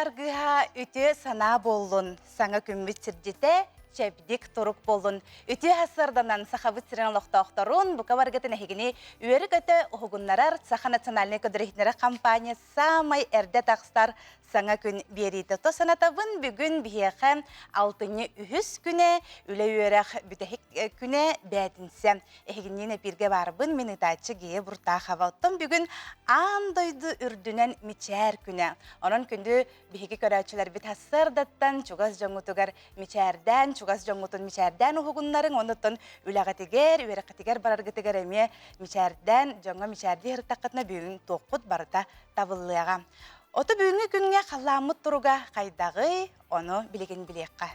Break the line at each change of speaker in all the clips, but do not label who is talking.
аргыха үтө сана боллун, саңа күмбүт сирдите, чебдик турук болун. Үтө хасырданан сахабыт сирен лохтоохторун, бука баргатын эхигини үері көтө оғугуннарар Саха национальный көдірехнері компания самай әрді тақстар саңа күн берейді. Тосанатабын бүгін бігеқі 6-ны үхіс күне, үлі үйерек бүтәхік күне бәдінсе. Эхигиніне бірге барбын, мен ұтачы гейе бұрта қаваттым. Бүгін андойды үрдінен мичәр күне. Onun күнді бігекі көрәчілер біт хасырдаттан, чугас жоңутугар мичәрдән, чугас жоңутун мичәрдән оғугуннарын, оныттын үләғатігер, үйерекатігер бараргатігер әме мичәрдән, жоңа мичәрді хыртақытына бүгін тоққыт барыта табылыға. Оты бүгінгі күнге қаламыт тұруға қайдағы, оны білеген білеққа.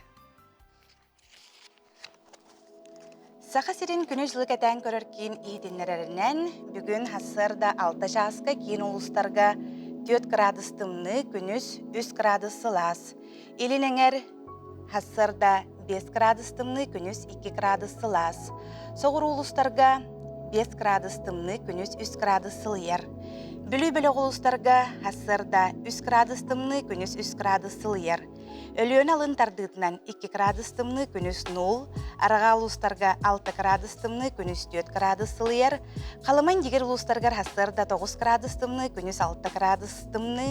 Сақа сирин күні жылы кәтән көрір кейін ехетінлерінен бүгін хасырда 6 жасқа кейін ұлыстарға 4 градустымны күніз 3 градус сылас. Елініңер хасырда 5 градустымны күніз 2 градус сылас. Соғыр ұлыстарға 5 градустымны күніз 3 градус сылыер. Бүлі-бүлі ұлыстарға хасырда 3 градустымны күніз 3 градус сылыер. Өліен алын тардытынан 2 градустымны күніз 0, араға ұлыстарға 6 градустымны күніз 4 градус сылыер. Қалыман дегер ұлыстарға хасырда 9 градустымны күніз 6 градустымны,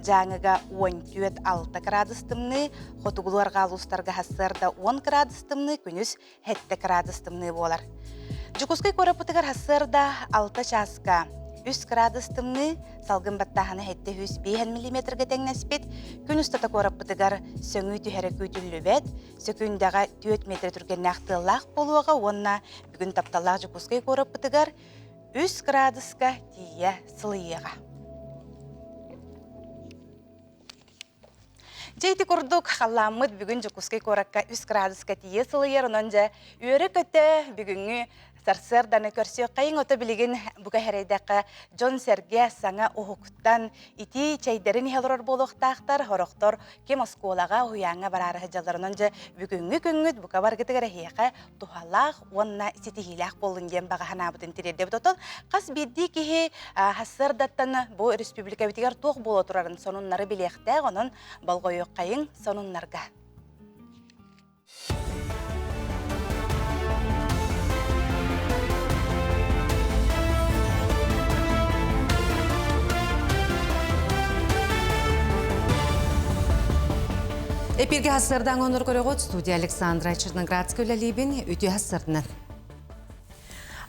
жаңыға 14-6 градустымны, хотуғыларға ұлыстарға хасырда 10 градустымны күніз 7 градустымны болар. Жүкускай көріпітігер хасырда 6 жасқа 3 градустымны, салгын баттағаны хетті 105 мм тәңнәспет, күн ұстата көріпітігер сөңі түйәрі көйтілі бәд, сөкіндіға 4 метр түрген нақтылақ болуға, онына бүгін тапталақ жүкускай көріпітігер 3 градусқа тие сылыйыға. Жейті күрдік қаламыд бүгін жүкускай көрікка 3 градусқа тие сылыйыр, онынжа өрі көті бүгінгі Сарсырданы көрсі қайын оты білеген бұға әрейдәқі Джон Серге саңа оғықтан ити чайдарын хелорор болуқтақтар, хорықтор кем осколаға ұяңа барары жаларынан жа бүгінгі күнгіт бұға барғытығыр әйеқі тұхалақ, онына сетихилақ болын дем баға ханабытын тереді бұтотын. Қас бедді кеге хасырдаттаны бұл республика бітігер тоқ болу тұрарын сонынлары білеқті, оның балғойы қайын сонынларға.
Эпирге хасырдан оныр көрігіт студия Александра Черноградская өлелейбін өте хасырдынан.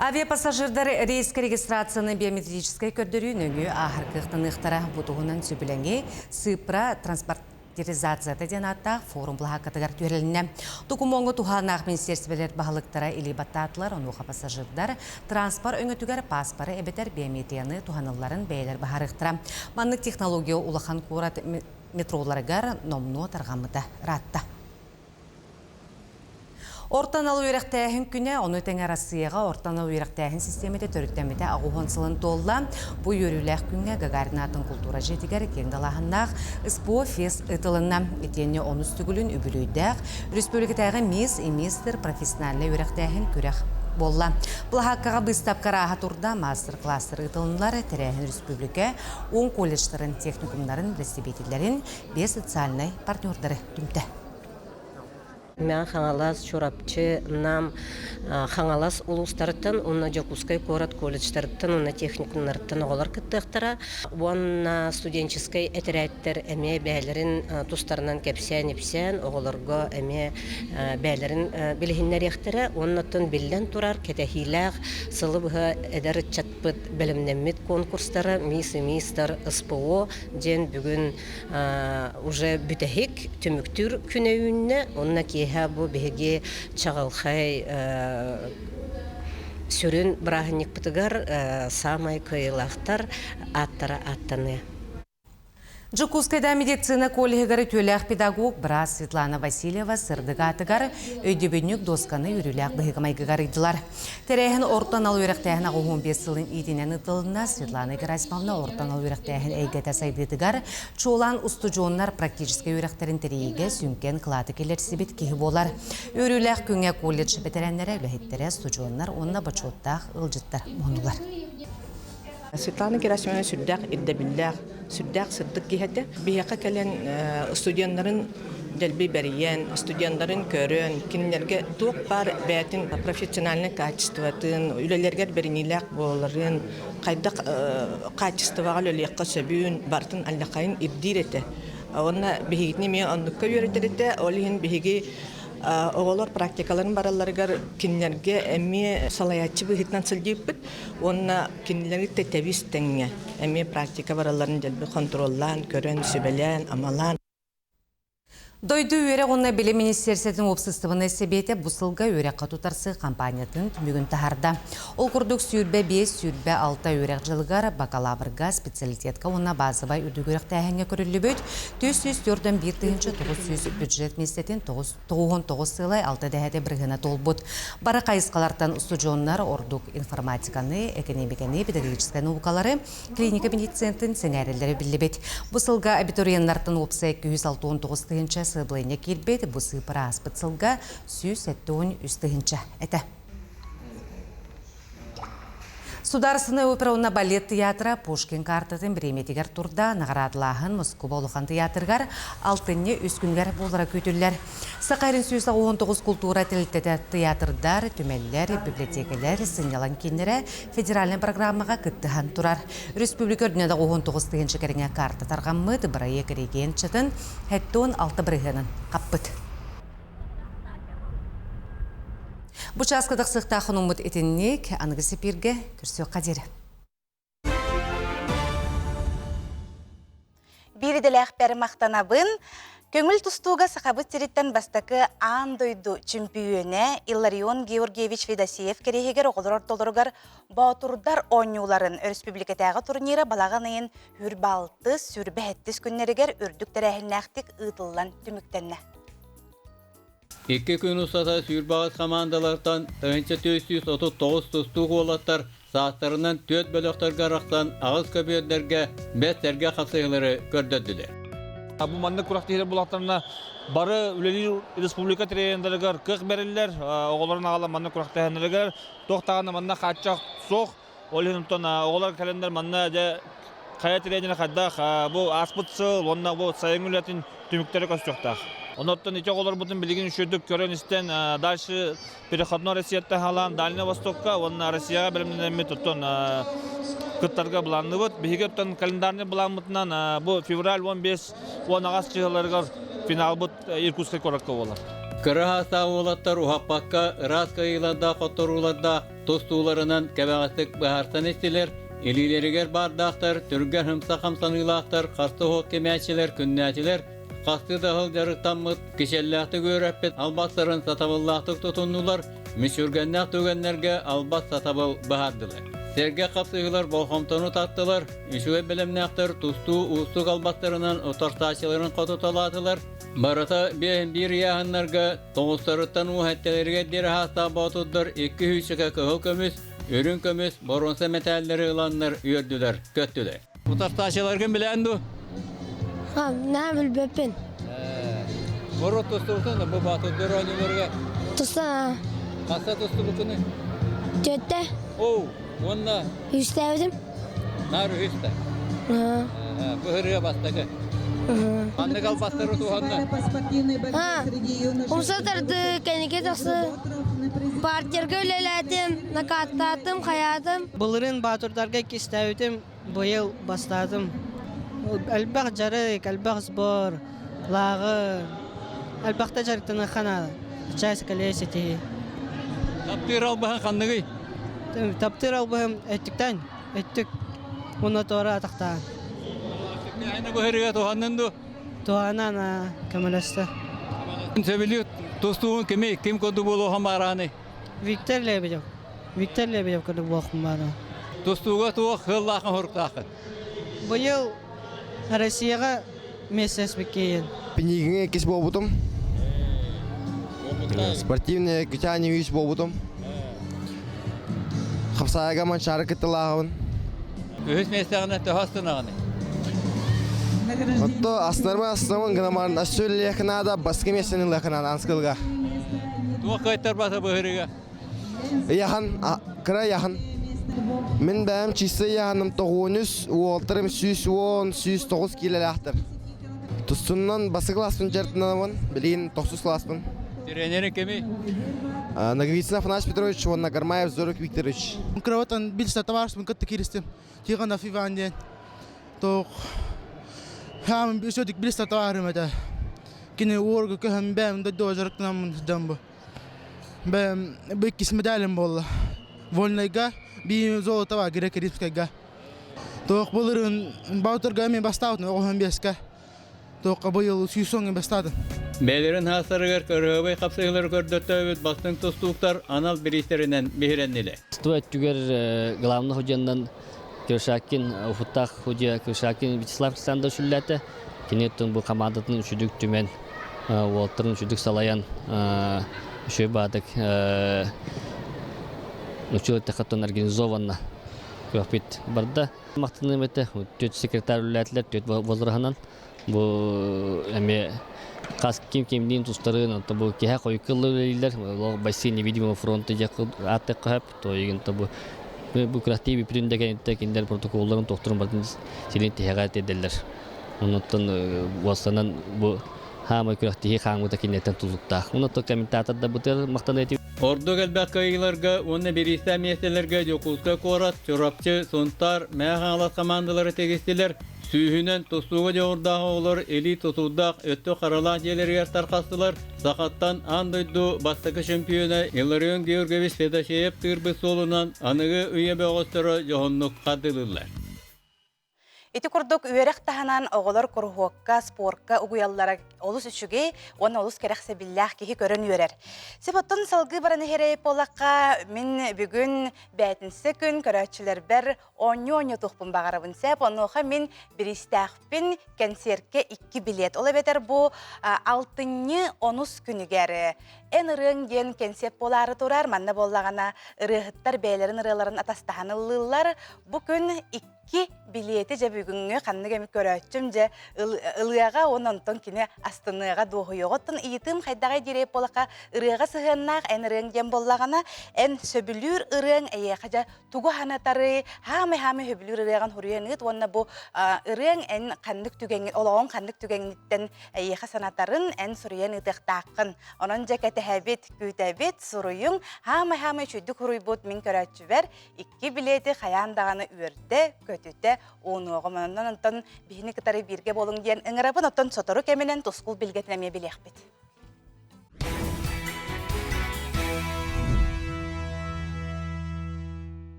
Авиапассажирдар рейскі регистрацияны биометрическай көрдірі нөңі ахырқықтың ұқтара бұтығынан сөбіленге сыпра транспортеризацияты денаттақ форум бұлға қатығар түреліне. Тұқымоңғы тұханақ министерствелер бағылықтара елебаттатылар, онуға пассажирдар транспорт өңітігер паспары әбетер биометрияны тұханыларын бәйлер бағарықтыра. Манлық технология ұлақан қорат метроларыгар номну тарғамыда ратта. Ортан алу үйректәйін күне, оны тәңі Россияға ортан алу үйректәйін системеті төріктәметі ағуғын сылын толла. Бұ үйріләк күнге Гагаринатын культура жетігер кеңдалағыннақ ұспо фес ұтылына. Етені оны үстігілін үбілуйдәқ. Республикатағы мис и мистер профессиональный үйректәйін көрек болла. Бұлғаққаға бұстапқара ағатурда мастер-кластер ұтылынлары тәрәйін республика 10 колледждарын, техникумдарын, ресебетелерін 5 социальный партнердары түмті.
Мен хаңалас чорапчы нам хаңалас улустарыттан, онна Жокускай город колледждарыттан, онна техникумдарыттан оғалар кіттіқтара. Онна студенческой әтірәттер әме бәлерін тустарынан кәпсән-епсән, оғаларға әме бәлерін білігінлер ектірі. Оннаттан білден тұрар, кәтәхиләқ, сылыбыға әдір чатпыт бәлімнәммет конкурстары, мистер СПО, ден бүгін уже бүтәхік түміктүр күнәуінне, онна Бу беге чағылхай сүрін брахник пытыгар самай кыйлақтар аттара аттаны.
Жукускайда медицина коллегары төләқ педагог Брас Светлана Васильева сырдыға-атығар өйдебенік досканы үріләқ бұғығымайғығар идылар. Тәрәйін ортан алу өріқтәйін ағы 15 сылын идінен ұтылына Светлана Герасимовна ортан алу өріқтәйін әйгәті сайдыдығар чолан ұстыжонлар практическай өріқтәрін тәрейге сүнкен қылаты келер себет кейі болар. Өріләқ күнге колледж бетерәнлері үләхеттері ұстыжонлар онына бачоттақ ұлжыттар мұнылар.
Светлана Герасимовна сүрдәк ирдәбилләр, сүрдәк сырдык киһәтә. Бияка кәлән студентларын дәлби бәриян, студентларын көрөн, кинләргә тук бар бәтин профессиональный качествотын, үлеләргә берниләк буларын, кайда качествога ләлеккә сөбүн, бартын аллакайын ирдирәтә. Онна бигитне мен андыкка йөрәтәдә, олин биги оголор практикаларын бараларыгар кинлерге эми салаячы быгытнан сылдыппыт, онна кинлерге тетебис теңге. Эми практика бараларын делби контроллан, көрөн, сөбелен, амалан.
Дойду үйрек онна білі министерсетін опсыстывыны себеті бұсылға үйрек қатутарсы компаниятын түмігін тахарда. Ол күрдік сүйірбе 5, сүйірбе 6 үйрек жылғар бакалаврға специалитетка онна базыбай үрдігірек тәхіңе көрілі бөт, 404-1-900 бюджет местетін 99 сылай 6 дәхәді біргіна толбыт. Бара қайысқалардан студионлар ордук информатиканы, экономиканы, педагогическай наукалары, клиника медицинтін сеңәрелері білі бет. Бұсылға абитуриенлартын опсы 269 сыблайня келбет, бұсы пара аспытсылға сүйс әттуын үстігінші әті. Сударсыны операуна балет театры Пушкин картатын біреметігер турда нағарадылағын Москва олуған театргар алтынне үскінгер болыра көтілер. Сақайрын сүйісі 19 культура тілтеті театрдар, түмеллер, библиотекалер, сынялан кендері федеральный программаға күттіған тұрар. Республика өрдінеді 19 тегінші кәріңе карта тарғаммыд бірайы кіреген чытын әттуын 6 бірігінің қаппыт. Бұл часкадық сықтақын ұмыт етіннек, анығысы перге күрсі қадері.
Бириделәк бәрі мақтанабын, көңіл тұстуға сақабыт тереттен бастақы андойду чемпионы Илларион Георгиевич Федосеев керегер оғылыр ортолырғар баутурдар ойнуларын республикатағы турниры балаған айын үрбалты сүрбі әттіс күннерігер үрдіктер әхілнәқтік ұтылан түміктенне.
Екі күн ұстата сүйірбағыз командалардан 439 тұстуғы олаттар сааттарынан 4 бөліқтарға рақсан ағыз көбеердерге 5-терге қапсайылары көрдөдді.
Бұл манны күрақтығыр бұлақтарына бары үлелі республика терейіндерігер қық берілер, оғыларын ағала манны күрақтығынырығер, тоқтағаны манна қатшақ соқ, олығынтон оғылар кәлендер манна қая терейіндер қаддақ, бұл аспытсыл, онна бұл сайын үлетін түміктері көстіқтақ. Оноттан иче олар бутун билигин үшөдүк көрөн истен дальше переходной Россиятта халан Дальний Востокка, онна Россияга белемненме туттон кыттарга буланны бут. Бигеттен календарны буламытынан бу февраль 15-10 агас чыгаларга финал бут Иркутска коракка болар.
Кырахаса олаттар ухаппакка раска ыйларда которуларда тостууларынан кебагастык бахартан естилер, илилеригер бардактар, түргер хымса хамсанылактар, касты хок кемячилер, күннәчилер, Қасты дағыл жарықтанмыт, кешелләқті көрәппет албастарын сатабыллақтық тұтыннулар, мүшіргеннәқ төгенлерге албас сатабыл бағардылар. Серге қапсығылар болхомтону таттылар, үшуе білімнәқтір тұсту ұстық албастарынан ұтарташыларын қотуталатылар. Барата бір яғынларға тоғыстарыттан ұхәттелерге дері хаста батуддар 2-3 кығыл көміс, өрін көміс, боронса металлері ұланлар үйірділер, көттілер. Ұтарташыларғын біләнді?
Нәміл бөпін.
Борот тұстырсын, бұл батуддар ойныларға?
Тұстана.
Қаса тұсты бұқыны?
Төтті.
Оу, онна?
Үстәвдім.
Нар үсті? Бұхырға бастығы? Қанды қалбастары туғанна?
Умсатарды кәнеке тақсы. Партерге өлеләдім, накаттатым, қаядым.
Бұлырын батырдарға кестәудім, бұйыл бастадым. Әлбәқ жарық, әлбәқ сбор, лағы, әлбәқта жарықтаны қана, чайсы кәлесі тегі.
Таптыр албаған қандығы?
Таптыр албаған әттіктен, әттік, оны тоғыра атақтан.
Айна бұхырға туғаннынды?
Туғанан кәмелесті.
Сөбілі тұстуын кім көді болу қамараны?
Виктор Лебедев көді бұл қамараны.
Тұстуға туық қыллақын ғұрықтақын?
Бұйыл Россияға месяц бекейін.
Пенигіне кес болбутым. Спортивный күтәне үйіс болбутым. Қапсайға маншары кіттілағын.
Өз местағына тұхастынағыны?
Отто астырмын ғынамарын асыл ләкінада басқы местінің ләкінада анскылға.
Туық қайттар баса бұхырыға?
Яхан, кыра яхан. Мен бәм чисты яғаным 9 уолтырым 110-109 келеләқтір. Тұстыннан басы класспын жартынанамын, білейін 9 класспын.
Тренері кеми?
Наговицын Афанасий Петрович, он Нагармаев Зорик Викторович.
Кроватан билста товарищем катты киристем. Тигана фиванден. То хам бисодик билста товарищем это. Кине уорга кем бэм до дозерк нам дамбо. Бэм бекис медалем болла. Вольнайга би золотого грекерипскайга. То болырын баутырга мен бастаут но хам беска. То кабыл сүйсөң бастады.
Бәлерін хасарығыр көрігібай қапсығылар көрдірті бастың тұстуықтар анал бірістерінен бейреннелі.
Стоит түгер главный худжандан Киршакин, Уфуттақ худжа Киршакин Вячеслав Александрович үлләті. Кенеттен бұл командатын үшідік түмен, уолттырын үшідік салаян үші бадық учет тақаттан организованна көппет барды. Мақтының мәті төт секретар үлләтілер, төт возрағынан бұл әме Кас кем-кемден тұстарын, бұл кеға қойқылы өлелер, бассейн невидимого фронта жақы аты қап, бұл күрақтей бепіріндеген кендер протоколларын тоқтырын бардың селен теғаға әтеделер. Онықтан уастанан бұл хамы күрақтей қаңғыда кенеттен тұзықтақ. Онықтан комментаторда бұтыр мақтан әтеу.
Орду кәлбәк қайыларға, оны берісті мәселерге жоқуызға қорат, чорапчы, сонтар, мәғалат командалары тегістелер. Сүйінен тұсуға жоғырдағы олар әли тұсудақ өтті қаралақ желергер тарқастылар. Сақаттан андойду бастықы чемпионы Иларион Георгиевич Федашеев тұрбы солынан анығы үйе бөғыстыры жоғынлық қадылылар.
Ити курдук үйерек таханан оголор курхуокка, спортка угуяллара олус үчүге, оны олус керексе биллах кихи көрөн үйерер. Сепоттон салгы бараны херей полакка мен бүгүн бәтінсі күн көрөтчілер бер оньо-оньо тухпун бағарабын сеп, онуға мен биристахпин концертке 2 билет. Ола бетер бу 6-10 күнігері. Эн ырың ген концерт болары турар, манна боллағана ырыгыттар бәйлерін ырыларын атастаханылылар. Бу күн 2 билети же бүгүнгө канны кемик көрөчүм же ылыяга ононтон кине астыныга дохуйоготтун иитим хайдагай диреп болака ырыга сыгыннак эн ырың дем боллагана эн сөбүлүр ырың эяка же тугу ханатары хаме хөбүлүр ырыган хуруяныт онна бу ырың эн кандык түгең олоон кандык түгеңниттен эяка санатарын эн суруян ытыктакын онон же кетехебит күтебит суруюң хаме чүдүк хуруйбут мин көрөчүбер 2 билети хаяндаганы үрдө көтүтө оонуогомонон онтон бихини кытары бирге болуң диен ыңырабын оттон сотору кеменен тускул билгетинеме билиэхпит.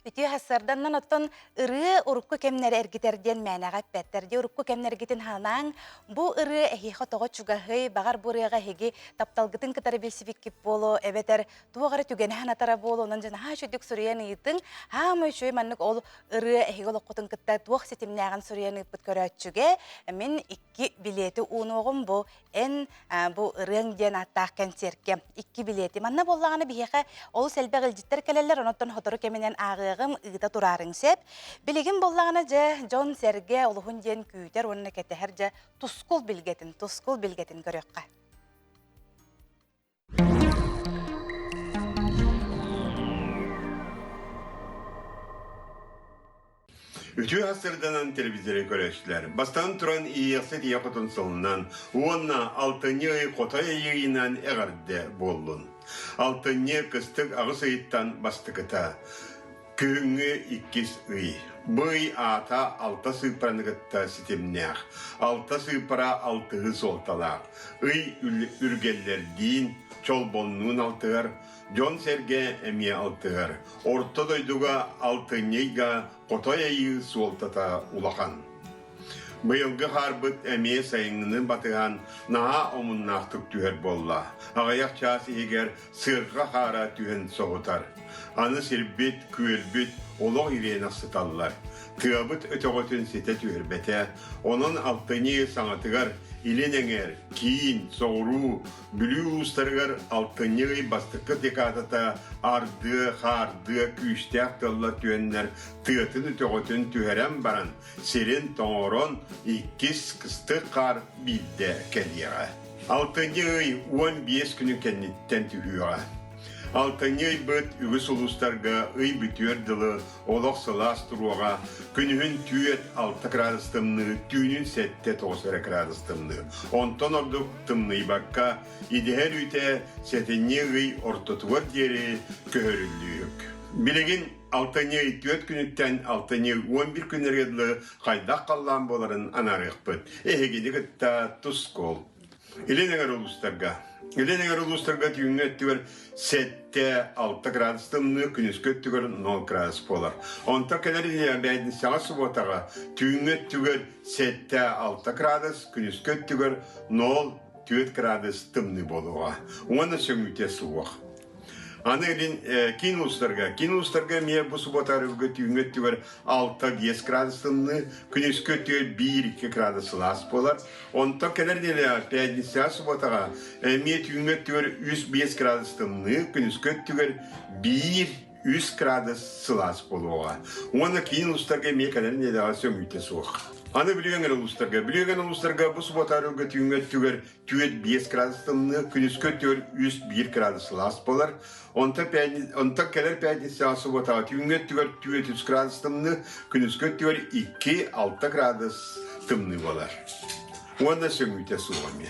Үтү хассарданнан оттон ыры урукку кемнери эргитерден мәнәгат бәттерде урукку кемнери гитин ханаң бу ыры эхихо того чугахы багар бурыга хеги тапталгытын кытары белсибик кип боло эбетер тугары түгене ханатара боло онон жана хашүдүк сурыян ыйтын хамы чөй маннык ол ыры эхиго локкутун кытта туох сетимняган сурыян ыппыт көрөчүгө мен 2 билети уунугум бу эн бу ырың ден аттаак концертке 2 билети манна боллаганы бияка ол селбегил життер келелер онотон хотору кеменен агы ыта турарың сеп. Билигин боллагана же Джон Серге олухун ден күйтер онна кетехер же тускул билгетин көрөкка.
Үтü asırdanan televizyon görüşler. Bastan turan iyiyasет yapıtın sonundan ona altını kotaya yayınan eğerde bollun. Altını kıstık ağız ayıttan bastıkıta. Küngü 2 ıy. Bıy ata alta sıpranıgıtta sitemnях. Alta sıpra altığı soltalak. Iy ürgeller din çolbonluğun altıgar. John Serge emiye altıgar. Orta doyduga altınıyga kotayayı soltata ulakan. Bıyılgı harbıt emiye sayınını batıgan naha omunnaktık tüher bolla. Ağayak çası eger sırga hara tühen soğutar. Anı sirbit, küelbit, oloğ irene sıtallar. Tığabıt öteğotun sete tüherbete, onun altını sanatıgar, ilenenger, kiyin, soğuru, bülü ustarıgar altını bastıkı dekatata ardı, hardı, küçtek talla tühenler tığatın öteğotun tüherem baran, serin toğuron, 2 kıstık kar bilde keliyağa. Altını 15 günü kenditten tühüyor. Алтыны быт үгіс улустарға ый бүтер дылы олық сылас тұруға күнігін түйет 6 градустымны, түйінін сәтте 9 градустымны. Онтон ордық тымны баққа идеғер үйте сәтіне ый ортытуар дері көрілдүйік. Білеген алтыны 4 күніттен алтыны 11 күнергеділі қайдақ қалған боларын анарық бұд. Егені күтті тұс қол. Еленіңер улустарға. Еленіңер улустарға түйінгі өттігер сәтте 6 градустымны, күніскі өттігер 0 градус болар. Онта кәлеріне бәйдің саңа сұботаға түйінгі өттігер сәтте 6 градус, күніскі өттігер 0,4 градус тымны болуға. Оны сөңіте суық. Аны елін кейін ұлыстарға ме бұл сұботарығы түйінгі өттігер 6-5 градустымны, күніскі өттігер 1-2 градус лас болар. Онта кәлеріне бәйдің сұботаға ме түйінгі өттігер 3-5 градустымны, күніскі өттігер 1-3 градус сылас болуға. Оны кейін ұлыстарға ме кәлеріне сөңіте суық. Аны білеген ұлыстарға бұл сұботарығы түйінгі өттігер 4-5 градустымны, күніскі өттігер 3-1 градус лас болар. Онта кәлер пәйдесі асы бұтаға түйінгі өттігер 4-3 градустымны, күніскі өттігер 2-6 градус тымны болар. Оны сөңіте суғаме.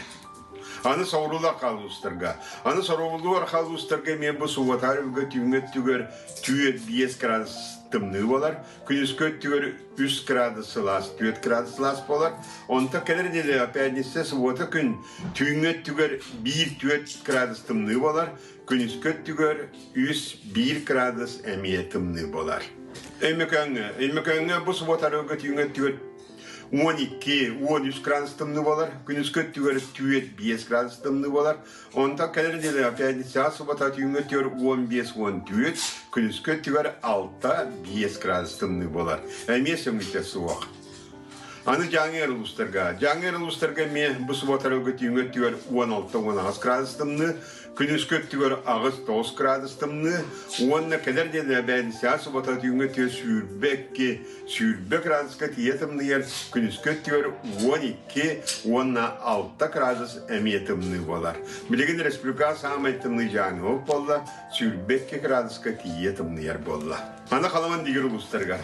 Аны саурулар қалуыстарға. Аны саурулар қалуыстарға мен бұл сұботарығы түйінгі өттігер 4-5 градус тымны болар. Күніскі өттігер 3 градус лас, 4 градус лас болар. Онта кәлер делі пәйдесі сұботы күн түйінгі өттігер 1-4 градус тымны болар. Күніскі өттігер 3-1 градус әмие тымны болар. Әмекәңі бұл сұботарығы түйінгі өттігер 12-13 градус тымны болар. Күніскі өттігер 4-5 градус тымны болар. Онта кәлер делі пәйдесі сұбота түйінгі өттігер 15-14, күніскі өттігер 6-5 градус тымны болар. Әмие сөңгіте суық. Аны жаңер ұлыстарға мен бұл сұботарығы түйінгі өттігер 16-16 градус тымны, күніскі өттігер 9 градус тымны, онына кәлер делі бәйдісі сұбота түйінгі өттігер сүйірбек градусқа тиетімні ер, күніскі өттігер 12-16 градус әметімні болар. Білеген республика самайтымны жаңы оп болла, сүйірбекке градусқа тиетімні ер болла. Аны қаламан дегер ұлыстарға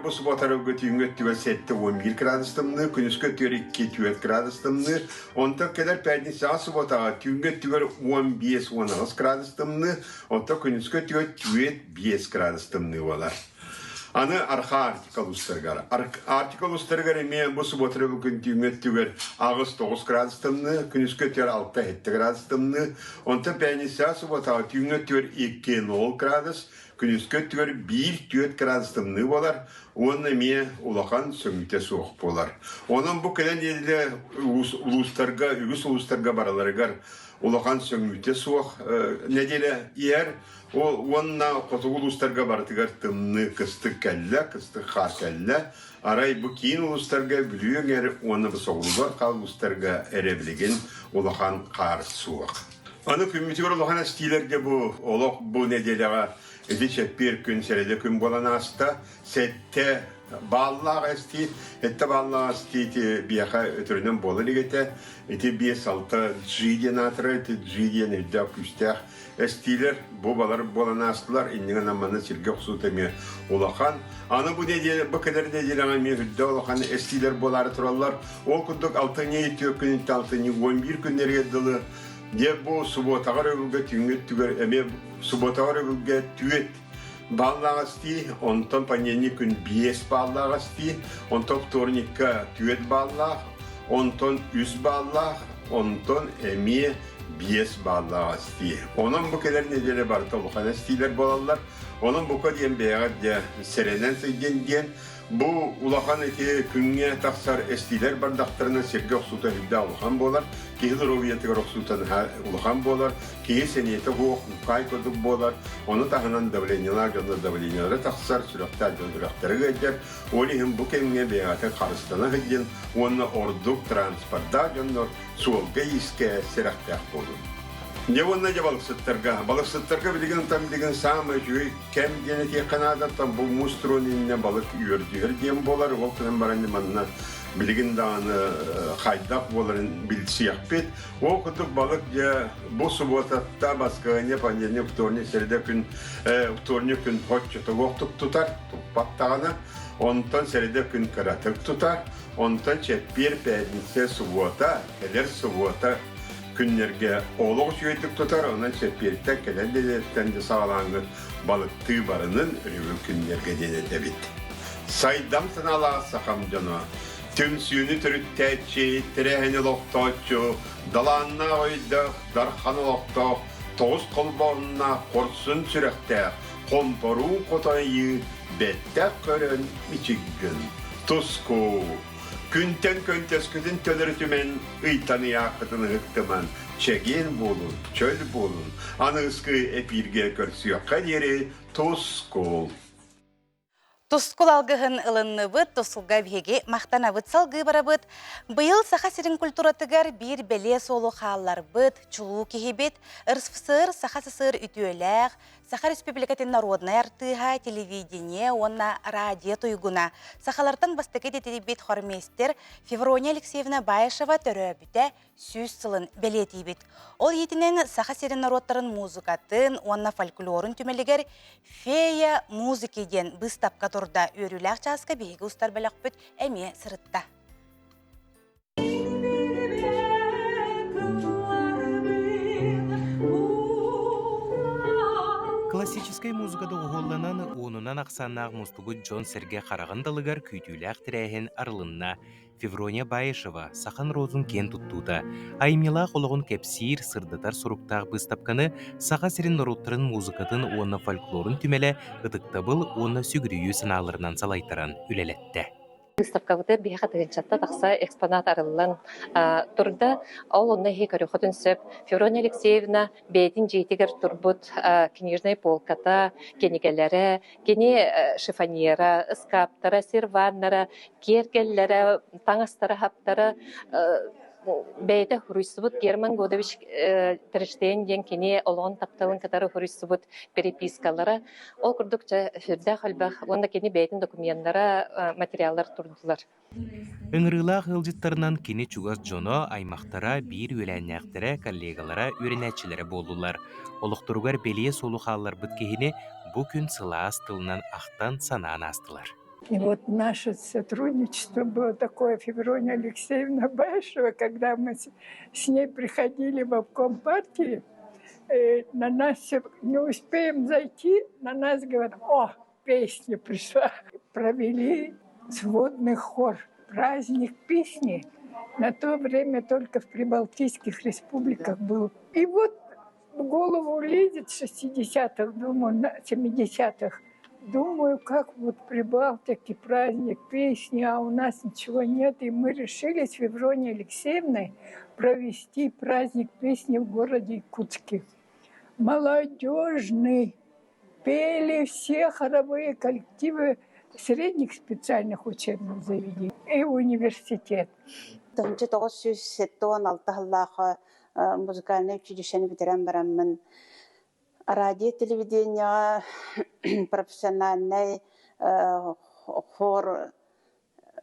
бұл сұботарығы түйінгі өттігер 7-11 градус тымны, күніскі өттігер 2-4 градус тымны, онта кәлер пәйдісі сұботаға түйінгі өттігер 15-16 градус тымны, онта күніскі өттігер 4-5 градус тымны болар. Аны арқа артикал ұстырғар емен бұл сұботыры бүгін түйінгі өттігер 9 градус тымны, күніскі өттігер 6-7 градус тымны, онта пәйдісі сұботаға түйінгі өттігер 2-0 градус, күніскі өттігер 1-4 градус тымны болар, оны ме улақан сөңіте суық болар. Оның бұл кәлен елі үгіс ұлыстарға бараларығар улақан сөңіте суық неделі ер, онына қотығы ұлыстарға бартығар тымны кысты кәлі, кысты қар кәлі, арай бұл кейін ұлыстарға білуің әрі, оны бұл соғылдар қал ұлыстарға әрі улақан қар суық. Аны күмітігер улақан әстейлерге бұл неделіға Эти чеппер күн сәреде күн болан аста, сәтте баллақ әсті, әтті баллақ әсті бияқа өтірінен болы легеті, әті 5-6 джиден атыры, әті джиден әді күстәқ әстейлер, бұл балар болан астылар, еннің анаманы сірге құсутыме олақан. Аны бұл кәдер неделі аңаме хүдді олақан әстейлер болары тұралар, ол күндік 6-2 күнінті 6-11 күннерге дылы, Де бұл сұботағар өгілге түйінгі түгер, әме сұботағар өгілге түйет баллағасти, онтан панені күн 5 баллағасти, онтан вторникка түйет баллақ, онтан 3 баллақ, онтан әме 5 баллағасти. Оның бұл кәдер неделі бар толуқан әстейлер болалар, оның бұл кәден бәғат сәренен сөйден ден, бұл улақан әте күнге тақсар әстейлер бардақтарына серге ұқсута хүлді улақан болар, кейі ровиятыға ұқсутан улақан болар, кейі сәнеті хоқ, ұқай көдік болар, оны тағынан давлениялар, жонда давлениялары тақсар, сүрақтар, жөндірақтары ғайдар, олығын бұл кәмге бәғаты қарыстана ғайден, оны ордық транспортда жондар суылға еске сәрақтақ болу. Не онна же балықсыттарға білген там білген самы жүй кәм дене тек қанада там бұл мустроны балық үйірдігер дем болар, ол күнен баранды манна bilgin dağını haydak boların bilsiyakpet. O kutuk balık ya bu subotatta baskıya pandemi utorni seride gün utorni gün hoççutu oktuk tutar tuppattağına. Ondan seride gün karatık tutar. Ondan çepir pedinse subota, eder subota günlerge oğluk süydük tutar. Ondan çepirte kelen de sağlangı balık tığbarının ürüvü günlerge denede bitti. Saydam sanalar sakam cana. Tüm suyunu türütteçi, tirehini loktoçu, dalanına oydu, darhanı lokto, toğuz kolboruna korsun sürekte, komporu kotayı, bette körün miçiggin. Tusku, künten köntesküdün tönürtümen, ıytanı yakıtını hıktıman, çegin bulun, çöl bulun, anı ıskı epirge körsüyor kaderi, tusku.
Тускул алгыһын ылынныбыт, тускулга биһиги мақтанабыт салгы барабыт. Быйыл саха сирин культуратыгар бир беле солу хаалларбыт, чулуу кихибит, ырсфысыр, саха сысыр үтүөлээх, Саха Республикатын народная артыга, телевидение, онна радио туйгуна. Сахалартан бастыгы детебит хормейстер Феврония Алексеевна Баешева төрөбүтэ сүз сылын белетибит. Ол етинен саха сирин народтарын музыкатын, онна фольклорын түмелигер фея музыки ден быстапка турда өрүләк часка бейгі устар бәләкпүт әме сырытта.
Классической музыкада оғолланан онунан ақсаннақ мұстығы Джон Серге қарағындалығар күйтүйләқ тірәйін арылынна Феврония Баешева сахан розун кен туттуда. Аймела қолығын кепсир сырдатар сұруқтақ быстапқаны саха сирин народтарын музыкатын оны фольклорын түмелі ұдықтабыл оны сүгірүйі сыналарынан салайтаран үлелетті.
Выставкавыда бияха тыгынчатта тақса экспонат арылан турда ол онна хекарюхатын сөп Феврония Алексеевна бейдин жейтигер турбут книжный полката кенигелері, кені шифоньера, скаптара, серваннара, кергеллері, таңастара хаптара бейді хуруйсубут Герман Годович тіріштейін ден кені олығын тапталын катары хуруйсубут перепискалары. Ол күрдікчі хүрдә қалбақ, онда кені бейдің документтара материалдар турдылар.
Үңірілақ ғылжыттарынан кені чугас жоно аймақтара бір өләннәқтері коллегалара өрінәтчілері болдылар. Олықтыругар белие солу қалылар бүткехіне бұ күн сылаас тылынан ақтан санаан астылар.
И вот наше сотрудничество было такое, Феврония Алексеевна Баешева, когда мы с ней приходили в обком партии, на нас не успеем зайти, на нас говорят: о, песня пришла. Провели сводный хор, праздник песни. На то время только в прибалтийских республиках был. И вот в голову лезет 60-х, думаю, 70-х. Думаю, как вот Прибалтике праздник песни, а у нас ничего нет. И мы решили с Февронией Алексеевной провести праздник песни в городе Якутске. Молодежный. Пели все хоровые коллективы средних специальных учебных заведений и университет.
Музыкальное училище ветеран барамын. Радио, телевидение, профессиональный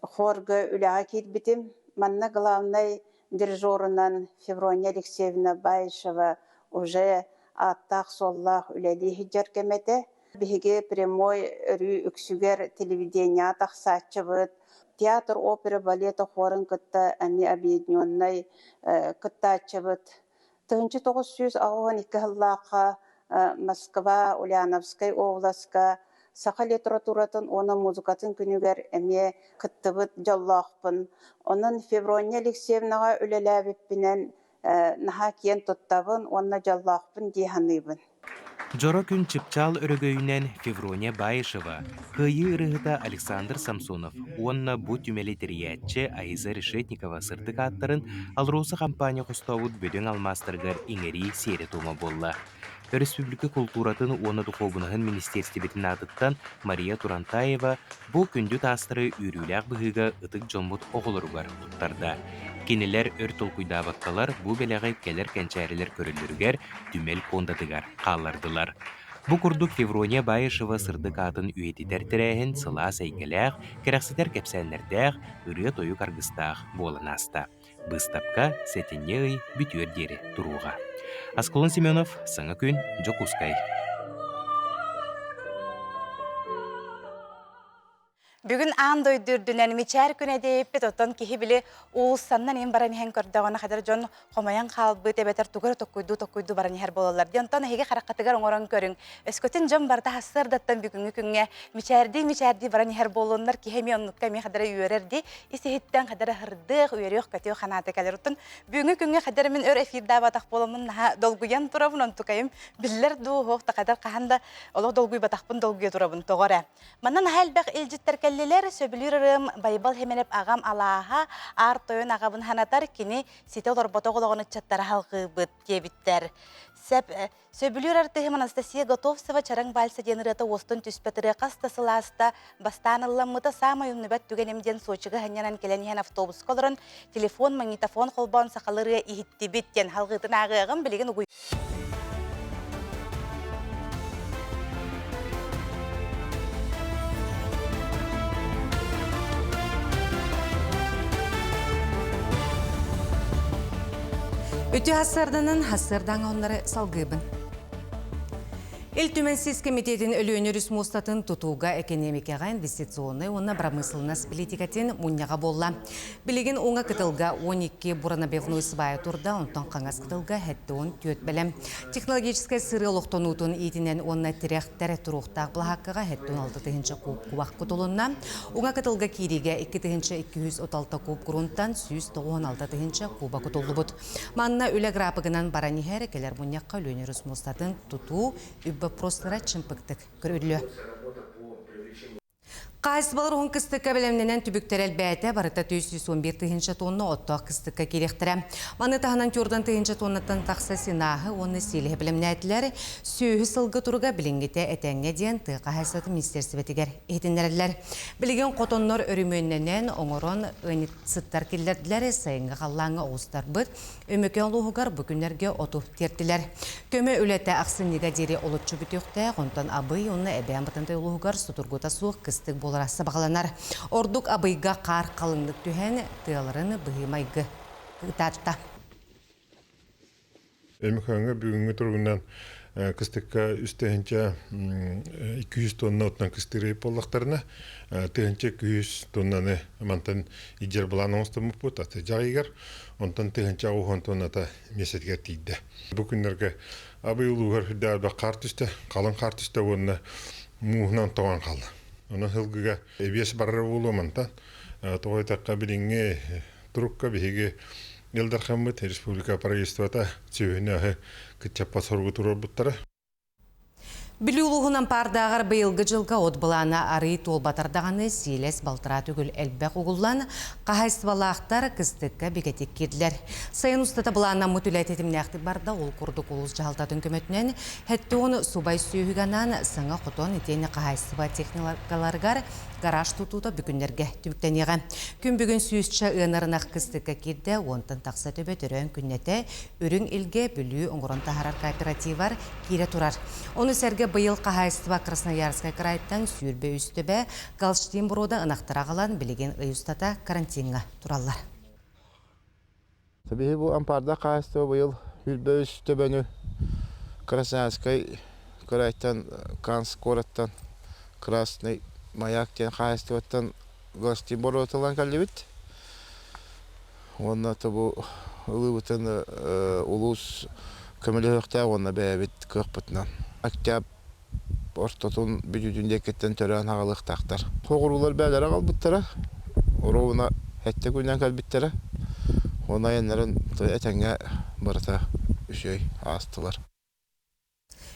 хорга үләға келбетім. Манна главный дирижерынан Феврония Алексеевна Баешева уже аттақ соллақ үләлі хиджар кемеді. Бігі прямой үрі үксігер телевидение тақсатчы бұд. Театр, опера, балета хорын күтті әне объединенный күттатчы бұд. 1912 жыллаққа Москва, Ульяновскай областка, Саха литературатын, оны музыкатын күнігер әме күттібіт жаллақпын. Оның Феврония Алексеевнаға үлеләбіппінен наға кен тұттабын, оны жаллақпын дейханыбын.
Жоро күн чыпчал өрөгөйінен Феврония Баешева, күйі ырығыда Александр Самсонов, онна бұ түмелі тіріятчы Айза Решетникова сырдық аттарын алросы компания құстауыд бөдің алмастырғар еңері сері тома болла. Республика культуратын оны духовынығын министерстебетін адыттан Мария Турантаева бұл күнді тастыры үріләқ бұғыға ұтық жомбут оғылырғар тұттарда. Кенелер өртіл құйдабатталар бұл белеғай келер кәнчәрілер көрілдіргер дүмел кондадығар қалардылар. Бу курдук Феврония Байышева сырдык атын үйетитер тирәһен сыла сәйгеләх, кәрәксетер кәпсәннәрдәх, үре тою каргыстах боланаста. Быстапка сәтенней бүтүер дери туруга. Асколон Семенов, Саңа күн, Жокускай.
Бүгін андой дүрдінен мичар күне дейіппет оттан кихи білі уылсаннан ең баран ең көрдіғаны қадар жон қомаян қалбы тебетер тугар тоқуйду баран ехер болалар. Дентон хеге қараққатығар оңыран көрің. Өскөтін жон барда хасырдаттан бүгінгі күнге мичарди баран ехер болуынлар кихеми онныққа ме қадары үйерерді. Исехеттен қадары хырдық, үйерек көтеу қанаты кәлер ұттын. Бүгінгі күнге қадары мен өр эфирда батақ болымын долгуян тұрабын онтықайым. Білілер дуғық тақадар қағанда олық долгуй батақпын долгуя тұрабын тоғыра. Маннан әлбәқ елжіттер Лелер сөбілерім байбал хеменеп ағам алаға артойын ағабын ханатар кені сете олар ботоғылығын үтчаттары халқы бұд кебіттер. Сөбілер артығым Анастасия Готовсова чарang бальса деніріті остын түспетірі қастасыласта бастанылымыты самай үннібәт түгенемден Сочыға ханянан келенген автобус қолырын телефон, магнитофон қолбауын сақалыры ихітті біттен халғытын ағығын білеген ұғый.
Өті хасырданын хасырдан онları салгыбын. Эл Түменсіз комитетін өлөнөрүс мустатын тутууга экономикага инвестиционный, онна промыслынас политикатын мунняга болла. Билеген оңа кытылга 12 буранабевной свая турда, онтан қаңас кытылга хэттуын төт білім. Технологическая сыры лоқтонутын етінен онна тиряқтары туруқтақ бұлаққыға хэттуын 6-тыгынчы куб кубақ кутулунна. Оңа кытылга кириге 2-236 куб грунттан 196-тыгынчы куба кутулды бұд. Манна өлі грапығынан баранихер келер мунняққа өлөнөрүс мустатын тутуу простыра чымпыктык көрүлү. Қайсы балыр оң кыстыққа білімненен түбіктер әлбәті барыта 211 тыгынчы тонны оттақ кыстыққа керектірі. Маны тағынан көрден тыгынчы тоннаттан тақса синағы, оны селі білімнәтілер сөйі сылғы тұрға білінгеті әтәңе дейін тұға әсеті министерсіветігер етіндерілер. Білген қотонлар өрімөнненен оңырын өңіт сыттар келдерділер сайынғы қаллаңы оғыстар бұд, өмекен лұғығар бүкіндерге оту тертілер. Көмі өлеті ақсыннеға дері олытчы бүтіқті, ғонтан абый оны әбән бұтынды лұғығар сұтырғыта суық кыстық боларасы бағаланар. Ордук абыйға қар қалыңдық түйен тыяларын бұғымайғы қытарта.
Эмиханга бүгінгі тұрғынан кыстыққа үстігінші 200 тонна отнан кыстыры болақтарына, тығынчы 200 тоннаны мантан иджер бұлан оңыстымып бұд, аты жағығар, онтан тығынчы ауған тонната месетгер тейді. Бүкіндерге абый ұлығар хүдді қар түсті, қалың қар түсті онына мұғынан тоған қалды. Оны хылгыга эбес барра болуамантан, тоғайтаққа біліңе тұрыққа бейге елдар қамбыт республика правительствата сөйіне күтчаппа сорғы тұрар бұттары.
Білулуғынан пардағар бұйылғы жылға отбылана ары толбатардағаны сейлес балтыра түгіл әлбәқ ұғылан қағайсывалақтар кістіккі бекетек кеділер. Сайын ұстата бұлана мұтілет етімнәқті барда ол күрдік ұлыс жағалтатын көмөтінен әтті оны субай сүйіганан саңа құтон етені қағайсыва техникаларғар гараж тұтуды бүкіндерге түбіктенеға. Күн бүгін сүйісші ұнарынақ кістіккі кеді, онтын тақса төбі түрін күннеті үрің елге бүлі ұңғырын тахарар кооперативар кейре тұрар. Оны сәрге бұйыл қағайсыва Красноярскай крайттан сүйірбе үстібе Галштин бұрода ынақтыра қалан білеген ұйыстата карантинға тұралар.
Табиғи бұл ампарда қағайсыва бұйыл үлбе үстібені Красноярскай крайттан Канс городтан Красный Маяк тен қағайсываттан Галштин бұрода кәлебет. Онна табу ұлыбытын ұлыс көмілі өқті онна бәйбет көқпітінен. Октябрь ортотун бүдүдүндө кеттен төрөн ағалық тақтар. Қоғырулар бәлері қалбыттары, ұруына әтті күннен кәлбіттері, она енлерін әтәңе барыта үшөй астылар.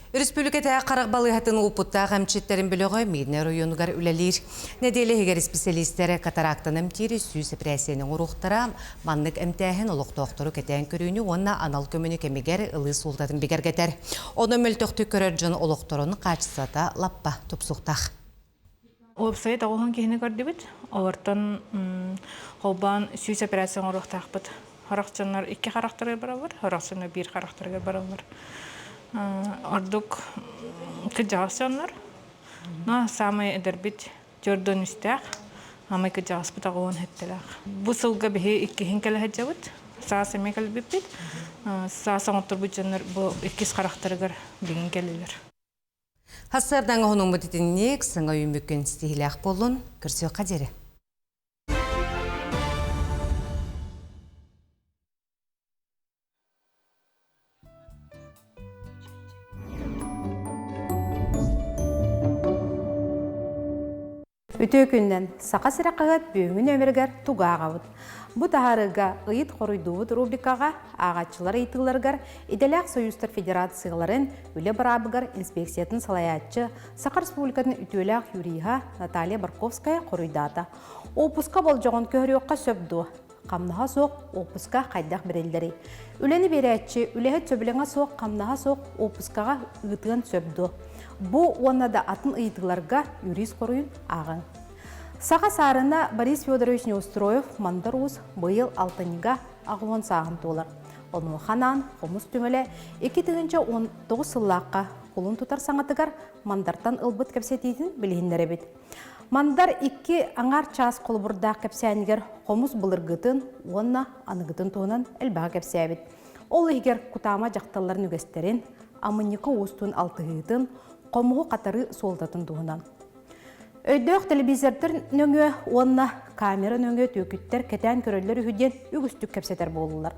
Республикада қарақбалы хатын ұпытта ғамчеттерін біліғі мейдіне районығар үләлер. Неделі хегер специалистері катарактан әмтері сүйіс прәсенің ұрықтыра маннық әмтәхін ұлықтоқтыру кәтән көріні онна анал көміні кәмегер ұлы солдатын бігер кәтер. Оны мөлтіқті көрер жын ұлықтырын қачысата лаппа тұпсуқтақ.
Олыпсайы тағылған кейіні көрді біт. Олардан қолбан сүйіс операциялың ұрықтақ біт. Харақчанлар 2 харақтарға барабар, харақчанлар 1 харақтарға барабар. Ордук кыжасаннар. На самый эдербит жордон истях. Амай кыжас бутагон хеттелах. Бу сылга бихи иккихин келе хаджабыт. Саас эмекел биппит. Саас оңоттор бучаннар бу иккис характарыгар билин келелер.
Хассардан оһунун бутитинник сыңа үймүккен стихилях болун көрсө кадери.
Үтө күнден сақа сырақығыт бүйіңін өміргер туғағауыд. Бұ тағарыға ұйыт қорыйдуыд рубрикаға ағатшылар ейтілергер Иделяқ Союзтар Федерацияларын үлі барабығар инспекциятын салаятчы Сақа Республикатын үтөләқ юриға Наталья Барковская қорыйдата. Опуска бол жоғын көріоққа сөбді. Қамнаға соқ опуска қайдақ бірелдері. Үлені берәтші үлеғі сөбіліңа соқ қамнаға соқ опускаға ұйтығын сөбді. Бу оннада атын ыйтыларга юрис коруйун ағын. Саға сарына Борис Федорович Неустроев мандар уз быйыл алтыныга ағуан сағын толар. Оны ханан, қомыс түмелі 2019 сыллаққа қолын тұтар саңатыгар мандартан ылбыт кәпсетейтін білгендері бет. Мандар 2 аңар час қолбұрдақ кәпсәнігер қомыс бұлырғытын, онна анығытын туынан әлбаға кәпсәбет. Ол егер кутама жақталарын үгестерін, амынекі остуын алтығытын, қомығы қатары солдатын туынан. Өйдөк телевизордыр нөңі, онна камера нөңі төкіттер кәтән көрілер үйден үгістік кәпсетер болылар.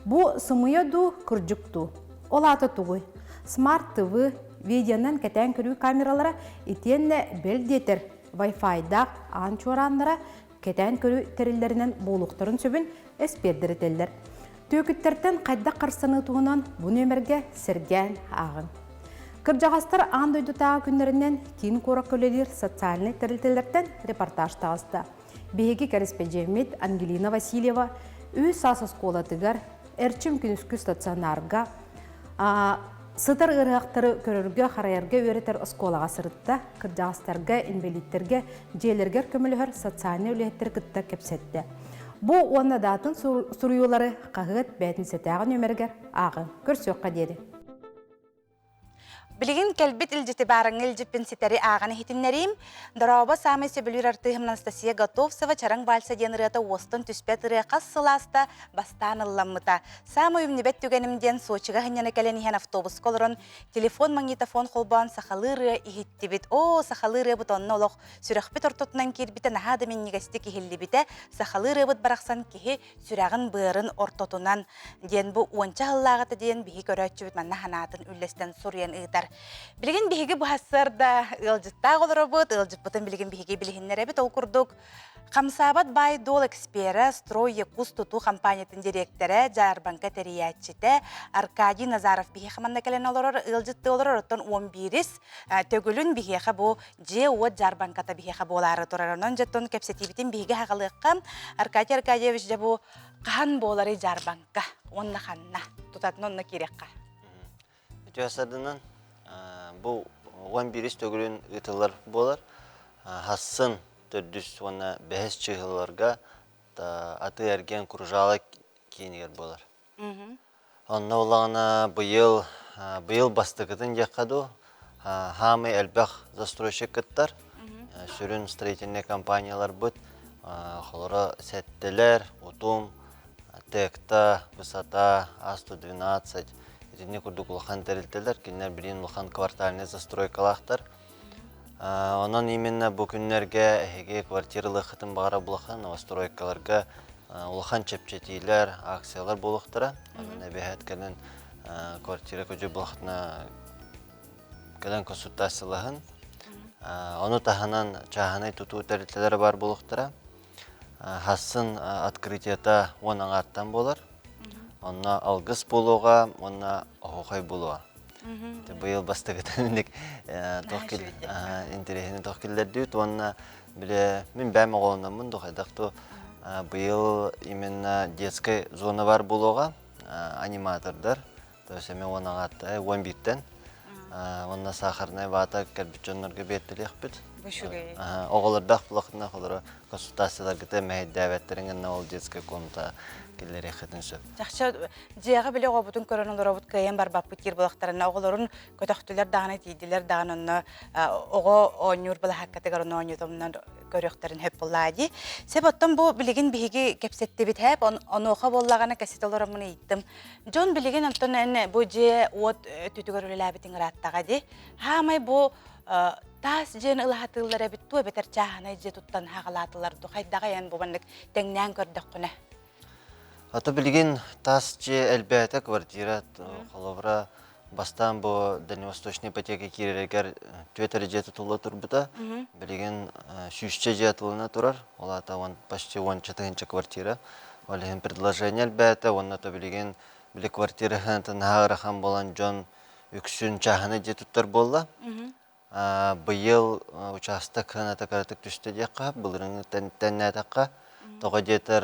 Бұ сымыя ду күрджікту. Ол аты туғой. Смарт ТВ, видеонан кәтән көрі камералара етенне белдетер Wi-Fi-да анчуаранлара кәтән көрі тәрілерінен болуқтарын сөбін әспердірітелдер. Төкіттерден қайда қарсаны туғынан бұл нөмерге сірген ағын. Кыржағастар андойдутағы күндерінен кейін қорак көлелер социальный тәрілтелерден репортаж тағысты. Беги корреспондент Ангелина Васильева үй сасыз қолатығар әрчім күніскі стационарға сытыр ырғақтары көрірге қарайырға өретер ұсколаға сырытта кыржағастарға, инвалидтерге, желергер көмілігер социальный үлеттер күтті кепсетті. Бұл оны датын сұруылары қағыт бәтін сетәғын өмергер ағы көрсөққа деді.
Билигин келбит илжити барыңыл жиппин ситери ағаны хитиннерим. Дороба самый сөбілер артығым Анастасия Готовцева чарang балса деніріғата остын түспет ырыға сыласта бастан ылламыта. Самый өмнебет түгенімден Сочиға хынняны кәленіген автобус колырын, телефон магнитофон қолбан сақалы ырыға ихитті бит. Сақалы ырыға бұт онны олық сүріқпет ортотынан кербіті нағады мен негасті кехілі біті, сақалы ырыға бұт барақсан кехі сүрағын бұйырын ортотунан. Ден бұ уанча ғыллағаты ден бігі көрәтші біт манна ханатын үллестен сұриян ұйдар. Билигин биһиги бу хассарда ылжытта голоробут, ылжытпытын билигин биһиги билихиннеребит ол курдук. Камсабат бай дол экспера строй якус туту компаниятын директоры Жарбанка териятчите Аркадий Назаров биһи хаманна келен олорор ылжытты олорор оттон 11 төгүлүн биһиха бу же от Жарбанката биһиха болары турарынан жеттон кепсетибитин биһиги хагалыкка Аркадий Аркадьевич же бу кан болары Жарбанка онна ханна тутатын онна керекка.
Жасадынан bu 11 төгүлүн ытылар болар. Хассын төрдүс оны бәһес чыгыларга аты эрген куржалы кийинер болар. Онна улана быйыл бастыгытын жакаду хамы элбах застройщиктар, сүрүн строительный компаниялар бут, холора сеттелер, утум, текта, высота, А112 Идене курдук улахан тәрелтелер, кинер бірін улахан квартальный застройкалақтар. Онан именно бұл күннерге әйге квартиралы қытын бағара бұлахан, новостройкаларға улахан чепчетейлер, акциялар болуқтыра. Онан әбәйәт кәлін квартира көжі бұлақытына кәлін консультациялығын. Оны таханан чаханай тұту тәрелтелері бар болуқтыра. Хасын открытията оның аттан болар. Онна алгыс болуға, онна оғай болуға. Бұйыл бастығытын интересini тоқкелдер дейт. Онна біле, мен бәмі қолынамын доқайдақты бұйыл именно детская зона бар болуға, аниматордар. Төсеме оның атты 11-тен. Онна сақырнай бата кәрбітчонларға беттілік біт.
Бушугай.
Оголардах булакна холора консультациялар гыта мәйдәвәттерин генә ул детская комната килләре хәтен сөп.
Жакшы жега биле гобутун көрөнөлөр обут кайын бар баппы кир булактарына оголорун көтөктүлөр дагына тийдилер дагына ого онюр бала хаккатыгар онютумнан көрөктөрүн хөп буллади. Себоттон бу билигин биги кепсетти бит хэп онуха боллагана кассеталар муны иттим. Жон билигин антон эне бу же от түтүгөрүләбитин раттага ди. Хамай бу тас жен ылахатыллар бит ту бетер чахана же туттан хагалатылар ду хайдага ян бу баннык теңнән көрдөк күнә.
Ата билген тас же әлбәттә квартира холовра бастан бу дальневосточный ипотека кирергер төтер же тулы турбута билген сүзче же тулына турар. Олата он почти 14-нче квартира. Олеген предложение әлбәттә онна то билген биле квартира хантан хагырхан болан жон үксүн чахана же туттар болла. Быйыл участок ханата каратык түстө дияққа, бұлырыңы тәннә таққа, тоға жетер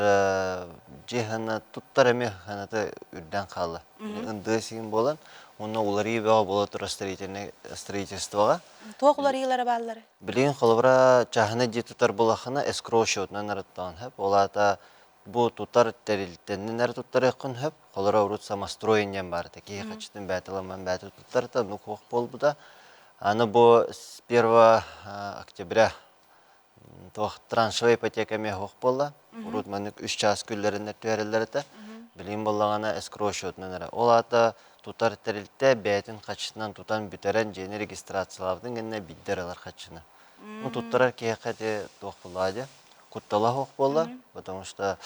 жехана туттар әме ханата үрден қалы. Үнді сеген болан, оны олары ебеға бола тұра строительствоға.
Тоқ олары елары балылары?
Білген қолыбыра чахана же туттар болақына эскроу шотынан арыттаған хөп. Олата бұл туттар тәрілтеннен әрі туттар еқін хөп. Қолыра ұрут самостроенен барды. Кей қачытын бәтіламан бәті туттарда, ну қоқ бол бұда. Аны бу с 1 октября траншевая ипотека мехох болла. Урут манык 3 час күлләрендә төәрелләрдә. Билим боллагана эскроу шотнан. Олата тутар терилтә бәйтен качынан тутан битерен жени регистрациялавдың генә биддералар качына. Ну туттарар кияқәте тох булады. Куттала хох болла, потому что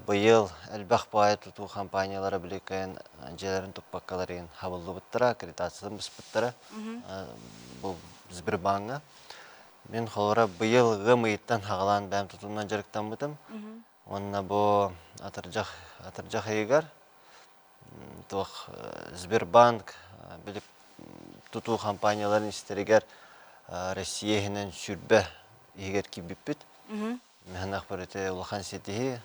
быйыл әлбәх бай туту компаниялары билекән җәләрен туппаккаларын хабылды буттыра, аккредитацияны биспуттыра. Бу Сбербанкка. Мен холора быйыл гымыйттан хагалан бәм тутуннан жарыктан бутым. Онна бу атыржак егар. Тох Сбербанк билеп туту компанияларын истерегер Россиянен сүрбә егер кибиппит. Мен ахбарыты улахан сетихи.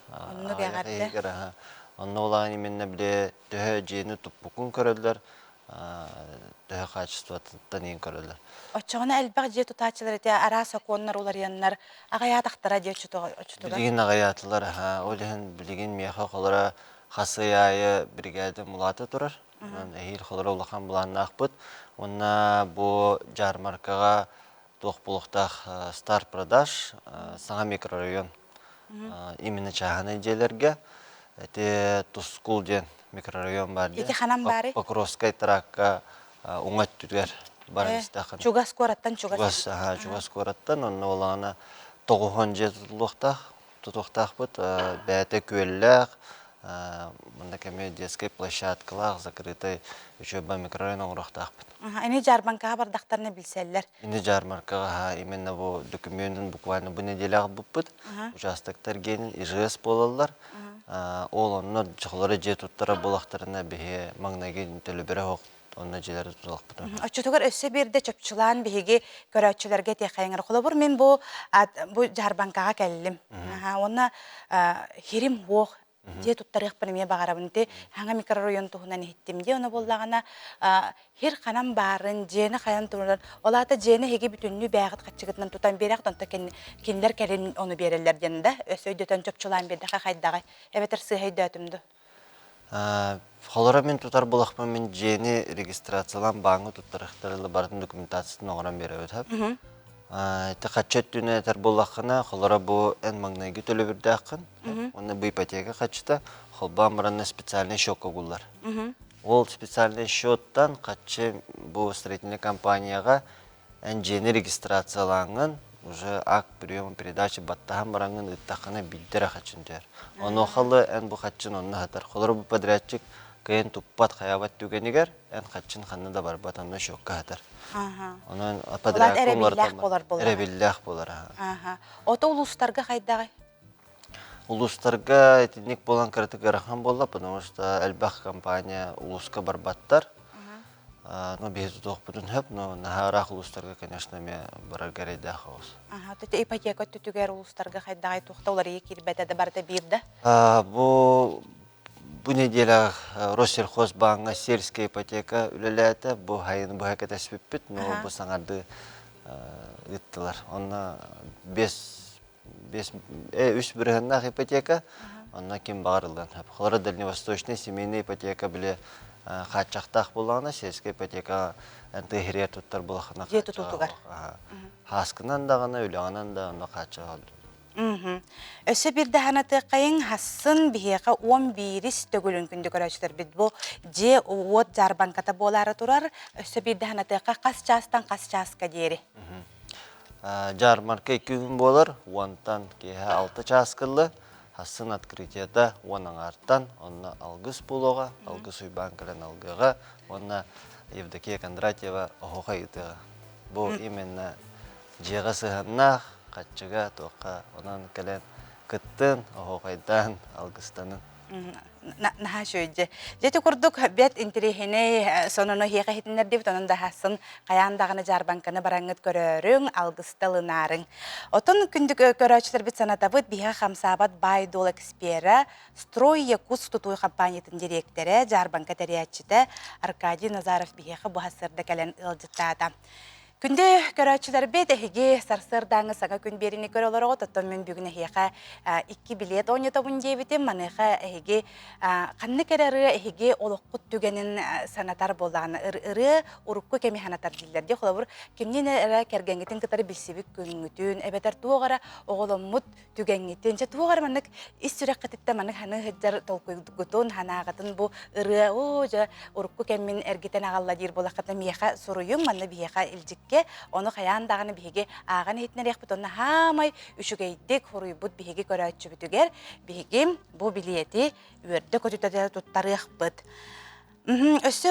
Онна улахан именне биле төһө жени туппукун көрөлдөр. Төһө качествотан ен көрөлдөр.
Очоғына әлбәқ же тұтачылар әте араса коннар олар яннар ағаятақтыра де очутуға?
Білген ағаятылар, олеген білген меха қолара қасыяйы бригады мұлаты тұрар. Әйір қолара олақан бұланын ақпыт. Онна бұл жармаркаға тоқ бұлықтақ стар продаж саңа микрорайон имені чағаны jelерге. Әте Тускул ден микрорайон барды.
Еті қанам бары?
Покровскай тараққа оңат түтер.
Чугас кораттан
Чугас кораттан, онна олағына тоғуған же тұтуқтақ бұд, бәті көлләқ, мұнда кәме детскай площадкалақ, закрытай үшөбі микрорайон оңырақтақ бұд.
Әне жарбанкаға бардақтарыны білселер?
Әне жарбанкаға именно бұл документін буквально бұл неделяғы бұд, участықтар генін ИЖС болалар. Ол онна жұқылары же тұттара болақтарына бейе маңнаген төлі бірі оқ. Онна желері тұталық бұтын.
Очутугар өсі берді чөпчілан бейге көрәтшілерге текайыңыр. Қолы бұр мен бұл жарбанкаға кәлілім. Онна херім оқ, де тұттарық біріме бағарабын де, хаңа микрорайон тұғынан еттімде, оны болдағана хер қанам барын, жені қаян тұрынан, олаты жені хеге бүтінні бәғыт қатшығытынан тұтан берек, онта кендер кәлін оны берелер денді, өсі өйдетен чөпчілан берді қайдағы, әбетір сығайды өтімді.
Холора мен тутар болақпын мен жені регистрациялан баңы туттарықтарылы бардың документациясын оңыран бері өтіп. Қатшет түні әтір болаққына холора бұл ән маңнайғы төлі бірді ақын. Оны бұл ипотека қатшыта холба мұранны специальный шоққа құлар. Ол специальный шоттан қатшы бұл строительный компанияға ән жені регистрацияланған уже акт приема передачи баттахан барангын ыттақына биддері қатшын төр. Оны оқалы ән бұл қатшын онына хатар. Холора бұл подрядчик кайын туппат хаябат түгенігер, ән қатшын қанны да бар батанны шоққа хатар. Оның подрядчик әребілләқ болар.
Ота улустарға қайдағы?
Улустарға етінік болан кірті ғарахан болла, потому что әлбәқ компания улусқа бар баттар. Но бейті тоқ бұтын хөп, но нағарақ улустарға, конечно, мен барар гәрейді ақауыз.
Төте ипотека түтігер улустарға қайдағы тоқта олар екер бәтәді барда берді?
Бұл неделя Россельхозбанға сельская ипотека үлеләті, бұл хайыны бұл әкет әспеппет, но бұл саңарды ыттылар. Онна 3 биргеннах ипотека, онна ким барылдан. Холора дальневосточный семейный ипотека биле хачақтақ болғана, сельская ипотека антыгерер туттар болақына.
Же тутултугар.
Хаскынан да ғана, үліғанан да онда хачақ алды.
Өсі бірді ханаты қайын хасын бігеға 11 төгілін күнді көрәшілер бид бұл же от жарбанката болары тұрар, өсі бірді ханаты қас частан қас частқа дейірі.
Жармарка 2 күн болар, онтан кейі 6 частқылы, хасын открытията оның арттан, онна алғыс болуға, алғыс уйбанкалан алғыға, онна Евдокия Кондратьева оғуға етіға. Бұл именно жеға сығаннақ, қатшыға, тоққа, онан кәлен күттін, оғуғайдан, алғыстанын.
Наха шөйдзе. Жеті күрдік бәт интерехіне соныны хеға хетінлер деп, оның да хасын қаяндағыны жарбанканы бараңыт көрерің, алғысталынарың. Отын күндік көрәчілер бет санатабыд биға қамсабат Байдол экспера, Строй Якутск тұтуй компаниятын директоры, жарбанка тәриятчыты Аркадий Назаров биғаға бұхасырда кәлен ылжыттады. Күнде көрәчілер бет әхеге сарсырдаңы саңа күн беріне көрі олар оғы, тұттан мен бүгін әхеға 2 билет ойнета бұн дейбітім, маныға әхеге қанны кәрәрі әхеге олыққыт түгенін санатар болағаны ұры ұрыққы кәмі ханатар дейлерде. Қолабыр кемнен әрі кәргәңгетін кітары білсебік күнгітін, әбәтар туғара оғылымыт түгәңгетін. Жа туғара манық іс сүрек қытытта манық ханы ғыджар толқығытын, ханағытын бұл ұры ұрыққы кәмін әргетен ағалла дейір болақытын мияқа сұруйым, манны бияқа илжік оны қаяндағаны бігі аған етінер еқпіт, оны хамай үшігейдік хоруйбұт бігі көрәтші бүтігер, бігі бұл білеті өрді көтітеді тұттары еқпіт. Өсі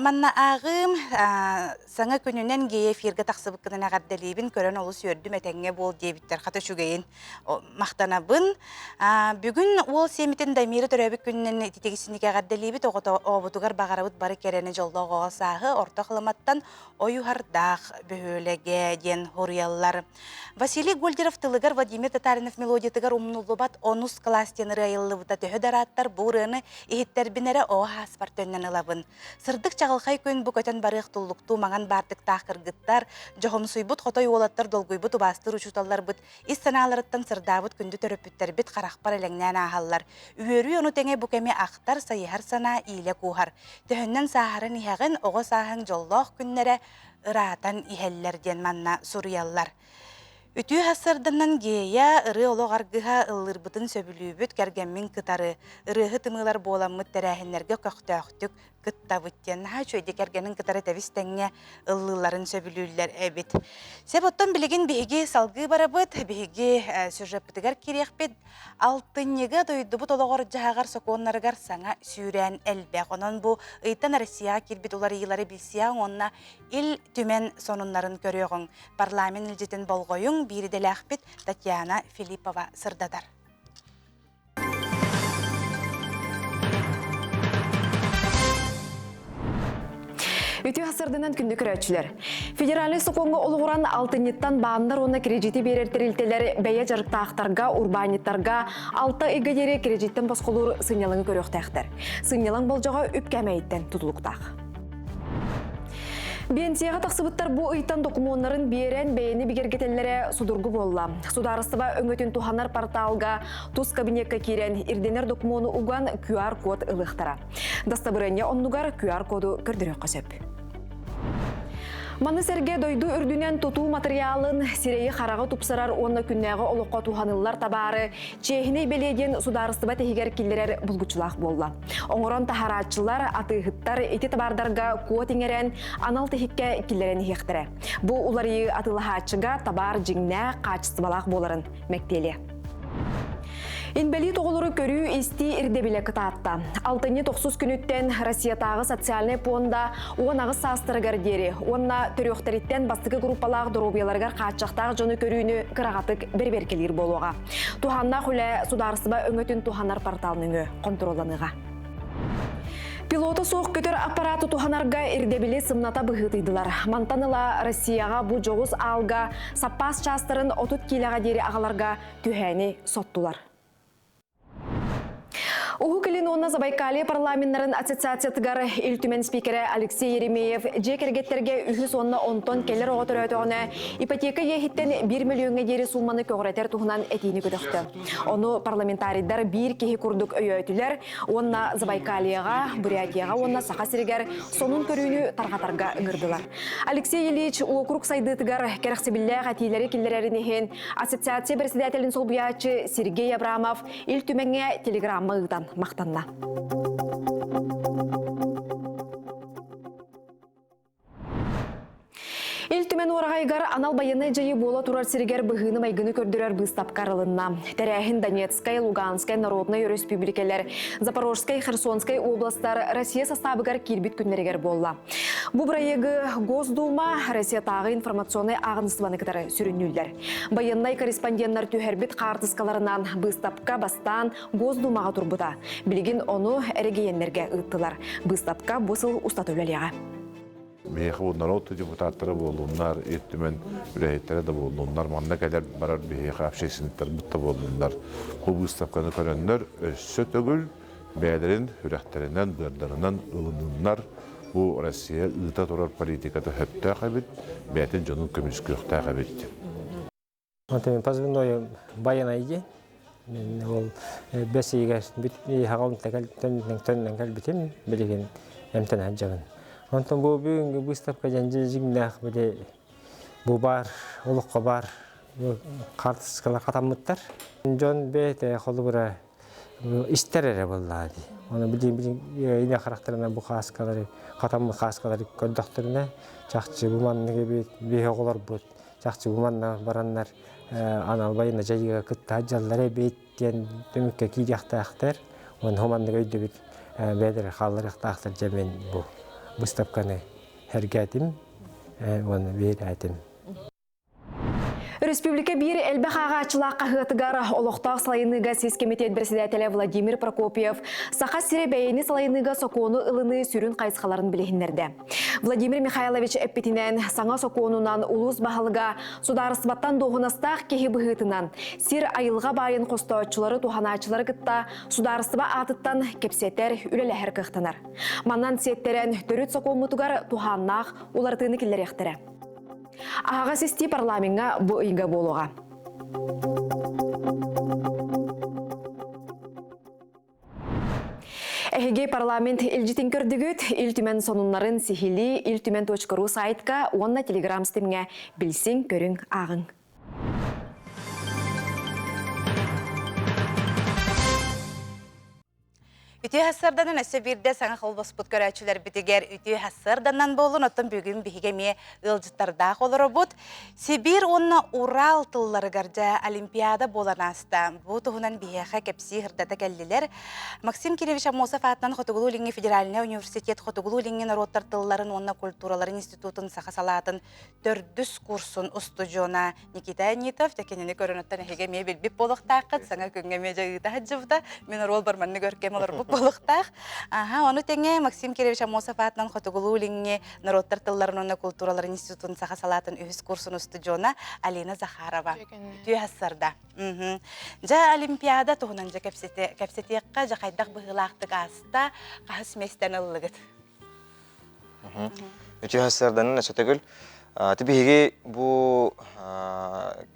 манна ағым саңа күнінен гейе фирға тақсыбыққынан ағардалейбін көрін олыс өрді мәтәңе бол дейбіттер қаты шүгейін мақтанабын. Бүгін ол семетін даймері түрәбік күнінен тетегісінеге ағардалейбіт оғытығар бағарабыт бары керені жолда оғасағы орта қылыматтан ойуғардақ бөхөлеге ден хориялар. Василий Гольдеров тылығар Владимир Татаринов мелодиятығар умнулыбат онус кластенері айылыбыта төхөдараттар бұғырыны ехеттер бінері оға аспартөннен ылабын. Сырдық чағылқай көн бүкөтен барық тұллықту маған бардық тақыргыттар, жоғым сұйбыт қотой олаттар долгойбыт убастыр учуталар бұд, ис саналарыттан сырдабыт күнді төрөпіттер біт қарақпар әліңнен ағалар. Үйөрі оны тәңе бүкеме ақтар сайығар сана иле куғар. Төхіннен сағарын иғағын оғы сағын жоллоқ күннері ыратан ихеллерден манна сұруялар. Үтүү хасырдынан гея ыры олог аргыха ыллырбытын сөбүлүүбүт кәргәммин кытары, ырыһы тымылар боламмыт тәрәһиннәргә көктөөхтүк кыттабыттен наха чөйде кәргәнин кытары тәвистәңгә ыллыларын сөбүлүүләр әбит. Себоттон билеген биһиги салгы барабыт, биһиги сюжеттигер кирәкбит, алтыннега дойдубут ологор жаагар соконнарыгар саңа сүүрән әлбә. Онон бу ыйтан Россия кирбит улары йылары билсия, онна ил түмен сонуннарын көрөөгөң. Парламент илжетен болгоюң бириделәхбит Татьяна Филиппова сырдадар.
Үтü hasırdынан күнді көрәтшілер. Федеральный соқонғы олығыран алтынеттан бағындар оны кредити берертерілтелер бәйе жарықтақтарға, урбаниттарға, алты егедері кредиттен басқолыр сыңнеліңі көріқтәқтір. Сыңнелің болжаға үпкәмәйттен тұтылықтақ. Бенсияға тақсыбыттар бұ ұйтан документарын берен бәйені бігергетелері судырғы болла. Сударыстыба өңөтін туханар порталға тұз кабинетка керен ирденер документы уган QR код ылықтара. Дастабырыне оннугар QR коду көрдірек қосып. Маны сәрге дойду үрдінен тұту материалын сирейі қараға тұпсарар онна күннәғы олыққа туханылар табары чейхіне беледен сударыстыба тегер келдерер бұлгучылақ болла. Оңырон тахаратчылар атығыттар еті табардарға куотиңерен анал тегекке келдерен хектірі. Бұ улары атылахатчыға табар жіңне қачыстыбалақ боларын мәктелі. Инбели тоғылыры көрүү исти ирдебілі кытаатта. 6-9 күніттен Россиятағы социальный понда оғанағы састырығар дері. Онна түріқтаріттен бастығы группалағы дұробияларғар қатшақтағы жоны көрүүні қырағатық берберкелер болуға. Туханна хүлі сударысыба өңөтін туханар порталыныңы контроланыға. Пилоты соқ көтер аппараты туханарға ирдебілі сымната бұғытыдылар. Мантаныла Россияға бұ жоғыз алға саппас частырын 30 килаға дері ағаларға түхәні соттылар. Уху келин онна Забайкалье парламентларын ассоциациятыгар илтүмен спикері Алексей Еремеев жекергеттерге үхіс онна онтон келер оғытыр өтіғыны ипотека ехіттен 1 миллионға дері сумманы көғіретер тұғынан әтейіні көтіқті. Оны парламентарийдар бір кехи күрдік өйөйтілер, онна Забайкальеға, Бурятияға, онна Сақа-Сирегер сонун көрүүнү тарғатарға ыңырдылар. Алексей Ильич округ сайдытыгар керексибилле қатилері келдерерінеген ассоциация председателин солбуячы Сергей Абрамов илтүменге телеграмма ыдан мақтанна. Илтүмен орағайгар анал байыны жайы бола турар сиргер бұғыны майгыны көрдірер бұстап қарылынна. Тәрәхін Донецкай, Луганскай, Народный республикалар, Запорожскай, Херсонскай областар Россия составыгар кирбит күннерегер болла. Бұ бірайығы Госдума Россия тағы информационный ағыныстываны кітары сүріннілдер. Байыннай корреспонденттар түйербит қартыскаларынан бұстапқа бастан Госдумаға турбыта. Білген оны әрегейенлерге ұттылар. Бұстапқа бұсыл ұстатулалыға.
Бейхи народы депутаттары болуынlar, еттімен үрәйеттері де болуынlar, манна кәлер барар бейхи общественниктер бұтта болуынlar. Бұл выставканы көрінлер өссі төгіл бәлерін, үрәқтерінен, дырдарынан ылынынlar. Бұл Россия ұйта тұрар политикаты хөпті қабет, бәтін жонын көміскі өқті қабет.
Позвоной баянайге, ол бәсейге хағалын тәкәл бітем білеген әмтін әджағын. Онтон бұл бүгінгі выставка жәнже жігнақ біле бұл бар, олыққа бар, қартысқалар қатамыттар. Жон бәйті қолы бұра істер әрі болады. Оны білген ине қарақтарына бұл қасқалары, қатамы қасқалары көрдіқтеріне жақшы бұманныға бейі оғылар бұд. Жақшы бұманна баранлар аналбайына жайыға күтті аджалары бейттен дөмікке кейдіяқты ақтар. Оны хоманныға өйді бір бәдір қалар ақтар жәмен бұл. Выставканы әргәтім, оны бейір әтім.
Республика бир элбәхаға ачылаққа ғытығар олықтақ салайыныға сез комитет председателі Владимир Прокопьев Сақа-Сире бәйіні салайыныға сокону ылыны сүрін қайсқаларын білігіндерді. Владимир Михайлович әппетінен саңа соконунан улус бағылыға сударысыбаттан доғынастақ кехи бұғытынан сир айылға байын қостаучылары туханачылары кытта сударысыба атыттан кепсеттер үлеләхер қықтанар. Маннан сеттерен төріт сокомутугар туханнақ улартыны келер ектері. Ағаға сесті парламентға бұ үйге болуға. Әхеге парламент илжитин көрдігіт, илтүмен сонунларын сихили iltümen.ru сайтқа, онна телеграм стемге білсін көрің ағың.
Үтü hasırdanın öse birde sana kolbos görəçülər bitiger ütü hasırdandan bolun otan bugün bihigemi ılcıtlarda olur bud. Sibir onna Ural tılları garca olimpiyada bolan asta. Bu tuhunan bihiqa kepsi hırdata geldiler. Maksim Kirevich Amosov atnan Xotogulu Lingi Federaline Universitet Xotogulu Lingi Narodlar tılların onna kulturaların institutun saxasalatın 400 kursun ustujona Nikita Nitov tekenini görünötten higemi bilbip boluqtaqıt sana köngeme jagıta hajıvda. Men rol barmanını görkem olur bu болықтақ. Оны теңе Максим Киревич Амосов атынан Xotogulu Lingi Народтар тылларының культуралар институтын саха салатын үхіс курсын студиона Алина Захарова. Үтүй хассарда. Жа олимпиада туғынан жа кәпсетеққа жа қайдақ бұғылақтық аста қағыс местен ұлығыт.
Үтүй хассарданын әсетігіл. Тібігі бұл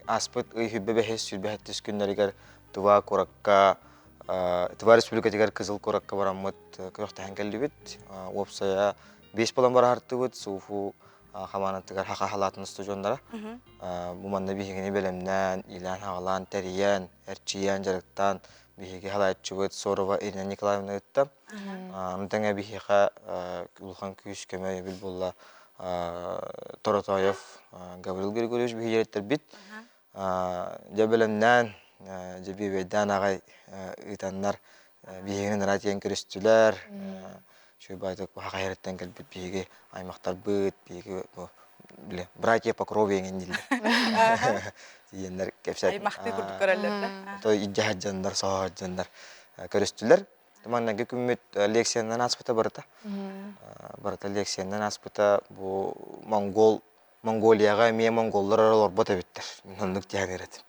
аспыт үйхүббе бәхес сүрбәхеттіс күнлерігер тува коракка Тывар республика тегер кызыл коракка барамыт көқтәһән келди бит. Опсая 5 балан бар арты бит. Суфу хаманаттыгар хака халатын студиондара. Бу манна бигене белемнән, илан хагалан, тәриян, әрчиян жарыктан биге халатчы бит. Сорова Ирина Николаевна үтте. Антаңа биха улхан күш көмөй бил болла. Торатаев Гаврил Григорьевич бигереттер бит. Дебелемнән Жеби бейдан ағай ұйтанлар бейгенен ратиян көрістілер. Шөй байтық бұға ереттен кәлбет бейге аймақтар бұд, бейге братья по крови еңен делдер. Дейендер кәпсәт.
Аймақты күрдік көрәлерді.
Той иджахат жандар, соғат жандар көрістілер. Тыманнан көкімет лекцияндан аспыта барыта. Барыта лекцияндан аспыта бұл Монголияға мен монголлар аралар бота биттер. Мен ондық тиян еретім.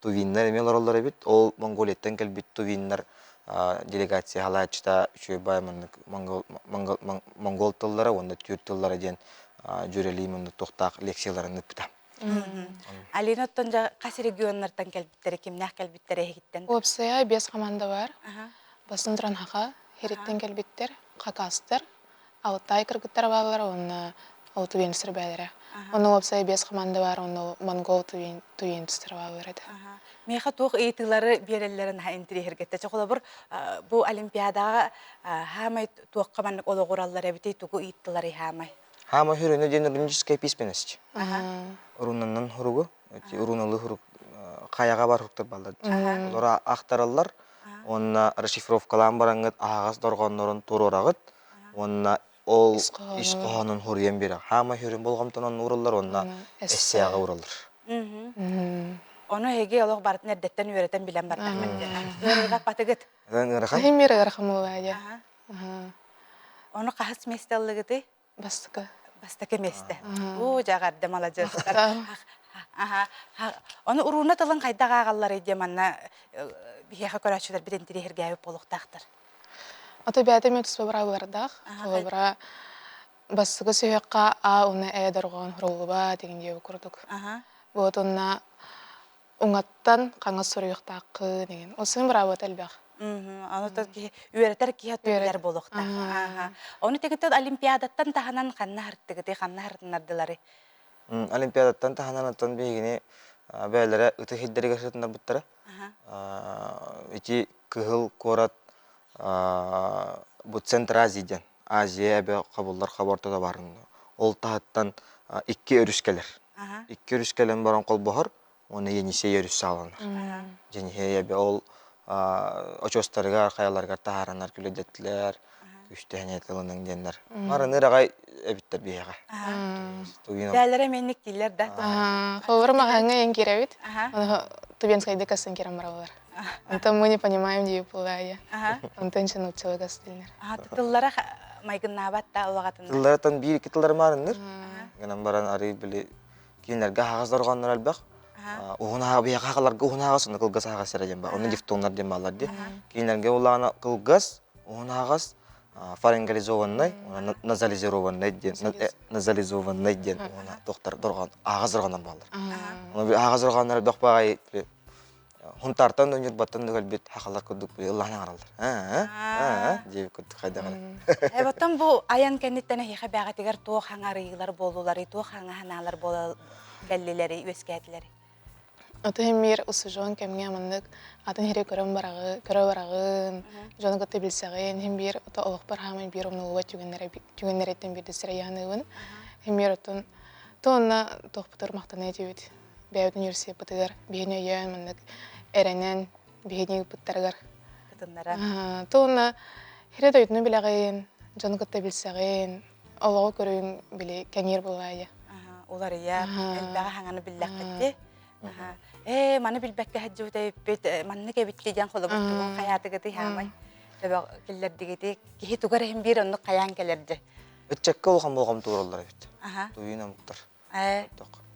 Тувиннар мен аралар бит. Ол Монголияттан кәл бит тувиннар делегация халаачта үчөбай монгол тыллары, онда түрк тыллары ден жүрелей мында тоқтақ лекцияларын өпті.
Алина оттонжа қасы регионнардан кәлбіттері, кемнәқ кәлбіттері егіттен?
Опсая 5 команда бар. Басын Тұранхаға, Хереттен кәлбіттер, Қақастыр, Алтай кіргіттер балар, оны Олты Веністір бәлері. Оны опсая 5 команда бар, оны Монгол Туентістір балар еді.
Меха тоқ ейтілері берелерін интере хергетті. Чоқыла бір бұл Олимпиадаға хамай тоқ қаманлық олы құраллар әбітей тұғы ейтілері хамай.
Хама хүріне ден руническая письменность. Урунаннан хуругу, уруналы хуруг қаяға бар хуруктар балдар. Олара ақтаралар, онна расшифровкалан бараңғыт, ағас дорғанларын турорағыт, онна ол исқоғанын хурген бері. Хама хүрін болғамтанан уралар, онна эссияға уралар.
Onu hege olaq barıtın erdetten öğreten bilen barıtın. Örüğaq batıgıt.
Hem bir ırxım olaydı.
Onu qahıs mestelliğidi?
Bastıkı.
Bastıkı meste. O jağardam alacağızlar. Onu uruna tılın qayda qağallar edem anna biheqa köraçılar bilen tiri hergəvip oluqtaqdır.
Otobiyata metus babra bardaq. Babra bastıkı sühüqqa a onu ədarğan huruluba degen jeu kurduk. Bu onna Уңаттан қаңыз сұрыйықтақы деген. Осын бір абат әлбәқ.
Оны үйретер кейі түрлер болуқта. Оны тегітті Олимпиадаттан тағанан қанна әрттігіде, қанна әрттінардылары?
Олимпиадаттан тағанан аттан бейгіне бәлері үті хелдері көрсетіндер бұттары. Үті күхіл қорат бұл Центр Азиядан. Азия әбі қабылдар қабартыда барын. Ол тағаттан 2 өріскелер. 2 өріскелен баран қол бұғыр. Оны енесе еріс сағаланыр. Және хейебе ол очостарыға, қаяларға тағаранар күледеттілер, күшті әнетілінің денлер. Марыныр ағай әбіттер бейеға.
Дәлері менік дейлер да?
Қолыр мағаңа ең керевет. Тубенскайды касын керем баралар. Онтан мы не понимаем, дейіп болайы. Онтан шын ұтчылы кастылыныр.
Тыллара майгынна батта олағатындар?
Тыллараттан бір-екі тыллары марыныр. Генен баран ары білі кейінлерге қағаздар оғанлар әлбәқ. Уғынаға бейе қағаларға уғынағас, оны қылғас ағас әрәден ба. Оны дифтонлар дем балар де. Кейінлерге олағына қылғас, уғынағас, фаренгализованный, назализированный ден, тоқтар дұрған, ағаз ұрғаннан балар. Ағаз ұрғаннар доқпағай Хунтартан өнер баттан дөгәлбет хақалар күрдік біле Аллахның аралдар. Дейіп күрдік қайдағаны.
Әбаттан бұл аян кәнеттені хеқа бәғатегер тоқ хаңарығылар болулары, тоқ хаңаналар болу кәллелері, өскәділері.
Отын мир ұсыжуын кәмге амандық, атын хере көрі барағын, жоны күтті білсәғын, хем бір олық бар хамын бір омнылуға түгеннереттен бірді сірі яғынығын. Хем бір отын тоғына тоқ бұтыр мақтаны әтеуіт. Бәйбіт университет бұтығыр, бейіне өйен мандық әрәнен бейіне бұттарығыр. Тоғына хере дөйтіні біләғын, жоны күтті білсәғын, олығы көрігін біле кәңер болайы.
Олар иә, әлбәға хаңаны білдәқ кетті. Маны білбәкке хаджу тәйіппет, маны кәбіттеден қолы бұттығын қаяты кеті хамай. Келлерді кеті, кехи тұғыр әм бір онды қаян келерді.
Өтчәкке олған болғам туғыралар әбет. Туйына мұқтар.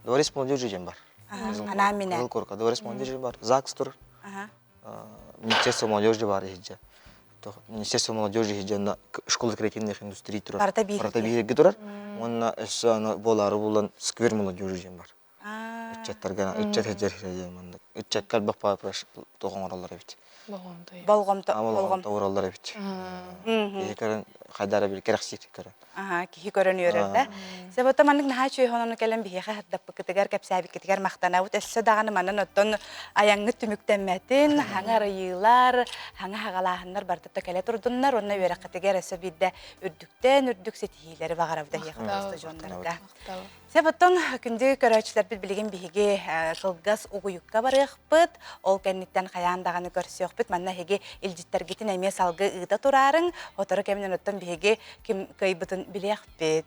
Дворец молодежи жем бар.
Анамина.
Кыл корка, дворец молодежи бар. ЗАГС тұр. Министерство молодежи бар ехиджа. Министерство молодежи ехиджа школы креативных индустрий тұрар.
Барта
бейге тұрар. Онна әсі болары болан сквер молодежи жем бар. Үтчәттәргән, үтчәт хәҗәр хәҗәм. Үтчәткәл бақпа тоғын оралар әбет.
Болғам
оралар әбет. Екерін қайдары бір керексек керен.
Кихи көрін өрілді. Себота манның наға чөй хононы кәлін бейеға хырдаппы кітігер, кәпсәбі кітігер мақтана. Әсі дағаны манын оттон аяңғы түміктәмәтін, хаңа райылар, хаңа хағалағынлар бардытта кәлі тұрдынлар. Онна өрі қытігер әсі бейді үрдіктен үрдік сетихилері бағарабда еқымызды жонларға. Себоттон күнді көрәчілер білген бейге қылғас ұғыюққа барық бұд, ол кәнеттен қаяндағаны көрсіоқ бұд, манна хеге илжіттергетін әме салғы ұйда тұрарын, отыры кәмінен оттон бейге кім көйбітін білеқ бұд.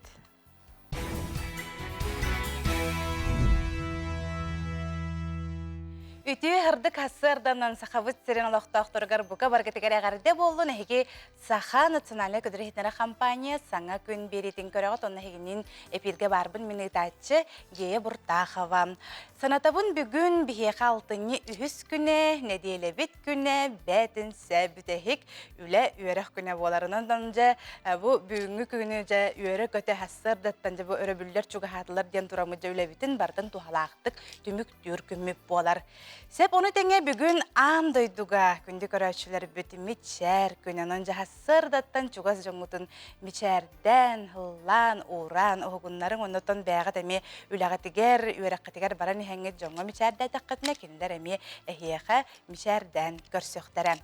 Үтү хырдык хассырданан сахабыт сирен олохтоохторгар бука баргатыгар агарде боллун эһиги Саха национальный көдөрөһүнөрө компания саңа күн беритин көрөгөт онна хигинин эпирге барбын минытачы Гея Буртахова. Санатабын бүгүн бихеха алтыны үһүс күнэ, неделебит күнэ, бәтин сәбүтехик үле үөрэх күнэ боларынан донжа бу бүгүнгү күнү жа үөрө көтө хассырдаттан жа бу өрөбүллер чугахатылар ден турамыжа үлебитин бардын тухалаактык түмүк дүр күмүп болар. Сеп оны теңе бүгүн ам дойдуга күндү көрөчүлөр бүт мичер күнөнөн жа хассырдаттан чугас жоңутун мичерден хыллан уран огуннарын оннотон бага теме үлагатыгер үөраккатыгер баран хеңге жоңго мичерде таккатына киндер эми эхиеха мичерден көрсөктөрө.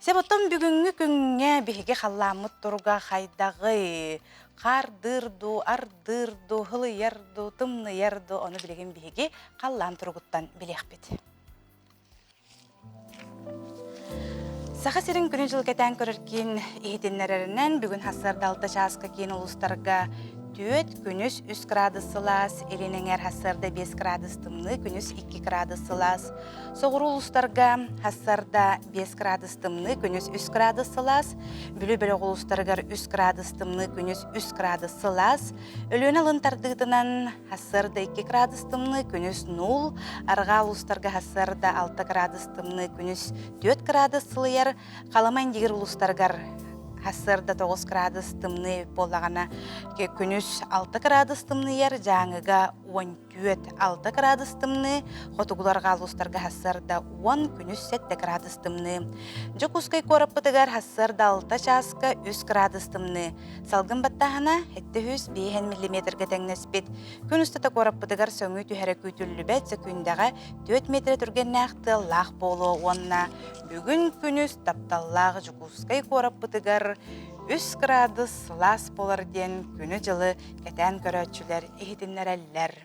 Сеп оттон бүгүнгү күнгө биһиге халламыт турга хайдагы кардырду, ардырду, хылыярду, тымныярду, оны билеген биһиги қаллан тургуттан билехбит. Саха сирин күнү жылгетен көрөркин ийдиннереринен бүгүн хассарда 6 чааска кийин улустарга 4 күнүс 3 градус сылас, элинеңер хассарда 5 градус тымны, күнүс 2 градус сылас. Соғыру улустарга хассарда 5 градус тымны, күнүс 3 градус сылас. Бүлі-бүлі улустаргар 3 градус тымны, күнүс 3 градус сылас. Өлөн алынтардыгынан хассарда 2 градус тымны, күнүс 0. Арга улустарга хассарда 6 градус тымны, күнүс 4 градус сылыяр. Қаламайн дегер улустаргар хассарда 9 градус тымны болағана күнүс 6 градус тымны ер, жаңыга 14-6 градус тымны, хотугуларга алустарга хассарда 10, күнүс 7 градус тымны. Жокускай кораппытыгар хассарда 6 чааска 3 градус тымны. Салгын баттахана 705 миллиметрге теңнеспит. Күнүстата кораппытыгар сөңү түһәрі күйтүллүбәт күндәгә 4 метр түрген нәхті лақ болу онна. Бүгін күнүс тапталлағы жокускай кораппытыгар 3 градус лас болар ден күні жылы кәтән көрөчүлер ихидиннереллер.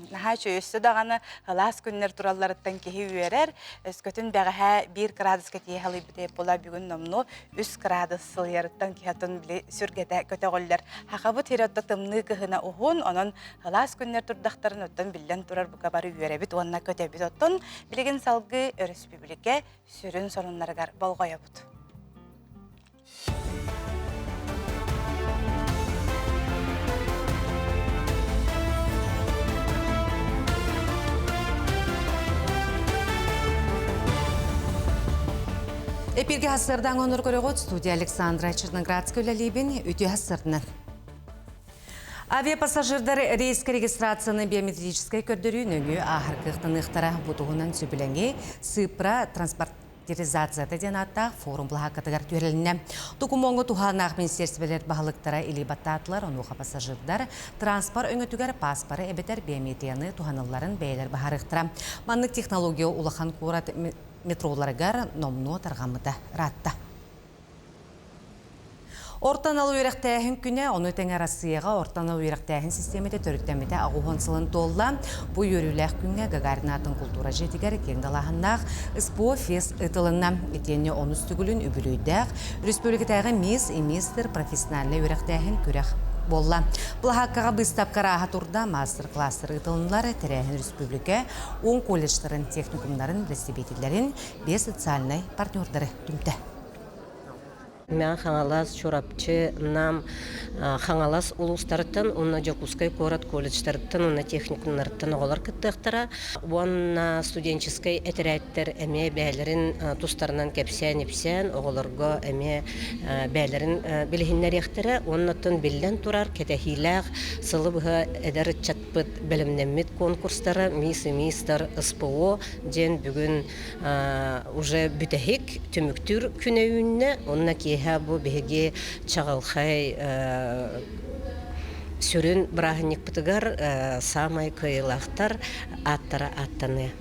Наха чөйөсті дағаны лас күннер туралларыттан кехи үйерер, өскөтін бәғіға 1 градус кәтейі халы бітеп бола бүгін номну 3 градус сылыярыттан кехатын біле сүргеті көте қоллар. Хақабы теретті тымны кіхіна ұғын, онын лас күннер турдақтарын өттен білден турар бұқа бары үйеребіт, онына көте біт оттын білеген салғы өріспублике сүрін сонынларғар болғая бұд.
Эпирге хассырдан оныр көрөгөт студия Александра Черноградская үлелебін өте хассырдынан. Авиапассажирдар рейске регистрацияны биометрической көрдірі нөңі ахырқықтың ұқтара бұтығынан сөбіленге сыпра транспортеризация ден аттақ форум бұлақатығар түреліне. Докумонғы туханақ министерствелер бағылықтара илибаттатылар, онуға пассажирдар транспорт өңітігер паспары әбетер биометрияны туханыларын бәйлер бағарықтыра. Манлық технология улахан қорат метроларыгар номну тарғамыда ратта. Ортан алу үйректәхін күні, оны тәңі Россияға ортан алу үйректәхін системеде төріктәмеде ағуғын толла. Бұ өріләқ күнге Гагаринатын культура жетігер кеңдалағыннақ СПО фест ұтылына. Етені оны үстігілін үбілуйдәқ, республикатағы мис и мистер профессиональный үйректәхін көрек болла. Бұл хаққаға бұстапқара ағатурда мастер-кластыр ұтылынлары тәрәхін республика 10 колледждарын, техникумдарын, ресебетелерін 5 социальный партнердары түмті.
Мен хаңалас чорапчы нам хаңалас улустарыттан, онна Жокускай город колледждарыттан, онна техникумдарыттан оғалар кіттіқтара. Онна студенческой әтірәттер әме бәлерін тустарынан кәпсән-епсән, оғаларға әме бәлерін білігінлер ектірі. Оннаттан білден тұрар, кәтәхиләғ, сылыбыға әдәрі чатпыт бәлімнәммет конкурстары, мистер СПО, ден бүгін уже бүтәхік түміктүр күнәуінне, онна кеха бу беге чағалхай сүрін брахник пытыгар самай кыйлақтар аттара аттаны.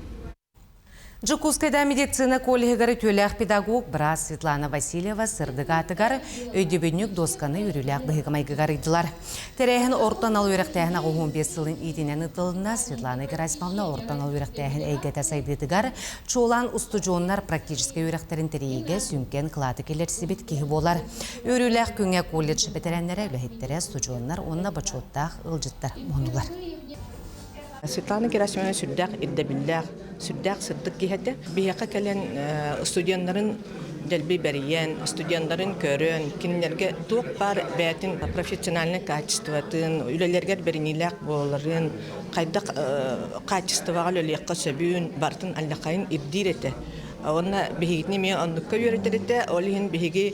Жокускайда медицина коллегары төләқ педагог брас Светлана Васильева сырдыға-атыгар өйдебеннік досканы үріләқ бұғығымайғығар идылар. Тәрәхін ортан ал өріқтәхін ағы 15 сылын иденен ұтылына Светлана Герасимовна ортан ал өріқтәхін әйгеті сайдыдығар чолан ұстыжонлар практическай өріқтерін тәрейге сүнкен қылаты келер себет кейі болар. Үріләқ күнге колледж бетерәнлері үләхеттері ұстыжонлар онына бачуаттақ ұлжыттар мұнылар.
Светлана Герасимовна сүрдәк ирдәбилләр, сүрдәк сырдык киһәтә. Бияка кәлән студентларын дәлби бәриян, студентларын көрөн, кинләргә тук бар бәтин профессиональный качествотын, үлеләргә берниләк буларын, кайда качествога лөләккә сөбүн, бартын аллакайын ирдирәтә. Онна бигитне ме андыкка йөрәтәләтә, олиһин биги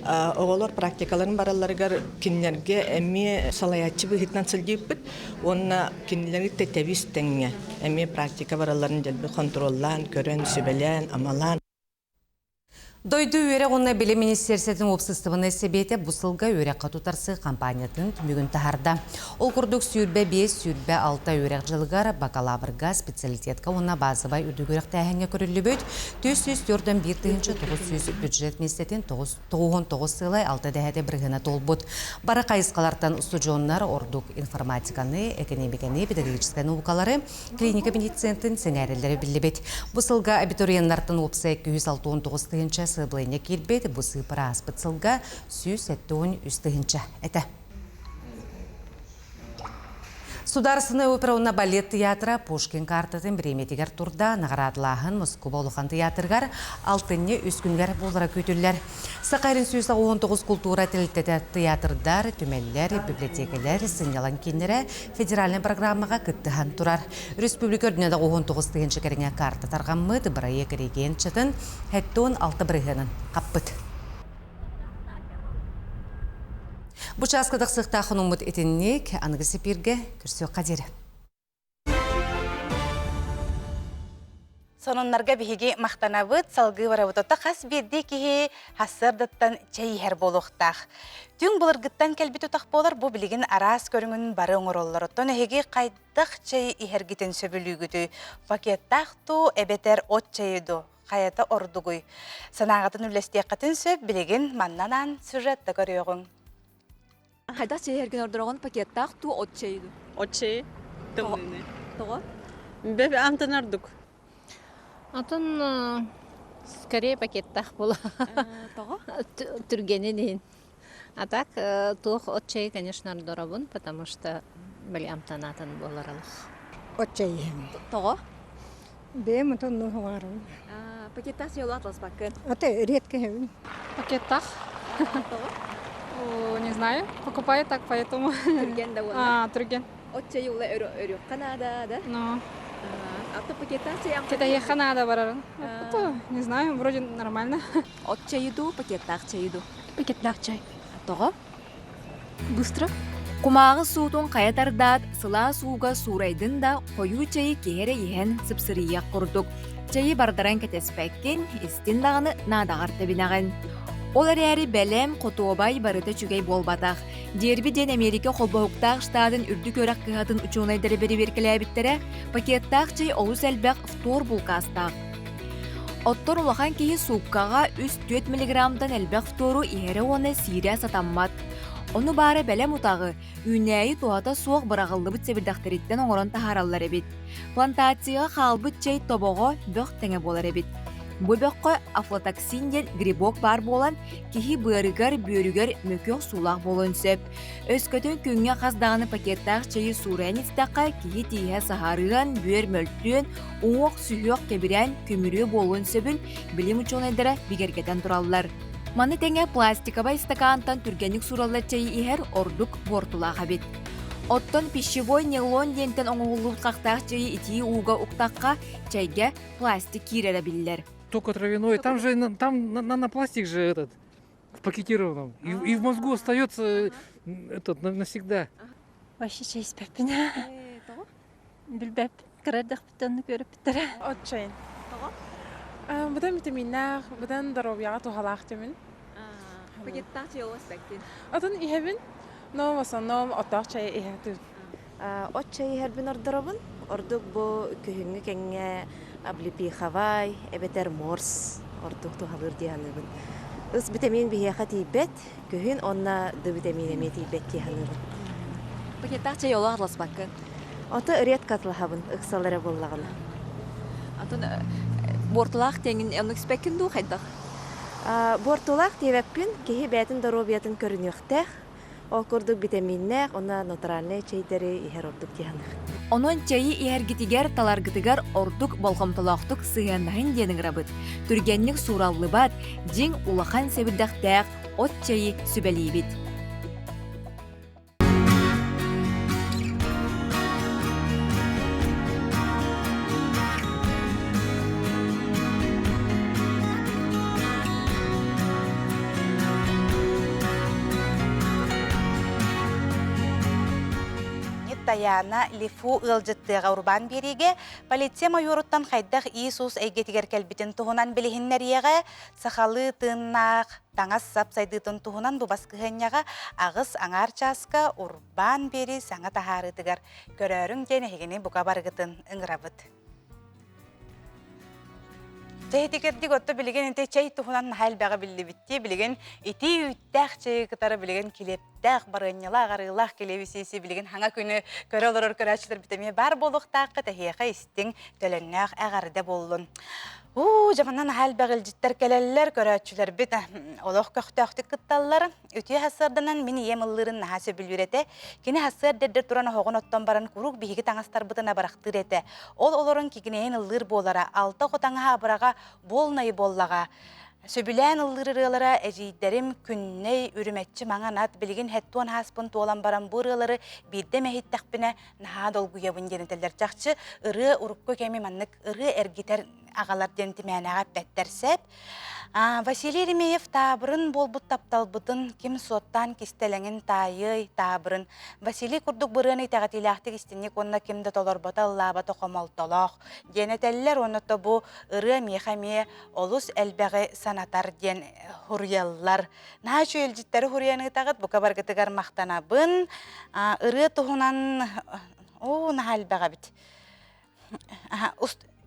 оголор практикаларын бараларыгар кинлерге эми салаячы быхытнан сылдыйппыт, онна кинлерге тетебис теңге. Эми практика бараларын делби контроллан, көрөн, сөбелен, амалан.
Дойду үйрек онна білі министерсетін опсыстывыны себеті бұсылға үйрек қатутарсы компаниятын түмігін тахарда. Ол күрдік сүйірбе 5, сүйірбе 6 үйрек жылғар бакалаврға специалитетка онна базыбай үдігірек тәхенге көрілі бөт, 904-1 900 бюджет местетін 99 сылай 6 дәхәді біргіна толбыт. Бары қайысқалардан студионлар ордук информатиканы, экономиканы, педагогическай наукалары, клиника медицинтін сеңәрелері білі бет. Бұсылға абитуриенлардың опсы 269 сыблайне келбет, бұсы пара аспытсылға сүйіс әттуын үстігінші әті. Сударсыны операуна балет театры Пушкин картатын біреметігер турда нағарадылағын Москва олуған театргар алтынне үскінгер болыра көтілер. Сақайрын сүйіс 19 культура телеттеті театрдар, түмеллер, библиотекалер, сынялан кенлері федеральный программаға күттіған тұрар. Республика өрдінеді 19 тегінші кәріңе карта тарғаммыд, бірайы кіреген чытын, әттуын 6 бірігінің қаппыд. Бұчаскадық сықтақын ұмыт етіннек, анығысы бірге күрсі қадері.
Сонынларға бігі мақтанабыд, салғы барабыдыта қас берді кеге хасырдыттан чайхер болуқтақ. Түн бұлыргыттан кәлбет ұтақ болар, бұл білігін арас көріңін бары оңыроллар. Оттан әге қайдық чай ихергітін сөбілігіді. Пакеттақ ту әбетер от чайыды. Қаята ордығый. Санағатын үлестеқатын сөп білігін маннанан сюжетті көріғың.
Хайда чейхерген ордырағын пакеттақ ту от чейді.
От чей? Тымныны.
Тоға?
Бәбі амтанардық.
Атын скорее пакеттақ бұл.
Тоға?
Түргенінен. А так, тух от чей, конечно, ордырабын, потому что бәлі амтанатын боларалық.
От чей. Тоға?
Бәм атын нұғарым.
Пакеттақ чейолу атлас бақын.
Аты редко хевін.
Пакеттақ?
Тоға?
Не знаю, покупаю так, поэтому...
Түрген да болар.
Түрген.
От чейолу өрі қанада, да?
Ну.
Авто пакеттақ чей амтанатын?
Кета еханада барарын. Не знаю, вроде нормально.
От чейду, пакеттақ чейду.
Пакеттақ чай.
Тоға?
Быстро.
Кумағы суутун қаятардат, сыла сууга сурайдын да қою чайы кеhere ехен сыпсырияқ құрдық. Чайы бардаран кетеспәккен, істін дағыны надағар табинағын. Ол әрі бәлем қотуобай барыта чүгей болбатақ. Дерби ден Америка қолбауқтақ штадын үрді көрек қығатын учуынайдары бері беркілі пакеттақ чай олыс әлбәқ втор бұлқастақ. Оттор улахан кейі суыққаға 3-4 миллиграммдан әлбәқ втору иері оны сирия сатаммат. Оны бары бәлем ұтағы, үйнәйі туата суық бірағылды бұт себірдақтареттен оңырын тахаралар әбет. Плантацияға қалбыт чай тобоғы бөқ тәңе болар әбет. Бұл бөққы афлатоксин ден грибок бар болан, кехи бөрігер мөкөк сулақ болын сөп. Өскөтін күнге қаздағыны пакеттақ чайы сурайын істаққа кехи тейе сахарыған, бөр мөлттен, оңық сүйек кебірен көмірі болын сөбін білім учонайдары бігергетен тұралылар. Маны тәңе пластикабай стакантан түргенік суралар чайы ихер ордук бортулақ абет. Оттон пищевой нейлон дентен оңғылуыт қақтақ чайы итии уға уқтаққа чайға пластик кирері білілер.
Только травяной, там же нанопластик же этот в пакетированном. И в мозгу остается этот навсегда.
Вообще чай спәппін. Білбәп, кіредіқ біттенні көріп біттірі.
От чайын. Бұдан витаминнақ, бұдан даробияға тухалақ демін.
Пакеттақ чай олас бәктен.
Отын ихебін, ном осан ном оттақ чай ихетір.
От чай ихербін ордырабын. Ордук бұ күйіңі кәңе аблипи хавай, эбетер морс, ордук тухалыр дияныбын. Үс витамин бихеха тейбет, күйін онна ды витамин эме тейбет тейханырын.
Пакеттақ чай олу арлас бақын?
Оты үрет қатылхабын, ұқсалары боллағына.
Атын бортулақ теңін әлік спәкін ду қайдақ?
Бортулақ тейбеппін, кейі бәтін доробиятын көрінеқтәқ, Ол курдук витаминнер, она натуральный чейдери ихер ордук тиһаны.
Онон чайы иһэргитигер таларгытыгар ордук болхомтолоохтук сыйаннаһын диэниңрабыт. Түргенник сураллыбат, диң улахан себирдахтаах от чайы сүбэлийбит.
Таяна Лифу ылжыттыға урбан береге полиция майоруттан хайдах Иисус әйгетігер кәлбітін туғынан білігіннәрияға сақалы тыннақ таңас сапсайдытын туғынан бұбаскығынняға ағыз аңар часка урбан бері саңа тахарытыгар көрәрің ден әйгені бұға барғытын ыңырабыт. Тәйдігерді көтті білген енте чай туғынан хәл бәға білі бітте білген еті үттәқ чай кытары білген келептәқ барыннела ағарылақ келевесесі білген хаңа күні көрі олар көрәчілер бітеме бар болуқтақы тәхияқа істің төленнәқ әғарды болуын. Жаманан хәл бәғіл жіттер кәлелер көрәчілер біт олық көқтәқті күтталылар. Өте хасырданан мен еміллерін нәхасы білуреті. Кені хасыр дәрдер тұран оғын оттан баран күрік бейгі таңастар бұтына барақтыр еті. Ол оларын кегінейін ұллыр болара, алта қотаңа абыраға болнай боллаға. Сөбілән ұллырылары әжейдерім күнней үріметчі маңан ат білген хәттуан хаспын туолан баран бұрылары бірде мәхеттәқпіне наға долгуя бұнденетелер жақшы ұры ұрыққы кәмі маннық ұры әргетер ағалар денті мәнәға бәттерсәп. Василий Ремеев табырын болбыт тапталбытын кем соттан кистелеңін тайы табырын. Василий күрдік бұрын итағатилақты кистенек онна кемді толорбата лаба тоқомалтолақ. Денетелілер онытты бұ ұры мехаме олыс әлбәғі санатар ден хұряллар. Наға шөйелжіттері хұряны тағыт бұқа барғытығар мақтанабын. Ұры тұғынан наға әлбәға біт.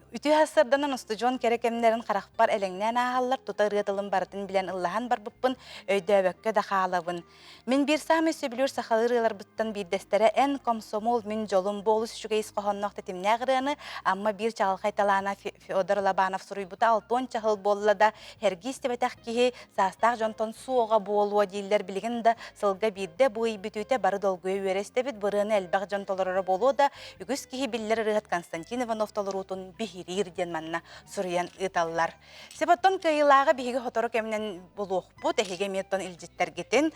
Үті хасырданын ұстыжон керекемдерін қарақпар әліңнен ағалар тұта ұрытылын бардың білен ұллахан бар бұппын өйді өбөкке да қалабын. Мен бір сағымы сөбілер сақалырылар бұттан бір дәстері ән комсомол мен жолым болыс жүгейс қоғаннақ тетімне ғырыны, амма бір чағыл қайталана Феодор Лабанов сұрый бұта 6 чағыл болыла да әргіз тебетақ кейі састақ жонтон суоға болуа дейлер білген да сылға бірді бұй бүтүйте бары долгуе өрестебет бұрыны әлбәқ жонтолары болу да үгіз кейі білдер рығат Константин Иванов толырутын бихирирден манна сурьян ыталлар. Себаттон кайылағы биһиги хотору кемнен булуқпу, тәхиге меттон илжиттер гетен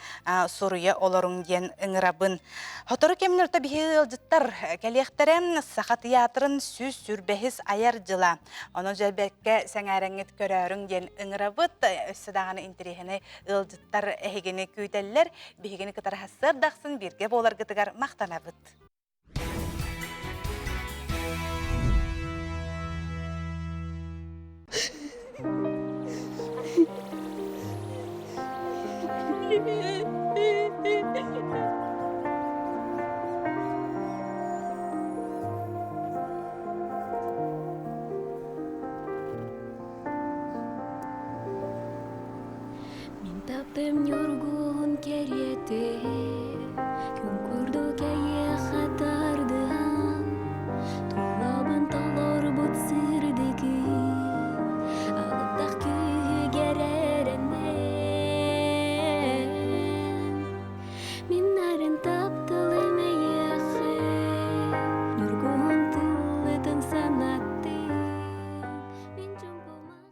суруя олорун ден ыңырабын. Хотору кемнен орта биһиги илжиттар кәлияқтарем сақа театрын сүз сүрбәхіз аяр жыла. Оны жәбәкке сәңәрәңет көрәрің ден ыңырабыт, өссідағаны интерехіне илжиттар әхигені көйтәлілер, биһигені кытар хасыр дақсын бірге болар гытыгар мақтанабыт.
Min taптым yorgun keriyete, gün kurdu keye xatardan, tulabın talor bot sirdeki, alıptaq kühü gererenem. Minnarin taptılım eyexe, yorgun tıllıdın sanattı.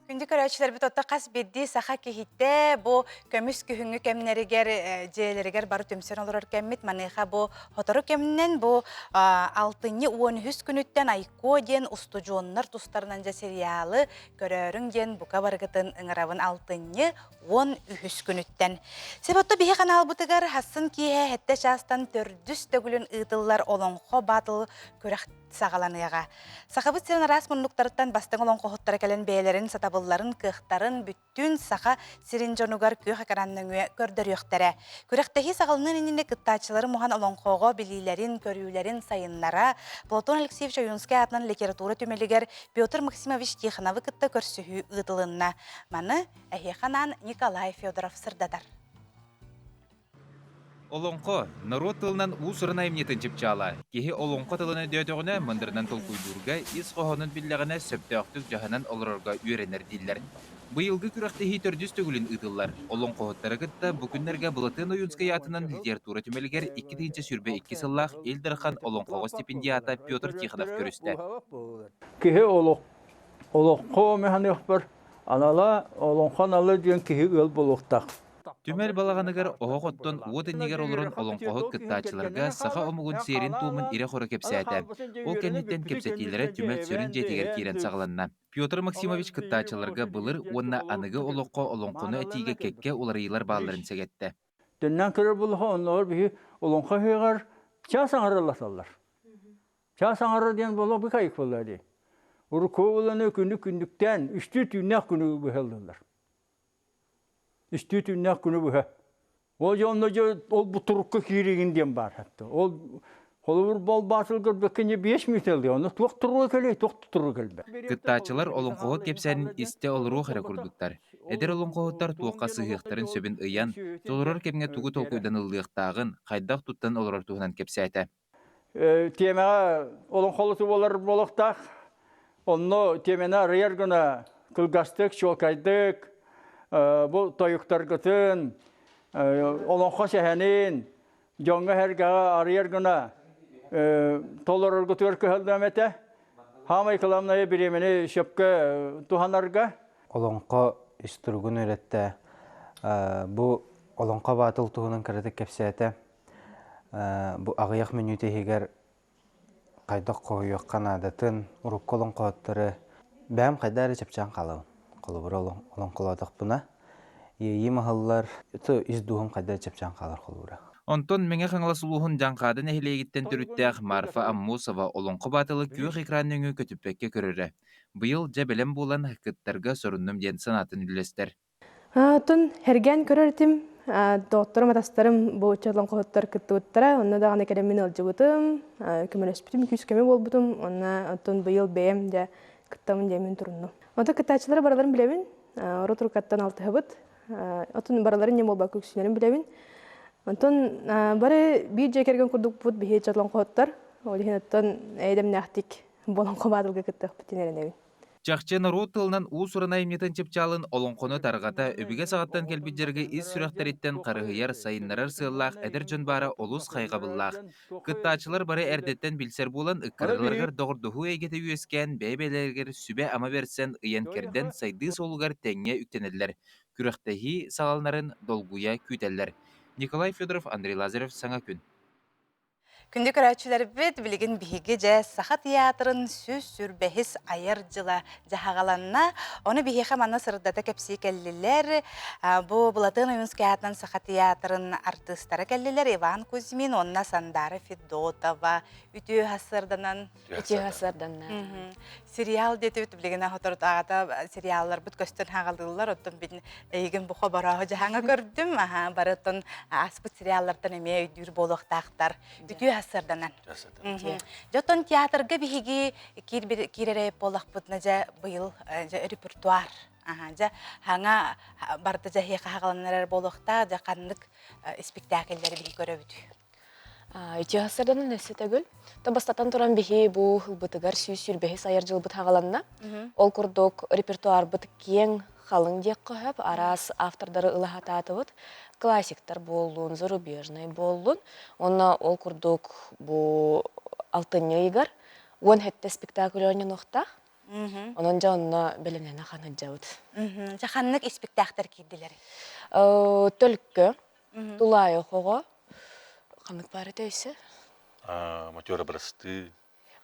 Күнді көрәчілер біт отта қас бедді сақа кехетті бұ көміс күхіңі кәмнерігер жейлерігер бары төмсен олар кәммет маныға бұ хотору кәмнен бұ 6-13 күніттен айко ден ұстыжуыннар тұстарынан жа сериалы көрәрің ден бұқа барғытын ыңырабын 6-13 күніттен. Себотты бейе қанал бұтығар хасын кейе әтті жастан төрдіс төгілін ұйтылар олонқо батыл көрәқ сағаланыға. Сақабыт сен рас мұндықтарыттан бастың олонқо хоттары кәлін бәйлерін сатабылларын, кықтарын, бүттін сақа сирин жонугар көй қақаранның көрдір өқтәрі. Көрәқтәхи сағалының еніне күттачылары мұған олонқоға білейлерін, көрюлерін сайынлара, Платон Алексеевич Аюнский атынан литература төмелігер Петр Максимович Тихоновы күтті көрсіхі ұтылынна. Маны әхеқанан Николай Федоров сырдадар.
Олонқо народ тылынан уусырына емнетін чипчала. Кехи олонқо тылыны дөтөғіне мындырынан тұл күйдурға ис қоғының билләғіне сөптөқтік жағынан олырырға үйренер диллер. Быйылгы күрәхтәһи төрдүс төгүлін ыдыллар. Олон қоғыттары кытта бүкүннәргә Былатын Оюнскай атынан литература түмелгер 2-нче сүрбе 2 сыллах Элдерхан олон қоғы стипендиата Петр Тихонов көрісті.
Кихи олоққо механиқпар, анала олонқан алы ден кихи өл болуқтақ.
Түмәл балағанығар оғоттон уотыннегер олырын олон қоғыт кыттачыларға саха омуғын серин туымын ире қоры кепсәті. Ол кәнеттен кепсәтелері түмәл сөрін жетегер керен сағыланна. Петр Максимович кыттачыларға былыр онна анығы олоққо олонқоны әтиге кекке оларыйлар баларын сәгетті.
Дөннән көрір бұлға онлар бігі олонқа хеғар час аңарыласалар. Час аңары ден болу бір қайық болады. Ұры көбіліні күндіктен үшті түннәк күні бұхелдылар. Үшті түннәк күні бұхы. Ол жонда ол бұтырыққа кейрегінден бар. Ол қолы бір бол басылғыр бөккенде 5 метрді. Оны тоқ тұрғы кәлей, тоқ тұрғы кәлбі.
Кыттачылар олон қоғыт кепсәнін исте олыру қара күрдіктар. Эдер олон қоғыттар туаққа сығықтарын сөбін ыян, толырар кемге туғы толқуйдан ылдықтағын, қайдақ тұттан олырар туғынан кепсәйті.
Темеға олон қолысы болар болықтақ. Оны темена рейер күні күлгастық, шолқайдық, бұл тойықтар күтін, олонқа сәхәнен, жоңға әргіға арыер күні толырыр күтір көхілдім әті. Хамай кыламнайы біремені шөпкі туханарға.
Олонқа үстіргін өретті. Бұл олонқа батыл туғының кірді кепсәті. Бұл ағияқ менюте егер қайдақ қойыққан адатын, ұрып қолын қоғыттары бәм қайдары чепчан қалауын. Қолы бір олын қоладық бұна. Ем ағылар үздуғым қайдары чепчан қалар қолы бұра.
Онтон меңе қаңыласылуғын жаңқадын әхілегіттен түріттәқ Марфа Аммусова олонқы батылы күйіқ экран өңі көтіппекке көрірі. Бұйыл жәбілем болан хақыттарға сорынным ден санатын үлестер.
Тон hergen көрөртім, доктор матастарым бооча олонқоттар кыттыбыттара, онна дагана керемин алжыбытым, көмөлөспүтүм, күскөмө болбутум, онна тон быйыл бэм же кыттамын жемин турунну. Онда кыттачылар бараларын билебин, оротур каттан алтыхыбыт, отун бараларын не болба көксүнөрүн билебин. Онтон бары бир же керген курдук бут бихе чатлонқоттар, олихинаттан эйдем нахтик болонқо бадылга кыттыхпыт тенеренебин.
Чақчы народ тылынан у сұрына емнетін чепчалын олонқоны тарғата өбіге сағаттан келбіджерге із сүрәқтереттен қарығыяр сайыннарар сыллақ әдір жөн бары олус қайғабыллақ. Кыттачылар бары әрдеттен білсер болан үккарыларғар доғырдығы егеті үйескен бәйбелергер сүбе ама берсен ұян керден сайды солығар тәңе үктенелер. Күріқтәхи сағалнарын долгуя күйтелер. Николай Федоров, Андрей Лазарев, Саңа күн.
Күнді көрәтшілер бет білген бігі жа саха театрын сөз сүрбәхіс айыр жыла жағаланна. Оны бігі манна сырдата кәпсі кәлілер. Бұл Былатын Оюнскай атынан саха театрын артыстары кәлілер. Иван Кузьмин, онна Сандара Федотова, үтіу ғасырданан. Сериал деті өті білген ағытырды ағата сериаллар бұт көстен ғалдылар. Оттын бетін егін бұқы барағы жағаңа көрдім. Барытын аспыт сериаллардан әме өйдір болуқтақтар. Үтіу ғасырданан. Жотон театрға бігі керерей болақ бұтына жа бұйыл репертуар. Хаңа барды жа хеқа ғаланлар болуқта жа қандық спектакльдері бігі көрі өті.
Үтіу ғасырданан өсі тәгіл. Табастатан тұран бігі бұл бұтығар сүйсір бәхі сайыр жыл бұт ғаланна. Ол күрдік репертуар бұтық кең қалың дек қөп, арас автордары ылағататы бұт. Классиктар болуын, зарубежный болуын. Онна ол күрдік бұл алтын егар. Он хетті спектакль ойнен оқтақ. Онын жа онна білінені қаны жауыд.
Жақанлық спектакльдар кейділер?
Төлкі, Тулай оқуға. Қанық бары төйсі?
Матера бұрасты.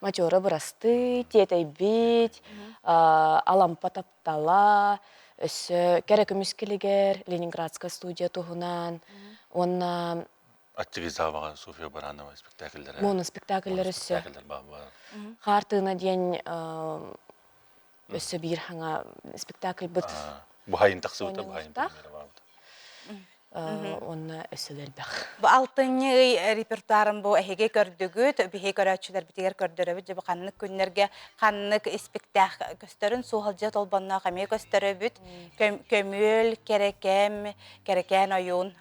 Матера бұрасты, тетай бет, алампа таптала, өсі кәрі көміскелігер, Ленинградска студия тұғынан, онна...
Аттигизаваға София Баранова спектакльдері.
Моны спектакльдері өсі. Қартығына дейін өсі бір хаңа спектакль бұд.
Бұхайын тақсы өті, бұхайын премьері бабыды.
онна өсөлөрбөх.
Бу алтынны репертуарын бу эһиге көрдүгүт, биһи көрөчүлөр битигер көрдөрөбүт, же бу каннык күннерге каннык спектакль көстөрүн сугалжа толбонно каме көстөрөбүт, көмүл, керекем оюн,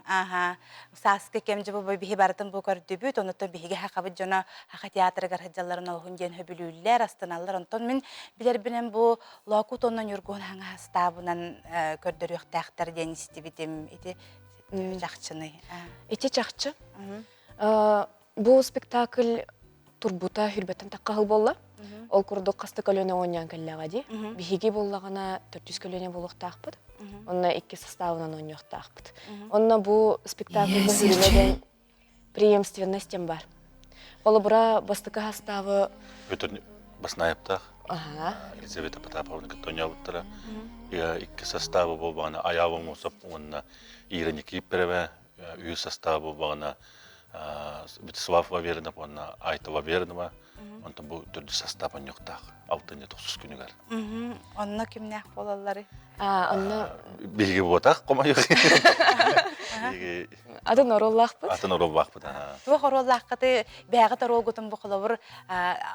саскы кем же бу биһи бартын бу көрдүбүт, онуттан биһиге хакабыт жона хака театрга хаджаларын олгун ден хөбүлүллер, астаналар, онтон мен билер билен бу локут оннон юргун хаңа стабынан көрдөрүктактар ден истибитим ити жакчыны.
Ити чакчы. Бу спектакль турбута хүрбөттөн таккахыл болла. Ол курдук касты көлөнө ойнан келлега ди. Биһиги боллагана 400 көлөнө болуктаакпыт. Онна 2 составынан ойноктаакпыт. Онна бу спектакль хүрбөдөн преемственностьем бар. Ол бура бастыкы составы
Өтөр баснайыптак. Елизавета Потаповна Катоньовтара. Я 2 составы болбагана аябы мусап, онна Ира Никиперова, үй составы болбагана Вячеслав Вавернов, онна Айта Вавернова. Онтон бу түрдү состав оньоктак. 6-9 күнүгөр.
Онна кимнек болалары?
Онна
Биги ботак комайык.
Атын ороллакпыт.
Атын ороллакпыт.
Туа ороллаккаты бәгы таролгутун бу кылабыр,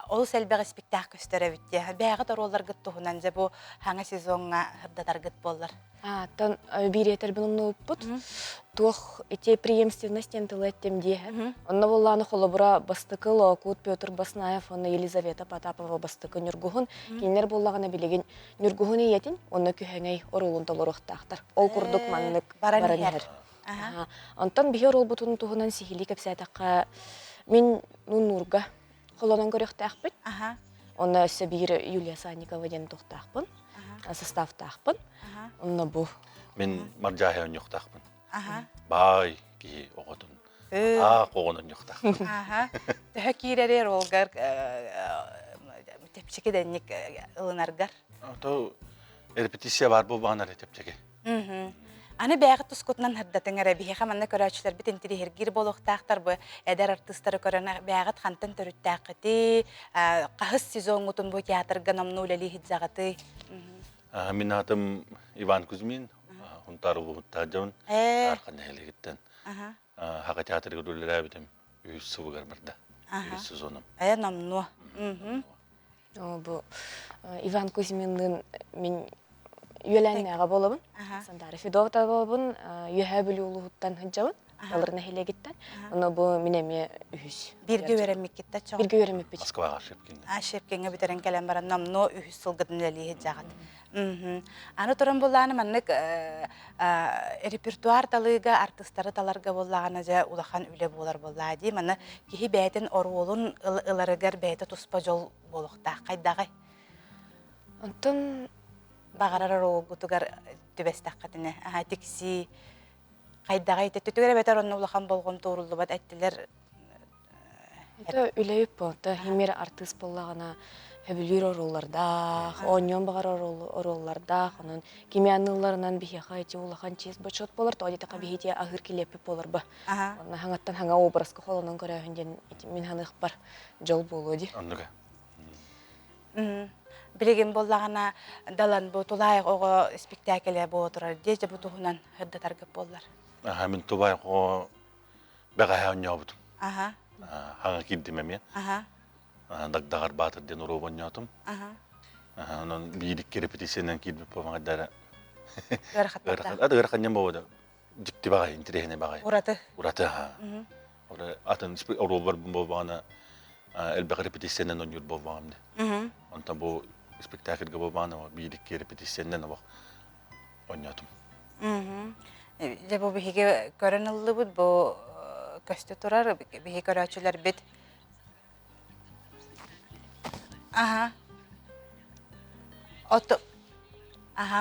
ол сәлбәгы спектакль көстөрөбүт де. Бәгы тароллар гыттугунан же бу хаңа сезонга хырдатар гыт боллар.
Тан биретер бинумну уппут. Тух эти преемственность ентелеттем де. Онна болланы холобура бастыкы Локут Петр Баснаев, онна Елизавета Потапова бастыкы Нюргухун. Кинер боллагана билеген Нюргухун иетин, онна күһәңәй орулун толоруктактар. Ол курдук маннык баранер. Онтон бихер ол бутун туһунан сихили кепсәтәккә мин нурга холонон көрөктәкпит. Онна Сабир Юлия Санникова ден тохтакпын. Составтакпын. Онна бу.
Мен маржахя оньоктакпын. Бай ки оготун. Когонон оньоктакпын.
Төһө киререр олгар тепчеке денник ылынаргар.
То репетиция бар бу баанар тепчеке.
Аны бәгы тускутнан хырдатыңара биһиха манна көрөчүлөр бит интири хергир болохтаактар бу эдер артисттары көрөнө бәгы хантын төрүттәкти кахыс сезонгутун бу театрга номнулали хидзагаты.
Мен атым Иван Кузьмин, Хунтару Таджон, арканы хелегиттен. Хага театрга дуллара битим 3 сывыгар барда. 3 сезоным.
Номну.
Бу Иван Кузьминдин мен Юляннага болобун. Сандары Федовта болобун. Юха билүүлүттан хыжабын. Аларына хелегиттен. Аны бу минеме үһүс.
Бирге беремик китте чоң.
Бирге беремик бит.
Москвага шепкин.
Шепкенге битерен келен баран номно үһүс сылгыдын эле жагат. Аны туран булланы маннык репертуар талыга артисттары таларга боллагана же улахан үле болар болла ди. Маны кихи бәйтен оролун ыларыгар бәйте туспа жол болохта. Кайдагы.
Антон
багарар огутугар төбестаккатыны. Тикси кайдагы төтүгөр бетер онны улахан болгон тоорулубат айттылар.
Это үлейп болта химер артист боллагана хөбүлүр оролларда, оньон багар оролларда, онун кимияныларынан бихиха эти улахан чиз бочот болар, тоодите кабихите агыр килепи болар ба. Онна хаңаттан хаңа образка холонун көрөһүнден мен ханых бар жол болуди.
Андыга.
Билеген боллагана далан бу тулайык ого спектакль бу отурар деже бу туһунан хырдатарга боллар.
Мен тубай го бага оньобут. Хага киддиме мен. Дагдагар батыр ден уробоньотум. Анан бийдик репетициянан кидип болмагадара. Гарахатан болду. Дикти бага интерехне бага.
Ураты.
Ора атын уробар болбагана элбек репетициянан оньюр болбагамды. Онтан бу спектакльга болбагана бийдик репетициянан абак оньотум.
Же бу биһиге көрөнүлүбүт бу көстө турар биһи көрөчүлөр бит.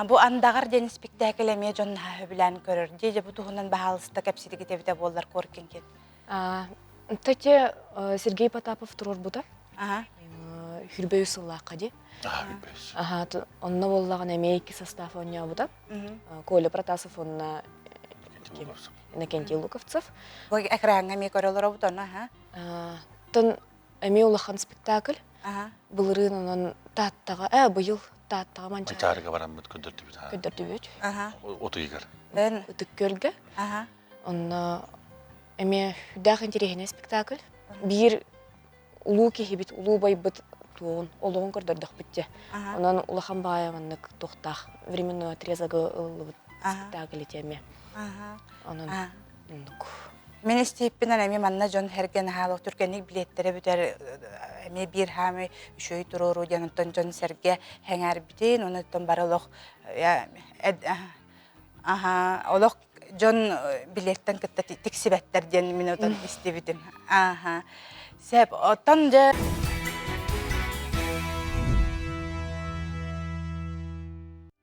Бу андагар ден спектакль эме жонна хөбүлән көрөр. Же бу туһунан баалыста кепсидиги тебите боллар көркенкен.
Тете Сергей Потапов турор бута. Хүрбөй сыллакка ди. Онна боллаган эме 2 состав оння бута. Коля Протасов онна Иннокентий Луковцев.
Бу экранга ме көрөлөр бутона,
Тон эме улахан спектакль. Былырынан таттага, быйыл таттага манча.
Чарга барам бит көдөртүбүт.
Көдөртүбүт.
Отуйгар.
Өтүккөлгө. Онна эме хүдах интересный спектакль. Бир улуу кихибит, улуу байбыт туон, олоон көрдөрдөх битте. Онан улахан баайаманнык тохтах временной отрезагы спектакль теме. Онан
Мен степпинен эми манна жон херген хаалык түркенник билеттери бүтер эми бир хами үшөй туруру жаныттан жон серге хеңер битин, онуттан барылык олық жон билеттен кытта тиксибеттерден минутан истебитим. Сеп оттан же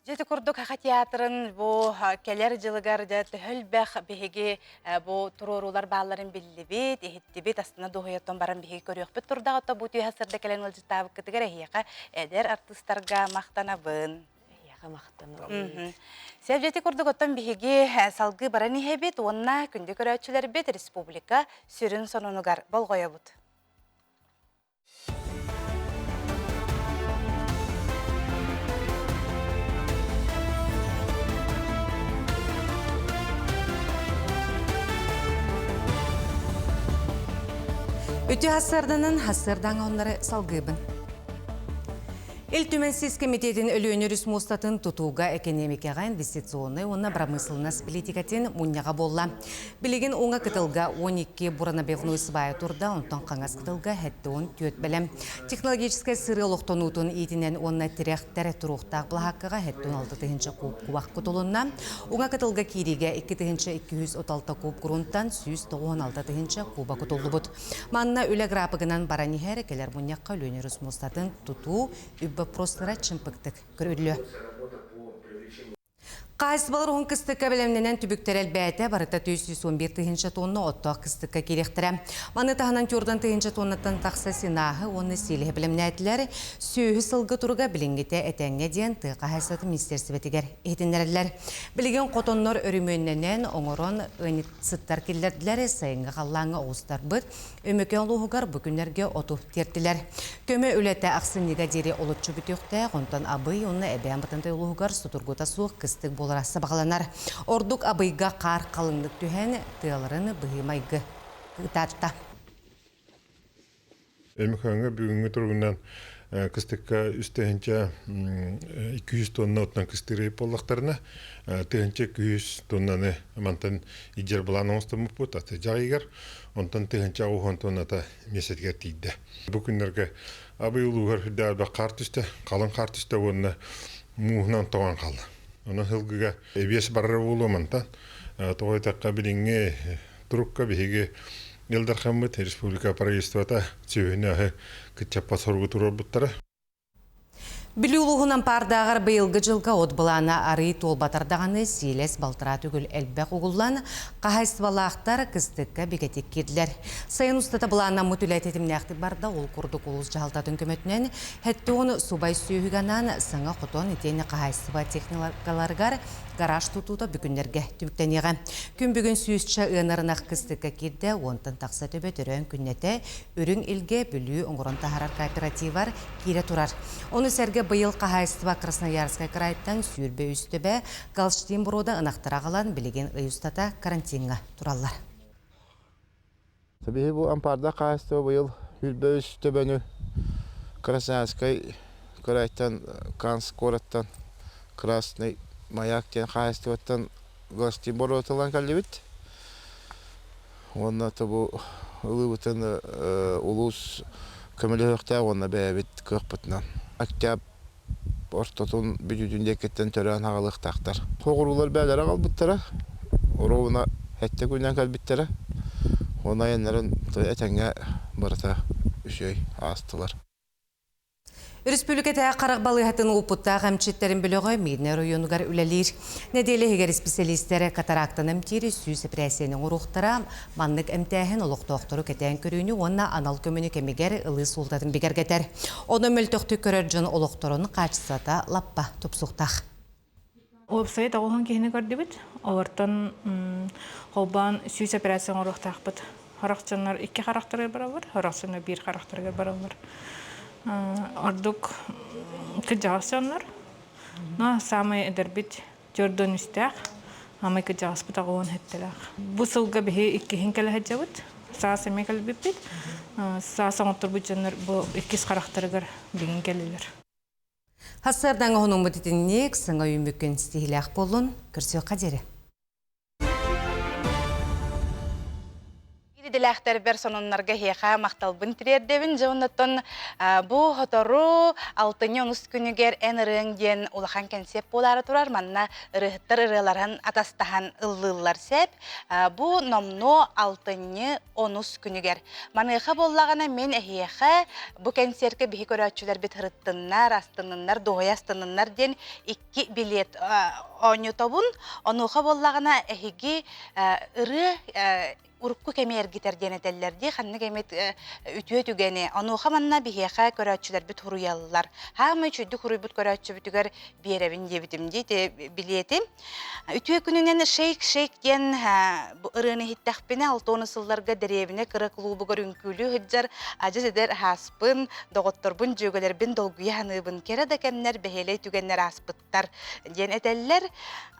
Жеті күрдік хақа театрын бұл келер жылығар төлбәқ беге бұл тұрорулар бағаларын білібет, ехеттебет астына доғыяттан баран беге көріқ біт тұрдағы ота бұл түйасырда келен ұлжытабы күтігер әйеқа әдер артыстарға мақтанабын. Сәп жеті күрдік оттан беге салғы баран ехебет, онына күнді көрәтшілер бет республика сүрін сонуныгар бол қоя бұд.
Өте хасарданын хасардан онları салгыбын. Эл Түменсіз комитетін өлөнөрүс мустатын тутууга экономикага инвестиционный, онна промыслынас политикатын мунняга болла. Билеген оңа кытылга 12 буранабевной свая турда, онтан қаңас кытылга хэттуын төт білім. Технологическая сыры олықтонутын етінен онна тиряқтары тұруқтақ бұлаққыға хэттуын 6-тыхынча куб кубақ кутулунна. Оңа кытылга кириге 2-236 куб грунттан 196-тыхынча куба кутулды бұд. Манна өлі грапығынан баранихер келер мунняққа өлөнөрүс мустатын тутуу простыра чымпыктык көрүлү. Қайсыбалар оң кыстыққа білімненен түбіктер әлбәті барыта 211 тыхынча тонны оттақ кыстыққа керектірі. Маны тағынан көрден тыхынча тоннаттан тақса синағы оны селі білімнәтілер сүйі сылғы тұрға білінгеті әтәңе дейін тұйқа хайсаты министерсібетігер етіндерілер. Білген қотонлар өрімөнненен оңырын сыттар келдерділер сайынғы қаллаңы оғыстар бұд, өмекен лұғығар бүкіндерге оту тертілер. Көмі өлеті ақсын негадері олытчы бүтіқті, ғонтан абый оны әбән бұтынтай лұғығар сұтырғыта суық кыстық боларасы бағаланар. Ордук абыйға қар қалыңдық түйен тыяларын бұғымайғы ұтатта.
Әміқаңға бүгінгі тұрғынан кыстыққа үстігінші 200 тонна отнан кыстыры болақтарына, тыгінші 200 тоннаны амантан иджер бұлан оңыстымы бұд, аты жағығар, онтан тыгінші 10 тонната месетгер тейді. Бүкіндерге абый ұлығар хүдді қар түсті, қалың қар түсті, оны мұғынан тоған қалды. Оны хылгыга эбес барра болуамантан тоғайтаққа біліңге тұрыққа бейге елдар қамбыт республика правительствата сөйіне күтчаппа сорғы тұрар бұттары.
Білі ұлығынан пардағар бұйылғы жылға отбылана ары толбатардағаны селес балтыра түгіл әлбәқ ұғылан қағайсыбалақтар кістікке бекетек кеділер. Сайын ұстата бұлана мұтілет етімнәқті барда ол күрдік ұлыз жағылтатын көмөтінен әтті оны субай сүйігінан саңа құтон етені қағайсыба техникаларғар гараж тұтуыда бүгіндерге түбіктенеға. Күн бүгін сүйісші ұнарынақ кістікке кедді, онтын тақса төбе түрін күннеті үрің илге бүлі ұңғырын тахарар кооперативар кейре тұрар. Оны сәрге бұйыл қағайсыба Красноярскай крайттан сүйірбе үстібе Галштин бұрода ынақтыра қалан білеген ұйыстата карантинға тұралар.
Табиғи бұл ампарда қағайсыба бұйыл үлбе үстібені Красноярскай крайттан Канск городтан Красный Маяк тен қағайсыбаттан Галштин бұрода кәлдебет. Онна табу ұлыбытын ұлыс көмілі өқті онна бәйбет көқпытынан. Октябрь ортотун бүдүдүндө кеттен төрөн ағылық тақтар. Қоғырулар бәлері қалбыттары, ұруына әтті күннен кәлбіттері, ona yenlerin etenge barata üşey astılar.
Республикада қарақ балығатын ұпытта ғамчеттерін біліғі мейдіне районығар үләлер. Неделі егер специалистері катарактан әмтері сүйіс әпірәсенің ұрықтыра маннық әмтәхін ұлық тоқтыру кәтән көріні онна анал көміні кәмегер ұлы сұлтатын бігер кәтер. Оны мүлтіқті көрір жын ұлықтырын қачысата лаппа тұпсуқтақ.
Оғыпсайт ағылған кейіні көрді біт. Олардан қолбан сүйіс әпірәсен ұрықтақ біт. Харақчанлар 2 харақтарға баралар, харақчанлар 1 харақтарға баралар. Ордук кыджағасанлар. Но самый эдербит жордон үстәк. Амай кыжаспыт агуон хеттелах. Бу сылга бихи иккихин келехеджабыт. Саас эме келбиппит. Саас оңоттурбут жаннар бу иккис характарыгар билин келилер.
Хассардан оһунун бутитинник сыңа үймүккен стихилях болун көрсө кадери.
Диләхтер бер сонуннарга хеха макталбын тирердебин жоннотон бу хотору 6-9 күнүгер энереңден улахан концеп болары турар манна рыхтар ырыларын атастахан ыллылар сеп бу номно 6-10 күнүгер маныха боллагана мен хеха бу концертке бихи көрөчүлөр бит хырыттыннар астыннар доястыннар ден 2 билет онютобун онуха боллагана эхиги ыры урукку кемер гитерден этеллерди ханны кемет үтүө түгени онуха манна бихеха көрөчүлөр бит хуруяллар хамы чүдү хуруйбут көрөчү бүтүгөр биеребин дебитимди те билетим үтүө күнүнен шейк ден бу ырыны хиттахпине 6 сылларга деребине кыры клубугар үңкүлү хыджар ажы седер хаспын доготторбун жөгөлербин долгуя ханыбын кере да кемнер бехелей түгеннер аспыттар ден этеллер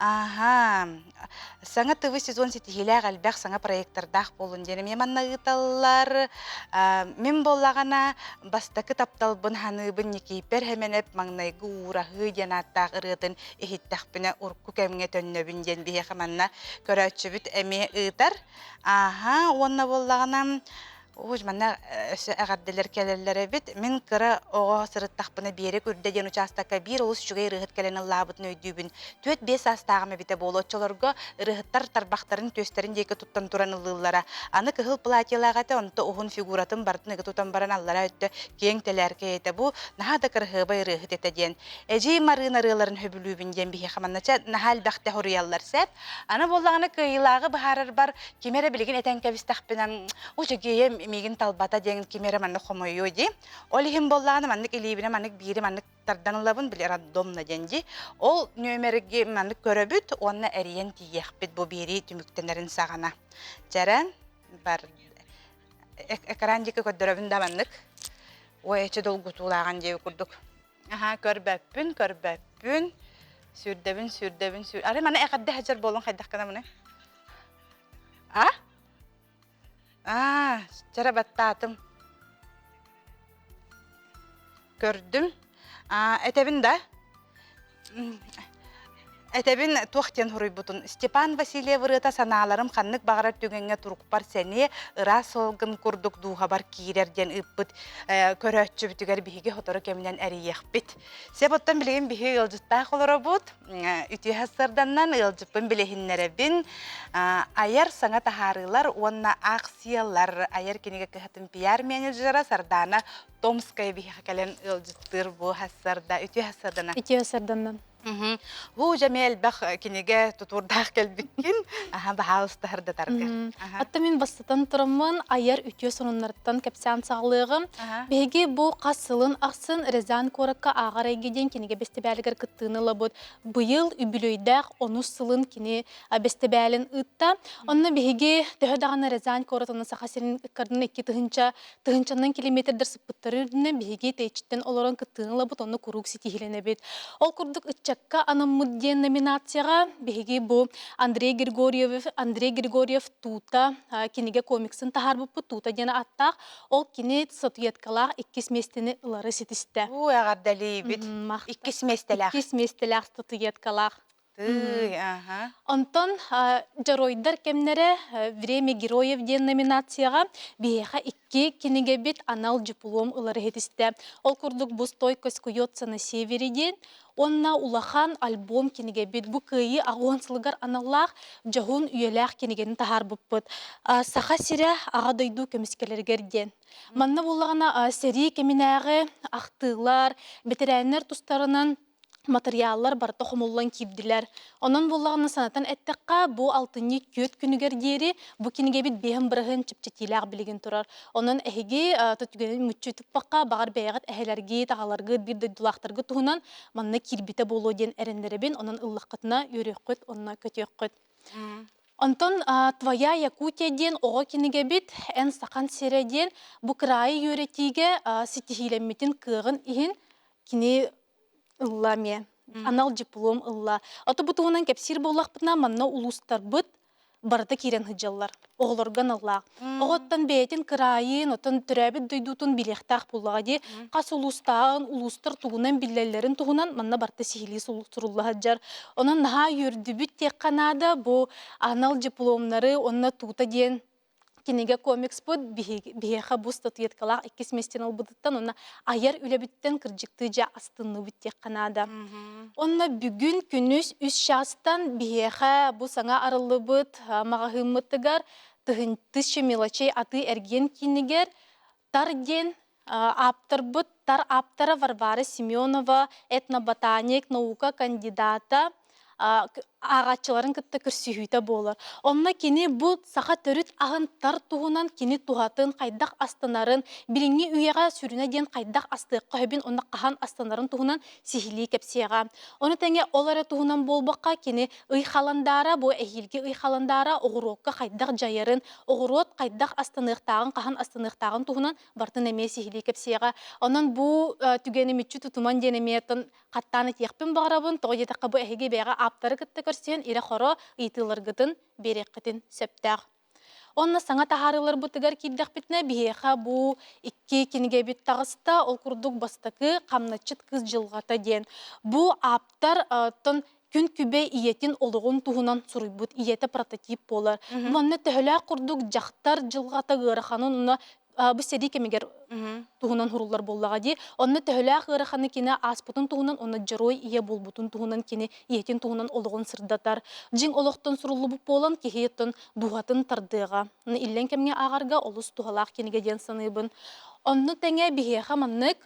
саңа тв сезон сетихиле галбах саңа проекттар дах болун денем яманнагыталлар мен боллагана бастакы тапталбын ханыбын никипер хеменеп маңнайгы урахы жанаттак ырытын эхиттахпине урку кемге төннөбүн ден бихеманна көрөчүбүт эми ытар онна боллагана Ож манна агадделер келелер бит мен кыра ого сырыттахпына бере көрдө ден участакка бир улус жүгөй рыгыт келен лабытын өйдүбүн 4-5 астагыма бите болочолорго рыгыттар тарбактарын төстерин дейке туттан туран ыллылара аны кыгыл платьялагата онто огун фигуратын бартын тутан баран аллара өттө кең телерке эте бу нахада кыргыбай рыгыт эте ден эжи марына рыларын хөбүлүбүн ден бихе хаманнача нахал бахта хоруяллар сеп аны боллаганы кыйлагы бахарар бар кемере билген этен кебистахпынан ожеге мигин талбата деген кемере манны хомойо ди. Олихим боллаганы маннык илибине маннык бири маннык тарданылабын билер домна денди. Ол нөмерге маннык көрөбүт, онна эриен тиехпит бу бири түмүктенерин сагана. Жаран бар экрандык көдөрөбүн да маннык. Ойче долгутулаган деп курдук. Көрбөппүн. Сүрдөбүн. Ары мана экадде хажар болон хайдаккана муну. Жара баттаатым. Көрдүм. Этебин да. Этебин туохтен хуруйбутун. Степан Васильев ырыта санааларым ханнык багарар түгенге турукпар сени ыра солгын курдук дууга бар киирерден ыппыт көрөччү бүтүгер биһиги хотору кеминен эриехпит. Себоттан билеген биһи ылжыттаах олоробут. Үтү хассарданнан ылжыппын билехиннеребин. Аяр саңа тахарылар, онна акциялар аяр кенеге кыхатын пиар менеджера Сардана Томская биһи келен ылжыттыр бу хассарда. Үтү хассарданан.
Үтү хассарданнан.
Бу Жамел бах кинеге тутурдах келбиккин, бахалыста хырда тарга.
Атта мен бастатан тураммын, аяр үтүө сонуннарттан кепсян саглыгым. Беги бу касылын аксын Резан коракка агар айгеден кинеге бестебәлигер кыттыны лабыт. Быйыл үбүлөйдәк 10 сылын кине бестебәлин ытта. Онны беги төһөдаганы Резан коратыны сахасырын кырдын 2 тыгынчандан километрдер сыппыттарыны беги течтен олорон кыттыны лабыт, онны курук ситихилене бит. Ол курдук Чакка анаммудден номинацияга беги бу Андрей Григорьев тута кинеге комиксын тахарбыппы тута дена аттак ол кине сатуяткалар 2 местени ылары сетисте.
Бу агардали бит 2 местелер сатуяткалар. Антон
жаройдар кемнере время героев ден номинацияга беха 2 кинеге бит анал диплом ылары сетисте. Ол курдук бу стойкость куется на севере ден онна улахан альбом кинеге бит бу кыйы агонсылыгар аналлах жагун үйелах кинеген тахарбыппыт. Саха сире ага дойду көмүскелергер ден. Манна буллагана сери кеминагы актылар, ветераннар тустарынан материаллар бар тохомуллан кибдилер. Онон буллаганы санатан эттекка бу 6 көт күнүгер дери бу кинеге бит бехим бирген чипчетилер билген турар. Онон эһиги төтүгөн мүчүтүп бакка багар бейгат эһелерги тагаларга бир дулактарга туһунан манна кирбите боло ден эрендеребин онон ыллакытына юрөккөт онна көтөккөт. Антон твоя Якутия ден ого кинеге бит эн сакан сере ден бу крайы юретиге ситихилеммитин кыгын ихин кини Ламе
анал диплом ылла. Ото бутугунан кепсир боллақпытна манна улустар быт барыта кирен хыджаллар. Оғылорган ыллақ. Оғыттан бәйтін кырайын, отын түрәбіт дойдутун билектақ боллаға де, қас улустағын, улустар туғынан биллелерін туғынан манна барта сихили сурулла хаджар. Онан наға юрдүбіт тек қанада бұл анал дипломнары онна тута ден кинеге комикс бұд, бейеға бұл статуеткалақ 2 местен албыдыттан, онна аяр үлебіттен кіржікті жа астынны бүт тек қанада. Онна бүгін күніз үш шастан бейеға бұл саңа арылы бұд, мағағымыттығар, тұхынтышы мелачей аты әрген кинегер, тар ден аптар бұд, тар аптара Варвара Семенова, этноботаник, наука кандидата, ағатчыларын кітті күрсүйіті болыр. Онна кені бұл сақа төріт ағын тар туғынан кені туғатын қайдақ астанарын, біріңе үйеға сүріне ден қайдақ астыққа хөбін онна қахан астанарын туғынан сихили кепсеға. Оны тәңе олары туғынан болбаққа кені ұйқаландара, бұл әйелге ұйқаландара оғырокқа қайдақ жайырын, оғырот қайдақ астанықтағын, қахан астанықтағын туғынан бартын әме сихили кепсеға. Онан бұл түгені мүтчі тұтыман денеметін қаттаны текпін бағырабын, тоғы етаққа бұл әйге бәға аптары кітті көрсен, ире хоро итылыргытын береккетін сөптәқ. Онна саңа тахарылар бұтыгар кейдіқ бітіне бейеға бұл 2 кенеге бет тағыста ол күрдік бастықы қамнатчыт кыз жылғата ден. Бұл аптар күн күбе иетін олығын туғынан сұрыйбыт, иеті прототип болар. Бұнны төхілі күрдік жақтар жылғата ғырықанын ұна бұл сәді кемегер туғынан хұрулар боллаға де. Онны төхілі ғырықаны кені аспытын туғынан, оны жырой ие болбутын туғынан кені иетін туғынан олығын сырдатар. Жин олықтың сұрулы бұп болан кехеттін дуғатын тардыға. Иллен кемге ағарға олыс туғалақ кенеге ден саныбын. Онны тәңе бігеға маннык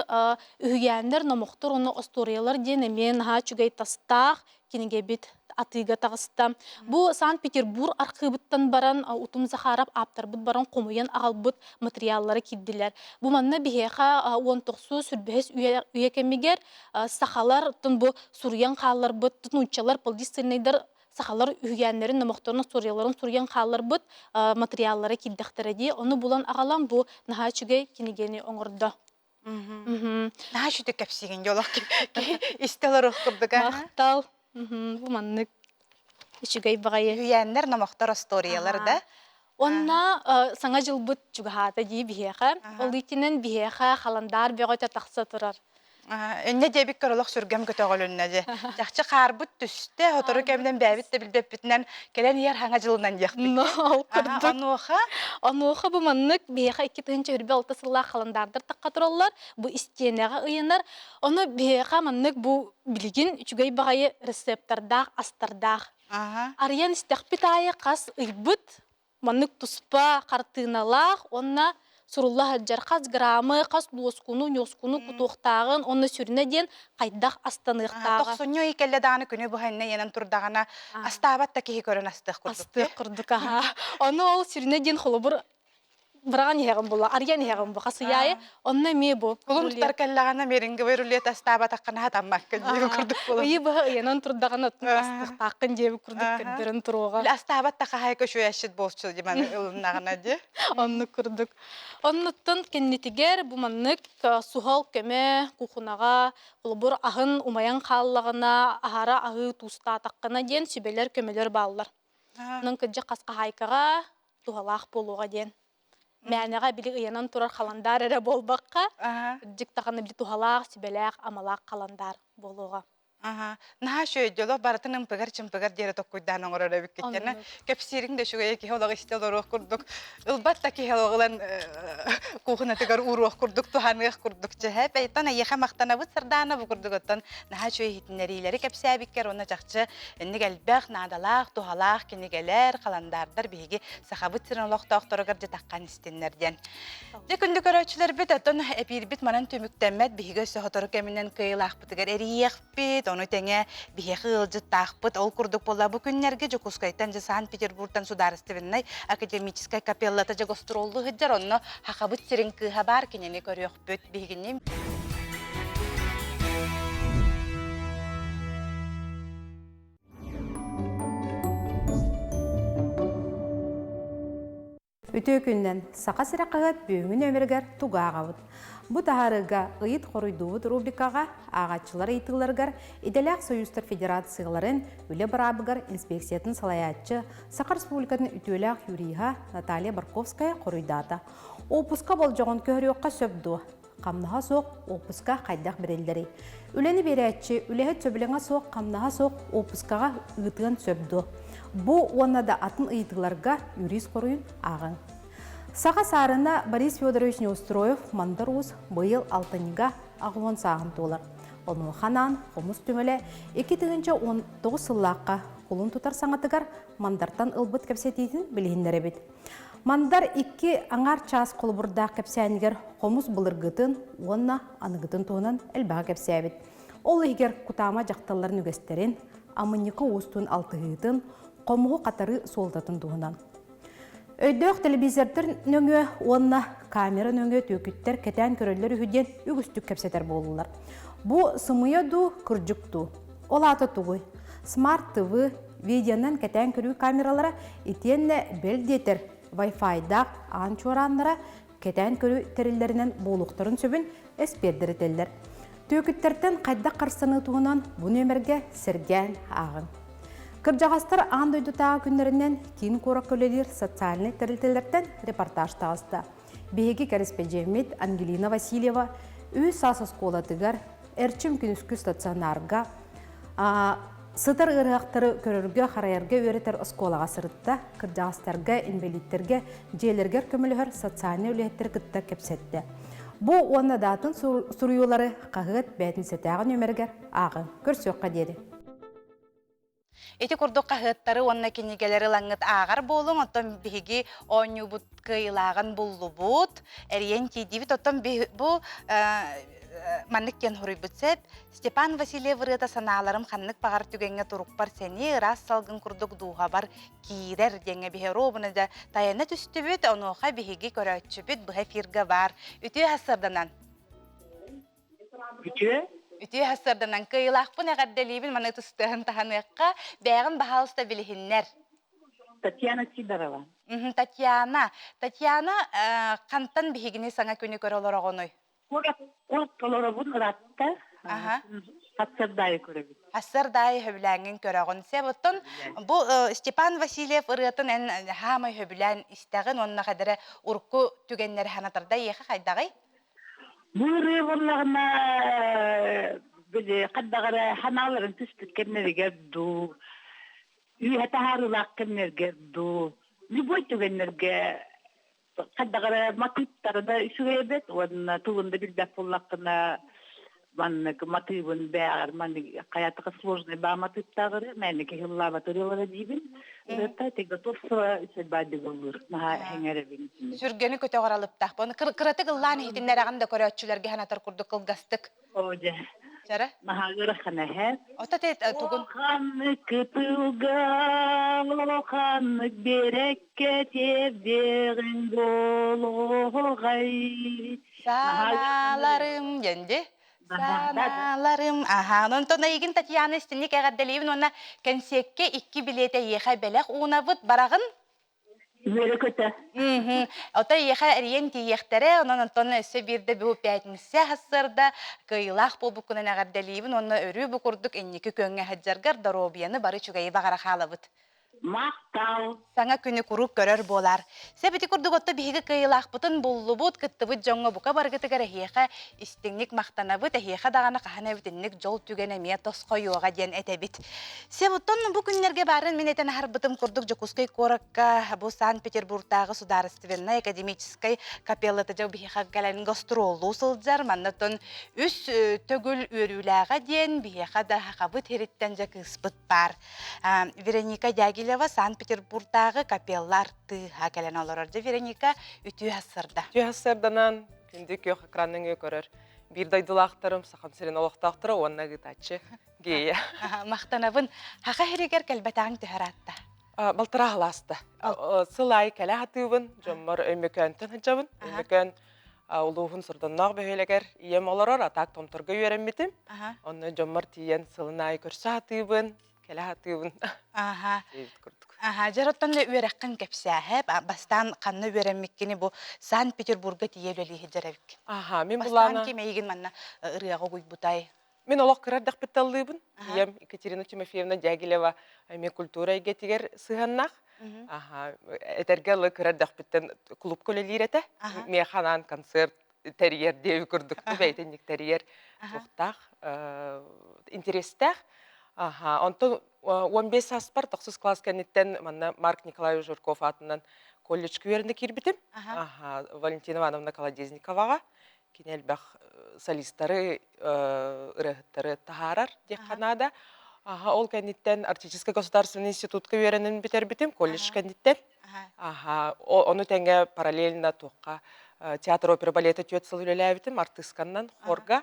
үйгендер намоқтыр оны осториялар ден әмен ға чүгей тастақ кенеге бит атыга тағыста. Бұл Санкт-Петербург архивыттан баран утум захарап аптар бұд баран қомуян ағал бұд материаллары кидділер. Бұл манна бігеға 19 сүрбәс үйекемегер сақалар, бұл суриян қалар бұд, тұтынучалар, полдистельнейдер сақалар үйгенлерін, намоқтарының сорияларын суриян қалар бұд материаллары киддіқтері де. Оны бұлан ағалам бұл наға чүгей кенегені оңырды.
Наға шүті кәпсеген жолақ істелер ұқырдыға?
Мақтал. Бұл маннык үшігей бағайы.
Үйәнлер намақтар историялар да?
Онна саңа жыл бұд жүгіғаты дей бігеға. Ол итінен бігеға қаландар беғойта тақса тұрар.
Önne debik karolaq sürgem kötögölünne. Жақчы қарбыт түсте, отору кемден бәбітті білбеп бітінен келен ер хаңа жылынан яқтық.
Ануға бұл маннык бейеға 2-6 сылла қаландардыр таққа тұралар, бұл істенеға ұйынар. Оны бейеға маннык бұл білген үчігей бағайы рецептордақ, астардақ. Ариян істеқ біт айы қас ұйбыт, маннык тұспа қартыналақ, онна Сурулла хаджар қаз граммы, қаз дуоскуну, нёскуну кутуқтағын, оны сүріне ден қайдақ астанықтағы.
Тоқсынyo икелі дағаны күні бұхайны енен тұрдағына астабат та кейі көрін астық құрдық.
Астық құрдық, оны ол сүріне ден қолы бұр Браған егін бұла, арген егін бұға сыяйы, онна ме бұ.
Құлым тұтар кәллағана мерінгі өрілет астаба таққана атаммақ кәдегі күрдік бұла.
Үйі бұға үйенен тұрдағын астық таққын дебі күрдік кәдерін тұруға.
Астаба таққа хайқа шөй әшіт болшы демән ұлынағына де.
Онны күрдік. Онныттын кеннетігер бұманнык суғал көме құқынаға, құлыбыр ағын умаян қаллағына, ағара ағы туыста таққына ден сүбелер көмелер балылар. Нын күджі қасқа хайқаға туғалақ болуға ден. Мәнеға білі ұянан тұрар қаландар әрі болбаққа, жүк тағаны білі туғалақ, сүбеләқ, амалақ қаландар болуға.
Наға шөйділі барытының пығар чымпығар дері тоққойдан оңыр өрәбік кеттені. Кәпсерің де шуға еке олағы істел оруқ күрдік. Үлбатта ке оғылан қуғына тігар ұруқ күрдік, туғанығық күрдік жағы. Бәйттан айеға мақтана бұд сырданы бұ күрдік өттін. Наға шөй хитінлерілері кәпсәбіккер, оны жақчы әнік әлбәқ, надалақ, туғалақ, кенегелер, қаландардар бейге сақабыт сырын олықтақтырығыр жетаққан істенлерден. Күнді көрәтшілер біт, өттін әпір біт манан төміктәмәд бейге сөғытыры кәмінен күйілақ бұтығар әрiyek бит, оны тәңе бейеқі ұлжы тақпыт, ол күрдік бола бұл күннерге Жокускайтан жа Санкт-Петербургтан Сударыстывеннай академическай капеллата жа гостролды ғыджар, оны хақабыт сирин кыға бар кенені көріқ бөт бейгінем.
Өтө күннен сақа сырақығыт бүйіңін өміргер туға ғауыд. Бу таһарыга ыйыт хоруйдуут рубрикага агачылар ыйтыларгар Иделяк Союзтар Федерацияларын үле барабыгар инспекциятын салаятчы Сақа Республикатын үтүләк юриха Наталья Барковская хоруйдата. Опуска болжоғын көріоққа сөбду. Қамнаға соқ опуска қайдақ бірелдері. Үлені берәтші, үлеғі сөбіліңа соқ, қамнаға соқ опускаға ұйтығын сөбду. Бұ онада атын ыйтыларға юрис қоруын ағын. Сақа сарына Борис Федорович Неустроев мандаруыз бұйыл алтыніға ағуын сағын толар. Оны қанан, қомыз түмілі 2-19 сыллаққа қолын тұтар саңатығар мандартан ылбыт кәпсетейтін білгендері бет. Мандар 2 аңар час қолбұрдақ кәпсәнігер қомыз бұлырғытын, онына анығытын туынан әлбаға кәпсәбет. Ол егер құтама жақталарын үгестерін, амынекі остуын алтығытын, қомығы қатары солдатын туынан. Өйдөк телевизордыр нөңі, онына камера нөңі төкіттер кәтән көрілер үйден үгістік кәпсетер болулар. Бұ сымыя ду, күрджікту. Ол аты туғой. Смарт ТВ, видеонан кәтән көрі камералара етенне белдетер Wi-Fi-да анчуаранлара кәтән көрі тәрілерінен болуқтарын сөбін әспердір етелер. Төкіттерден қайда қарсаны туғынан бұл нөмерге сірген ағын. Кыржағастар андойдутағы күндерінен кейін қорак көлелер социальный тәрілтелерден репортаж тағысты. Беги корреспондент Ангелина Васильева үй сасы сколатыгар әрчім күнүскү стационарға сытыр ырықтары көрірге қарайырге өретер сколаға сырытта кыржағастарға, инвалидтерге, желергер көмілігер социальный үлеттер күтті кепсетті. Бұ оны датын сұруылары қағыт бәтін сетәғын өмергер ағын көрсөққа деді.
Эти курдук кахыттары онна кинигелери лаңыт ағар болуң, оттон биги ойну бут кыйлаган буллу бут, эриен тидибит, оттон бу маннык кен хуруй бутсеп, Степан Васильев рыта саналарым ханнык багар түгенге турукпар сени, рас салгын курдук дуға бар кирер денге бихе робыны да таяна түсті бүт, оноға биги көрөтчү бүт, бұға фирга бар. Үтү хасырданан? Үтү хасырданан кыйлақпын әғадделейбін маны тұстығын тағаныққа бәғін бағалыста білігіннер.
Татьяна Сидорова.
Татьяна қантан бігіне саңа көне көрі олар оғыной?
От олары бұн ұратты, хасырдайы көрі.
Хасырдайы хөбіләңін көрі оғын. Себоттон, бұл Степан Васильев ұрытын ән хамай хөбілән істәғін, онына қадыры ұрқы түгеннері ханатарда еқі қайдағай?
Бұл револлағына қаддағыра ханаларын түстік кемнергерді, үйе тағарылақ кемнергерді, любой түгеннерге қаддағыра мотивтарыда үшіребет, оны туғында білдәк боллақына мотивын бәғар, қаятыға сложный ба мотивтағыры, мәнеке хиллава тұрылары дейбін, ұрытта тегі тұрсыла үсәлбәді болыр, наға әңәребін.
Сүргені көте ғаралып тақ, бұны қыраты қыллан ехтіндер ағында көрәтшілерге ханатар күрді қылғастық.
Оде.
Жары?
Наға ғырыққана әр.
Ота тет тұғын?
Олқаны күпілға, олқаны берекке тердеғін болуғай.
Саналарым, енді? Саналарым. Онтона егін Татьяна істінік әғадделейбін, онна кәнсекке 2 билеті еға бәләқ уына бұд барағын?
Бері көті.
Ота еға әрен тиектері, онын онтона өсі бірді бұл пәтінсе қасырда қиылақ бұл бұқынан әғадделейбін, онна өрі бұқырдық әнекі көнге хаджарғар даробияны бары чүгайы бағара қалы бұд.
Мақтау.
Саңа күні күріп көрір болар. Себеті күрдік отты бігі қиылақ бұтын болу бұд, күтті бұд жоңы бұқа барғытығар әхеға істіңнік мақтана бұд, әхеға дағаны қағана бүтіннік жол түген әме тосқой оға ден әтәбіт. Себеттон бұл күнлерге барын мен әтен әр бұтым күрдік Жокускай Коракка, бұл Санкт-Петербургтағы Сударственная академической капеллаты жау бігі кәлін гастролу сылджар, маннатон үс төгіл өріләға ден бігі да қабыт хереттен жа кыспыт бар. Вероника Дягилева Санкт-Петербургтағы капеллар тыға кәлін олар орды. Вероника үті хасырда.
Үті хасырданан күндік еқ экранның көрір. Bir daydılaqtırım, saxan serin olaqtaqtırı, onunla gıtaçı geyə.
Maqtanabın, haqa herigər kəlbətağın tühəratda?
Baltıra ağlasdı. Sılay kələ hatıbın, cömmür öyməkəntən hıcabın. Öyməkən uluğun sırdanaq bəhöyləgər iyem olarar, ataq tomturga yörəmmitim. Onu cömmür tiyen sılınay körsə hatıbın, келе хатыбын.
Аха.
Дейбит курдук.
Аха, жараттан да үереккен кепсәһе, бастан канны үеренмеккени бу Санкт-Петербурга тиелели хиджарабик.
Аха, мен
Бастан
булана.
кемейген манна ырыага гуйбутай.
Мен олох кырардах бетталлыбын. Ем Екатерина Тимофеевна Дягилева мен культура эгетигер сыганнах. Аха, этергелы кырардах беттен клуб көлелирете. Механан концерт терьер деби курдук. Бейтенник терьер тухтах интерестах. Аха, онтон 15 аспар 9 класс кенеттен манна Марк Николаевич Журков атынан колледж күерінде кирбитим. Аха, Валентина Ивановна Колодезниковага кинелбах солисттары ырыгыттары тахарар дек Канада. Аха, ол кенеттен артистический государственный институтка үйренен битербитим, колледж кенеттен. Аха, оны тенге параллельно туққа театр опера балеты түйет сыл үлеләбитим, артистканнан хорга.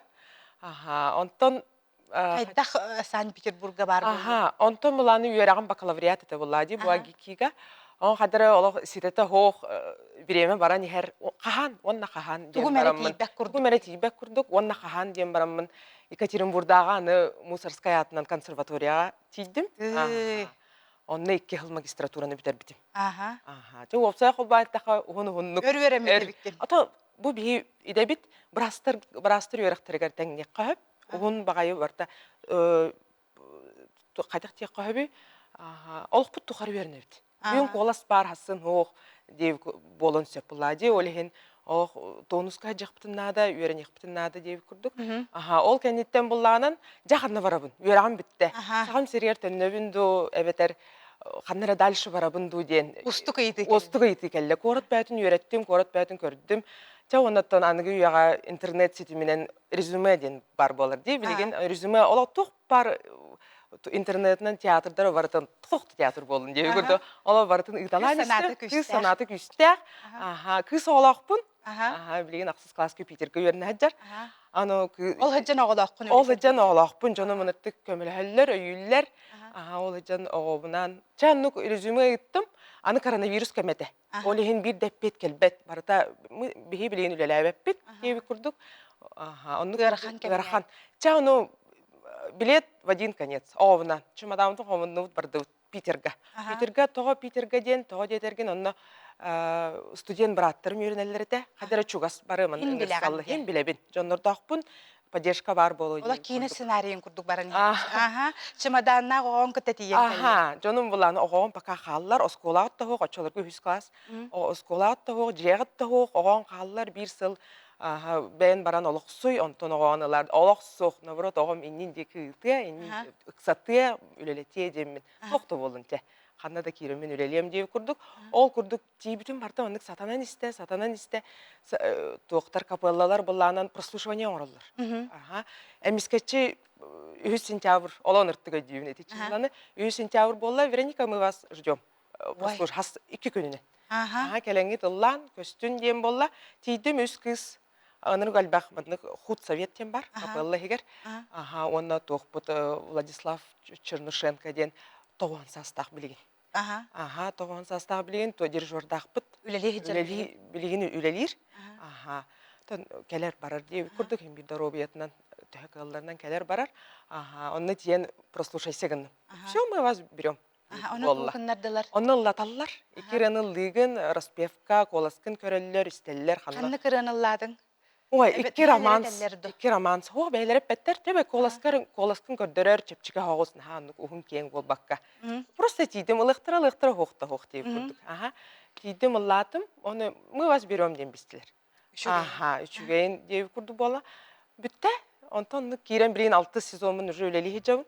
Аха, онтон
Кайдах Санкт-Петербурга бар бу.
Аха, онтон буланы үйрәгән бакалавриат ите буллади, бу агикига. Он хадара олох ситете хох биреме бара нихер кахан, онна кахан дем барамын. Тугумере тибек курдук, онна кахан дем барамын. Екатеринбурдага аны Мусорская атынан консерваторияга тидим. Онна 2 жыл магистратураны битербитим.
Аха.
Аха. Жо опсай холбайттага уну.
Өрөремете биттин.
Ата бу би идебит брастыр өрөктөргөр теңне кап. Угун багайы барта кайтак тек кабы. Аха. Олох бут тухар бернебит. Бүйін қолас бар хасын оқ деп болын сөп бұлади. Олеген оқ тонуска жақпытыннада, үйерен еқпытыннада деп күрдік. Ол кәнеттен бұлағынан жақынна барабын, үйерағын бітті. Сағым серер төннөбінду, әбетер қаннара дальше барабынду ден.
Устық үйті
келі. Корот бәтін үйреттім, корот бәтін көрдім. Ча онаттан анығы үйаға интернет сетіменен резюме ден бар болар дей. Білеген резюме ола тоқ бар интернетнен театрдары барытын тоқты театр болын деп көрді. Ола барытын ұйталан істі, кыз санаты күстәк. Кыз олақпын. Білеген ақсыз класс Питерге өрін әджар.
Ол ғыджан оғылақпын.
Ол ғыджан оғылақпын. Жоны мұныттық көмілхәлілер, өйілілер. Ол ғыджан оғылынан. Чанны резюме ұйттым. Аны коронавирус көмеді. Олеген бір дәппет келбет. Барыта бігі білеген үлеләбәппет деп көрдік. Ғырхан. Чаны билет в один конец. Овна. Чемоданты хомынны барды Питерга. Питерга ден, того детерген, онна студент браттарым үйренелерді. Хадара чугас барымын. Хем билебін. Жоннордақпын, поддержка бар болу.
Ола кейіні сценарийін күрдік барын. Чемоданна оғын күтті
ең. Жоным бұланы оғын пака қалылар. Осколағыт та хоқ, очолырғы 100 класс. Осколағыт та хоқ, жеғыт та хоқ, оғын қалылар бір сыл. Бән баран олықсуй, онтон оғанылар олықсуқ, наоборот, оғым еннен декі ұйты, еннен ұқсаты, үлелетей демін. Тоқты болын те. Қанна да кейремен үлелем деп күрдік. Ол күрдік дейбітін барта, ондық сатанан істе. Тоқтар капеллалар бұлланан прослушивание оңырылыр. Әмескетші 3 сентябр, олан ұрттыға дейбін еті. 3 сентябр болла, Вероника, мы вас ждем. Прослуш, 2 күніне. Кәләңгі тұллан, көстін дем болла, тейдім өз кыз. Аныр ғалбақ худ советтен бар, капелла егер. Онна тоқпыт Владислав Чернышенко ден тоғын састақ білеген. Тоғын састақ білеген, то дирижордақ бұт. Білеген үлелер. Кәлер барар деп күрдік, hem bir дорогиятынан, төхек ғалдарынан кәлер барар. Онны тиен прослушайся гынным. Все, мы вас берем. Оны ұллаталар. Екер анылығын, распевка, коласкын көрелілер, істелілер.
Қанны кырын ұлладың?
Ой, iki romans. Ho, beyler better. Tabii kolaskın gördürer, çepçike hağısın hanık, uhun keyin bol bakka. Просто тидим, ылықтыра хоқта деп көрдік. Тидим ұллатым, оны мы вас берем дем бестілер. Үшігейін деп көрді бола. Бүтті, онтан керен білейін 6 сезонын уже өлелі хеджабын.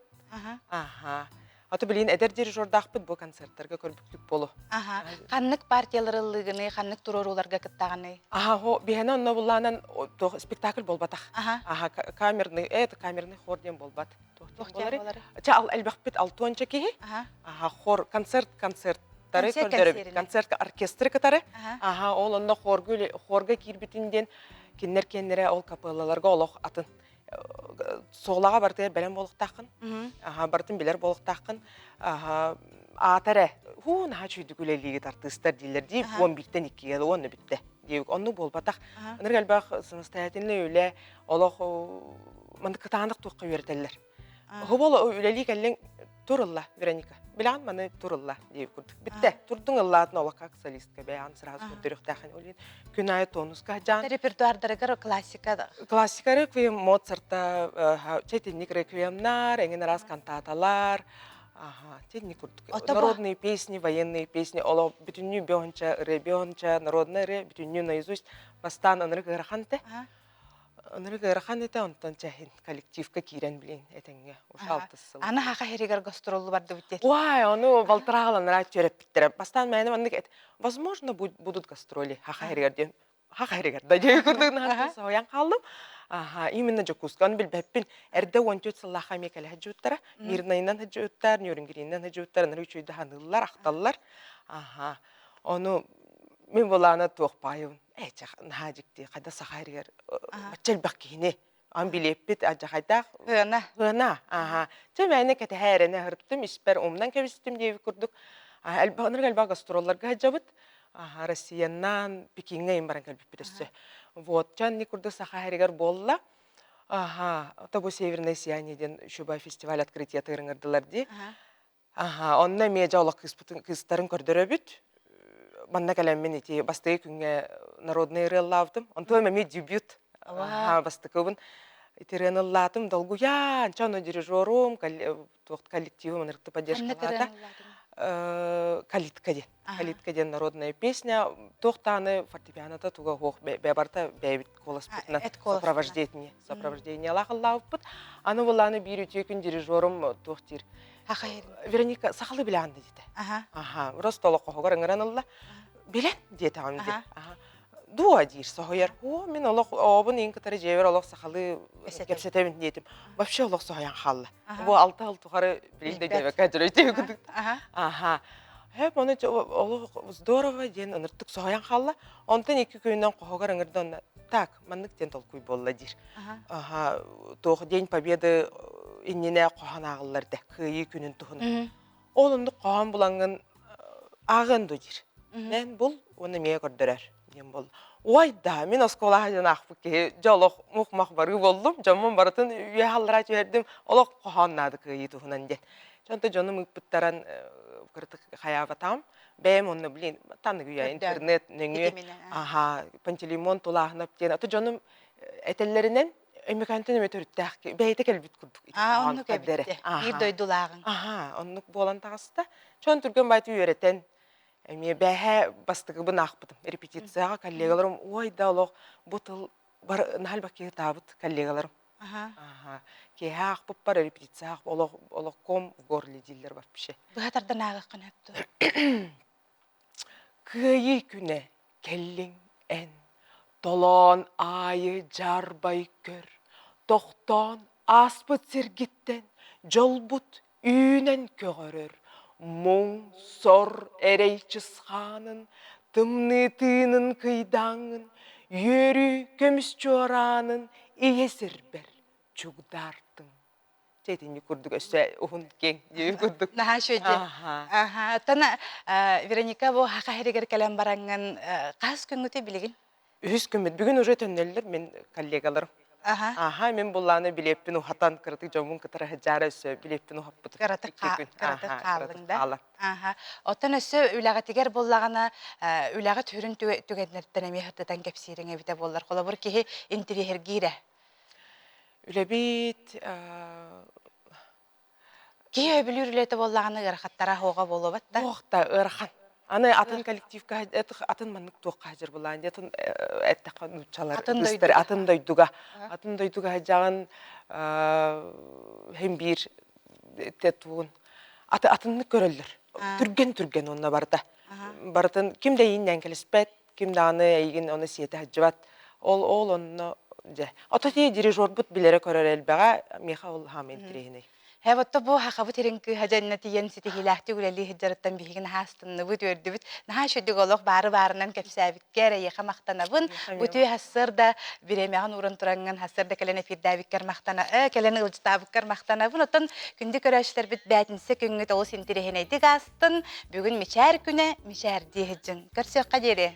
Аты білейін әдер дирижордақ бұд бұл концерттерге көрбіклік болу.
Қаннық партияларылығыны, қаннық тұроруларға кіттағаны?
Бейхені онына бұлланан спектакль болбатақ. Камерный хор дем болбат. Ал әлбәқ бет 6-онча кейі. Хор, концерттары көрдері, концерт оркестры кітары. Ол онына хорға кирбітінден кеннер ол капеллаларға олық атын. Соғлаға бартығыр бәлем болықтақын, бартын білер болықтақын, атары, наға чүйді күлелігі артыстар дейлер дейіп, 11-тен 2 елі, оны бітті. Оны болбатақ. Оныр әлбақ самостоятельный өлі, олық мұнды қытағандық тұққа өретелер. Бұл өлелік әлің Турылла, Вероника. Билан маны турылла deyip kurduk. Bitti. Turdun ıllaatın olakak solistka beyan sırası kurduruk dağın olin. Günay tonuska can.
Репертуардары классикада.
Классика реквием Моцарта, четинник реквиемнар, engin раз кантаталар. Ага, тенник курдук. Народные песни, военные песни. Оло бүтүннү бёнча, народный ре, бүтүннү наизусть. Бастан анрык ыраханте. Анрык ырахан эте онтон чахин коллективка кирен билин этеңге. Ушалтысыл.
Аны хака херигер гастролу барды бүттет.
Ой, ону балтырагаланра төрөп биттире. Бастан мэне мандык возможно будут гастроли хака херигер. Хака херигер. Да жей курдук нахты соян калдым. Ага, именно Жокускан билбеппин. Эрде 14 сыллаха мекеле хаджуттара, Мирнайнан хаджуттар, Нюрингиринен хаджуттар, нручуйда ханыллар, ахталлар. Ага. Ону мен болана тоқпайым. Нахажикти, қайда сахаригер. Бачел баккини. Ан билеппит ажахайдақ. Гына. Ага. Чемәне кете хәрене хырттым, испер умнан кебистим деви курдук. Алба гастролларга хаджабыт. Ага, Россияннан Пекинге имбаран калбиппитесе. Вот, чанни курдук сахаригер болла. Ага, табу северное сияниеден шуба фестиваль открытия тырыңырдылар ди. Ага, онна межа олақ кыстарын көрдөрөбүт. Манна калеммен ити бастыгы күнгө народный реллавдым. Онтон меми дебют. Ага, бастыкыбын итиреныллатым долгуя, анчаны дирижерум, коллективым ырыкты поддержкалата. Калиткаден. Калиткаден народная песня. Тохтаны фортепианота туга хох бебарта бебит колос путна сопровождение лахаллавпыт. Аны буланы бир үтөкүн дирижерум тохтир. Вероника сахалы биланды дейді. Ага, ростолық қоғыр ыңыранылла. Билен дейді ағам дейді. Дуа дейір соғайар. О, мен олық обын ең кітары жевер олық сахалы кепсетемін дейдім. Вообще олық соғаян қалды. Бұл алты тұғары білейді деп кәдір өйтеу күдік. Ага. Хеп, оны олық здорово ден ұнырттық соғаян қалды. Онтан екі күйінен қоғыр ыңырдан так, маннық ден толкуй болла дейір. Ага, тоғы день победы иннене қоған ағыларды, күйі күнін тұғын. Олынды қоған бұлаңын ағынды дейір. Мен бұл, оны мeye көрдірер. Ойда, мен оскола жан ақпы ке, жолық мұқмақ бары болдым, жамын барытын үйе халыра жөердім, олық қоғаннады күйі тұғынан ден. Жонты жоным үппіттаран күртік қаябатам, бәйім оны білейін, таны күйе интернет, нөңі, пантелеймон тұлағынап ден. Аты жоным әтелерінен Эмекантын өмет өрттәк, бәйті кәлбіт күрдік.
Оны көбітті, бір дойдулағын.
Онық болан тағысты. Чон түрген байты үйереттен, бәйі бастығы бұн ақпыдым. Репетицияға коллегаларым, ойда олық бұтыл нәл бәкеге табыт коллегаларым. Кейі ақпып бар, репетицияға олық ком горлы дейлер бар піше.
Бұғатардан ағы қынапты.
Күйі күні келің ән. Толон айы жарбай көр, тоқтон аспыт сергіттен, жолбут үйнен көгөрөр. Мұң сор әрейчісханын, тымны тыынын кыйдаңын, үйері көміс жоранын, иесір бір чугдартың. Жетімі күрдік өсі ұғын кен, дейі күрдік.
Наға шөйде. Тана, Вероника, бұл хақа херегер кәлем бараңын қас күнгіте білігін?
Үз күмет. Бүгін уже төннелер мен коллегаларым. Мен бұлланы білеппін ұхатан кірдік, жомын кітары жары өсі білеппін ұхаппыдық.
Кіратық қалдың да? Оттан өсі үләғатігер боллағана үләғат хүрін түгенлерден әме ғырдыдан кәпсерің әбіте боллар. Қола бұр кейі интерьер гейрі?
Үләбет...
Кейі өбілер үләті боллағаны ғырқаттара хоға болу батта?
Оқта, ғырқан. Аны атын коллективка, атын маннык туаққа жыр болан, атын әттіқан ұтчалар, атын дойдуға. Атын дойдуға жағын hem bir tettuğun. Atını körüldür. Türgen onunla barda. Bardan kim de yinden kelispet, kim de anı eygin onu siyete hacıvat. Ol onunla. Atı dirijor but bilere körür elbeğe, miha ol hamen tirehine.
Hevatta bu haqabı terinki hajannati yensiti hilahti gulali hijjarattan bihigin haastınны bu tördübüt. Naha şödük oluq barı-barынан kepsəbikkər, yeqa maqtanabın. Bu tüy hasırda biremeğin uğrun turangan hasırda kelene firdəbikkər maqtanabın, kelene ılcıtabikkər maqtanabın. Otan kündü körəşlər bit bətinsə küngüt olu sintirehine dik astın. Bugün miçər küne, miçər dihijin. Körsök qaderi.